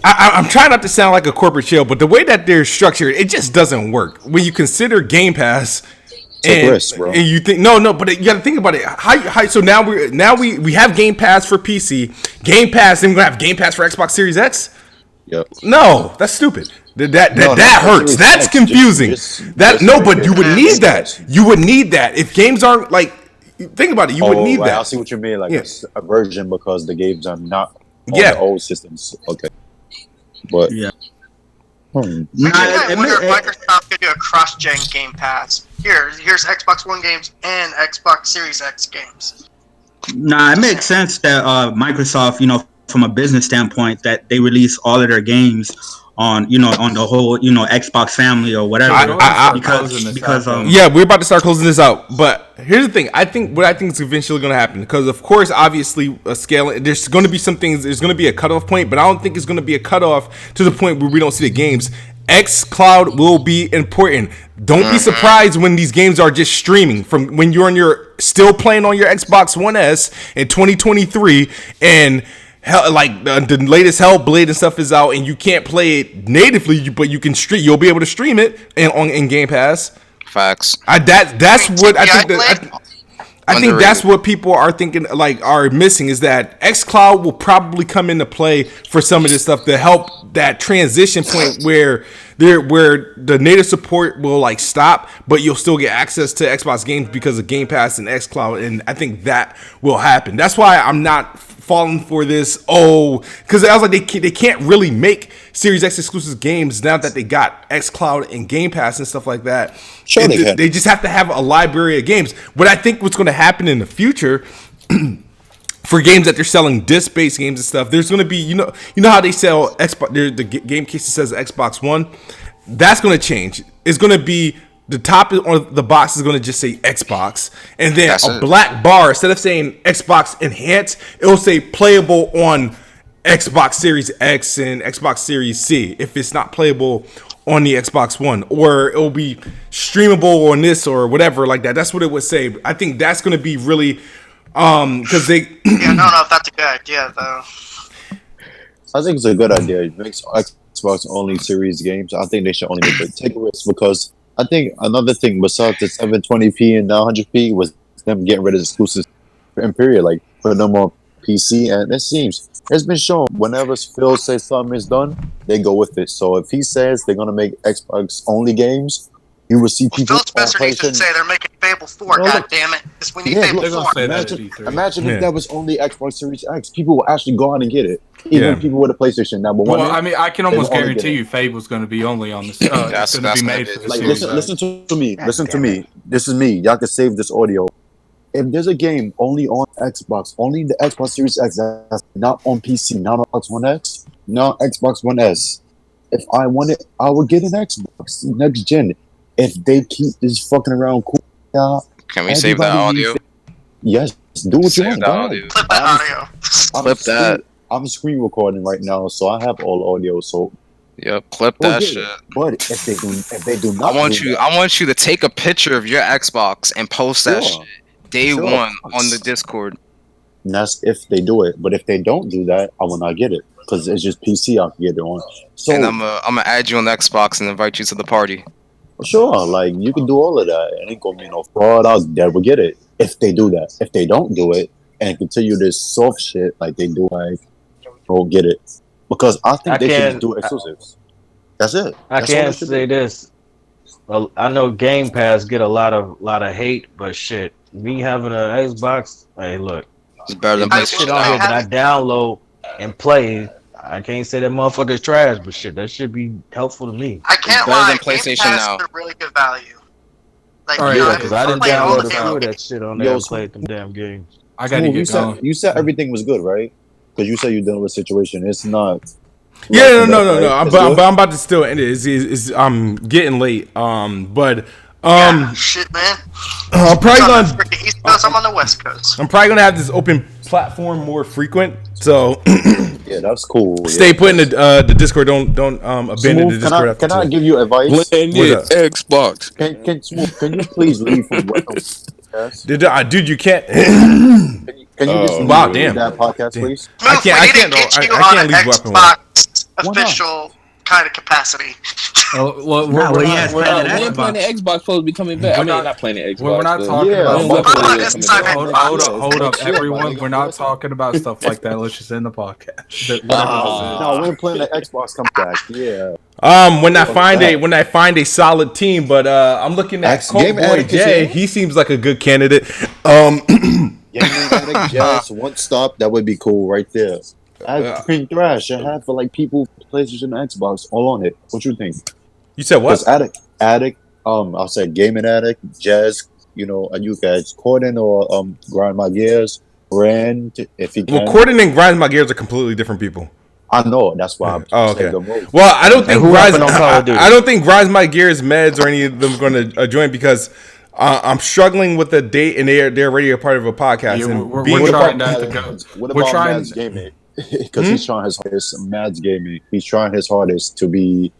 I'm trying not to sound like a corporate shill, but the way that they're structured, it just doesn't work. When you consider Game Pass, risk, bro. And you think but you got to think about it. How so now we have Game Pass for PC, Game Pass, and we're gonna have Game Pass for Xbox Series X. Yep. No, that's stupid. That hurts. That's confusing. But you would need that. You would need that if games aren't like. Think about it. You would need that. I see what you mean. Like a version because the games are not on the old systems. Okay. But I wonder if Microsoft could do a cross-gen Game Pass. Here's Xbox One games and Xbox Series X games. Nah, it makes sense that Microsoft, from a business standpoint, that they release all of their games on the whole Xbox family or whatever. Because we're about to start closing this out. But here's the thing: what I think is eventually going to happen, because of course, obviously, a scale. There's going to be some things. There's going to be a cutoff point, but I don't think it's going to be a cutoff to the point where we don't see the games. xCloud will be important. Don't be surprised when these games are just streaming from when you're still playing on your Xbox One S in 2023 and. Like the latest Hellblade and stuff is out, and you can't play it natively, but you can stream. You'll be able to stream it in Game Pass. Facts. That's what I think. I think that's what people are thinking, like, are missing, is that xCloud will probably come into play for some of this stuff to help that transition point where the native support will like stop, but you'll still get access to Xbox games because of Game Pass and xCloud, and I think that will happen. That's why I'm not falling for this. Because I was like, they can't really make Series X exclusive games now that they got xCloud and Game Pass and stuff like that. Sure, they just have to have a library of games. What I think what's going to happen in the future for games that they're selling disc-based games and stuff, there's going to be, you know how they sell Xbox, the game case that says Xbox One? That's going to change. It's going to be the top of the box is going to just say Xbox, and then black bar, instead of saying Xbox Enhanced, it'll say playable on Xbox Series X and Xbox Series C if it's not playable on the Xbox One, or it'll be streamable on this or whatever like that. That's what it would say. I think that's going to be really because they. I don't know if that's a good idea though. I think it's a good idea. It makes Xbox only series games. I think they should only take a risk, because I think another thing besides the 720p and 900p was them getting rid of exclusives for Imperial, like putting them on PC. And it seems it's been shown whenever Phil says something is done, they go with it. So if he says they're gonna make Xbox only games, you will see people. Phil Spencer needs to say they're making Fable 4. God damn it! Because we need Fable 4. Imagine if that was only Xbox Series X, people will actually go out and get it. Even people with a PlayStation now. But well, I mean, I can almost guarantee you, Fable's going to be only on the. It's going to be made for the Series X. Listen to me. Listen to me. This is me. Y'all can save this audio. If there's a game only on Xbox, only the Xbox Series X, that's not on PC, not on Xbox One X, not Xbox One S. If I want it, I would get an Xbox next gen. If they keep this fucking around, cool. Can we save that audio? Yes, do what you want. Clip that audio. Clip that. I'm screen recording right now, so I have all audio. So, yep, clip that shit. But if they do not, I want you to take a picture of your Xbox and post that shit day one on the Discord. And that's if they do it. But if they don't do that, I will not get it, because it's just PC I can get it on. So, and I'm gonna add you on the Xbox and invite you to the party. Sure, like you can do all of that. It ain't gonna be no fraud out there. Will get it if they do that. If they don't do it and continue this soft shit like they do, like, we'll get it, because I think they should do exclusives. That's it. I can't say this. Well, I know Game Pass get a lot of hate, but shit, me having an Xbox, hey, look, it's better than shit on here that I download and play. I can't say that motherfucker's trash, but shit, that should be helpful to me. I can't lie. Game Pass is a really good value. Like, because I didn't download a few of that shit on there and play them damn games. I gotta get going. You said everything was good, right? Because you said you're dealing with a situation. It's not. Yeah, no. But I'm about to still end it. I'm getting late. Shit, man. I'm probably on the freaking East Coast. I'm on the West Coast. I'm probably gonna have this open platform more frequent. So Yeah, that's cool. Stay put in the Discord. Don't abandon Smooth, the Discord. Can I give you advice? Blend it, Xbox. Can you please leave from podcast? Dude, you can't. Can you just leave that podcast, please? I can't leave Xbox official kind of capacity. We're not playing the Xbox. Supposed to be coming back. Not playing the Xbox. We're not talking about. Hold up, everyone. We're not talking about stuff like that. Let's just end the podcast. No, we're playing the Xbox. Come back. Yeah. When I find a solid team, but I'm looking at Colt Boy Jay. He seems like a good candidate. Jazz, one stop, that would be cool right there. I have Pink Thrash. I have for like people, PlayStation, and Xbox all on it. What you think? You said what? Addict. I said Gaming Addict, Jazz. You know, and you guys, Corden or Grind My Gears, Rand, if you can. Well, Corden and Grind My Gears are completely different people. I know. That's why I'm okay. Well, I don't think I don't think Grind My Gears, Meds, or any of them are going to join because. I'm struggling with the date, and they're already a part of a podcast. Yeah, and we're trying not to go. What about Mads Gaming? Because he's trying his hardest. Mads Gaming. He's trying his hardest to be.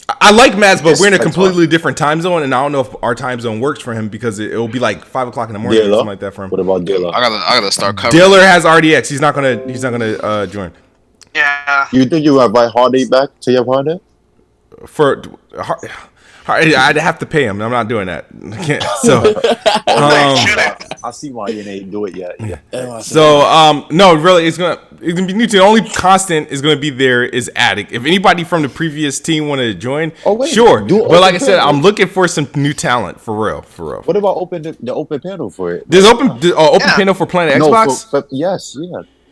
I like Mads, but we're in a completely different time zone, and I don't know if our time zone works for him because it'll be like 5 o'clock in the morning or something like that for him. What about Dilla? I gotta start covering. Diller has RDX. He's not gonna join. Yeah. You think you invite Hardy back to your party? I'd have to pay him. I'm not doing that. So, I see why you didn't do it yet. Yeah. So, no, really, it's gonna be new. The only constant is gonna be there is Addict. If anybody from the previous team want to join, sure. But like I said, I'm looking for some new talent for real. What about the open panel for it? There's open panel for playing Xbox. Yes.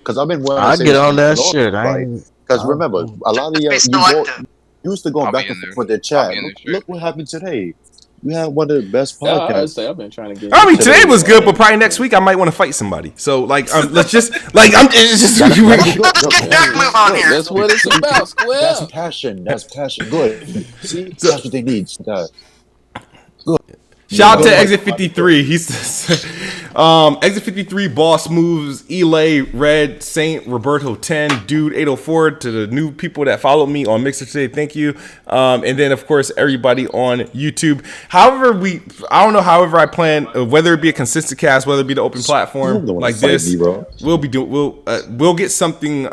Because I've been. I get on that shit. Because remember, a lot of you used to go back and forth with the chat. Look what happened today. We had one of the best podcasts. I've been trying to get. I mean, today was good, but probably next week I might want to fight somebody. So, like, let's just like I'm just. Let's get move on here. That's what it's about. Square. That's passion. Good. See, that's what they need. Good. Shout out to Exit 53. He's Exit 53, Boss Moves, Elay, Red, Saint, Roberto 10, Dude 804, to the new people that followed me on Mixer today. Thank you. And then of course everybody on YouTube. However I plan, whether it be a consistent cast, whether it be the open platform like this, we'll get something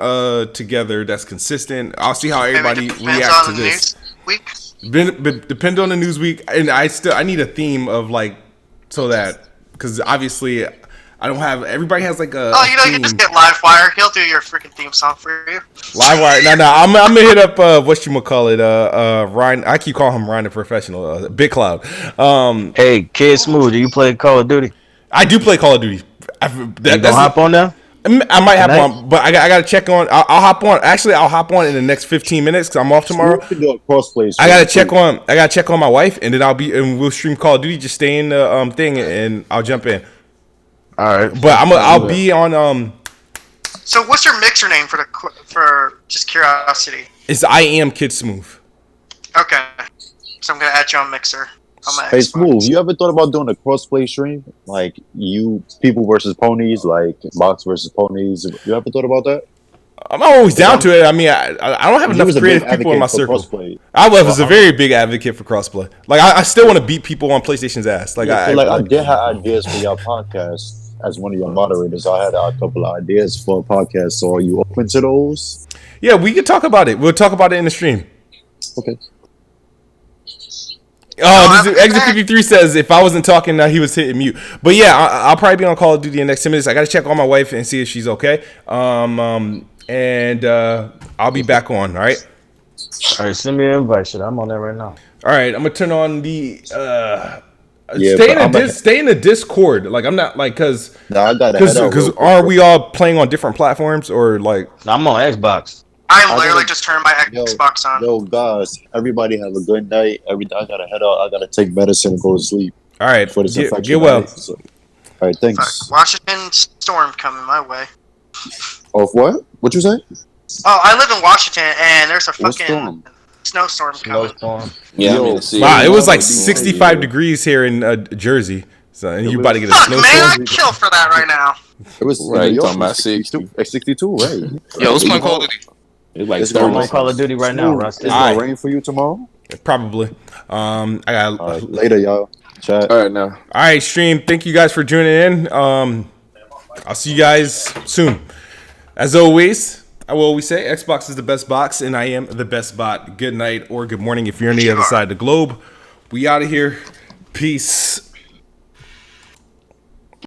together that's consistent. I'll see how everybody reacts to this. Depend on the news week, and I need a theme of like so that because obviously I don't have everybody has like a. Oh, you can just get Livewire. He'll do your freaking theme song for you. Livewire, no, I'm gonna hit up Ryan. I keep calling him Ryan the Professional. Big Cloud. Hey, Kid Smooth, do you play Call of Duty? I do play Call of Duty. You gonna hop on now? I might have one, but I got to check on. I'll hop on. Actually, I'll hop on in the next 15 minutes because I'm off tomorrow. I got to check on my wife, and then we'll stream Call of Duty. Just stay in the thing, and I'll jump in. All right, but I'll be on. So, what's your mixer name for just curiosity? It's I Am Kid Smooth. Okay, so I'm gonna add you on Mixer. Hey Smooth, you ever thought about doing a crossplay stream? Like people versus ponies, like box versus ponies. You ever thought about that? I'm always down to it. I mean, I don't have enough creative people in my circle. I was a very big advocate for crossplay. Like I still want to beat people on PlayStation's ass. Like I did have ideas for your podcast as one of your moderators. I had a couple of ideas for a podcast. So are you open to those? Yeah, we could talk about it. We'll talk about it in the stream. Okay. Exit 53 says if I wasn't talking, he was hitting mute. But yeah, I'll probably be on Call of Duty in the next 10 minutes. I got to check on my wife and see if she's okay. And I'll be back on. All right. All right. Send me an invite. Shit, I'm on there right now. All right. I'm gonna turn on the. Stay in the Discord. Like I'm not like because are we all playing on different platforms or like? I'm on Xbox. I literally just turned my Xbox on. Yo, guys, everybody have a good night. I gotta head out. I gotta take medicine and go to sleep. All right, for this infection. Get well. So, all right, thanks. Washington storm coming my way. Oh, what? What you say? Oh, I live in Washington, and there's a fucking snowstorm coming. Yeah, wow, it was like 65 degrees here in Jersey. So, and you about to get a snowstorm? Man, I'd kill for that right now. It was Right, in New you York. talking about 60. 62, right? Yo, let's play Call of Duty. It's like It's gonna I'm on rain. Call of Duty right now, Rusty. It's gonna rain for you tomorrow. Probably. I got All right, later, y'all. Chat. All right, now. All right, stream. Thank you guys for tuning in. I'll see you guys soon. As always, I will always say Xbox is the best box, and I am the best bot. Good night or good morning if you're on the other side of the globe. We out of here. Peace.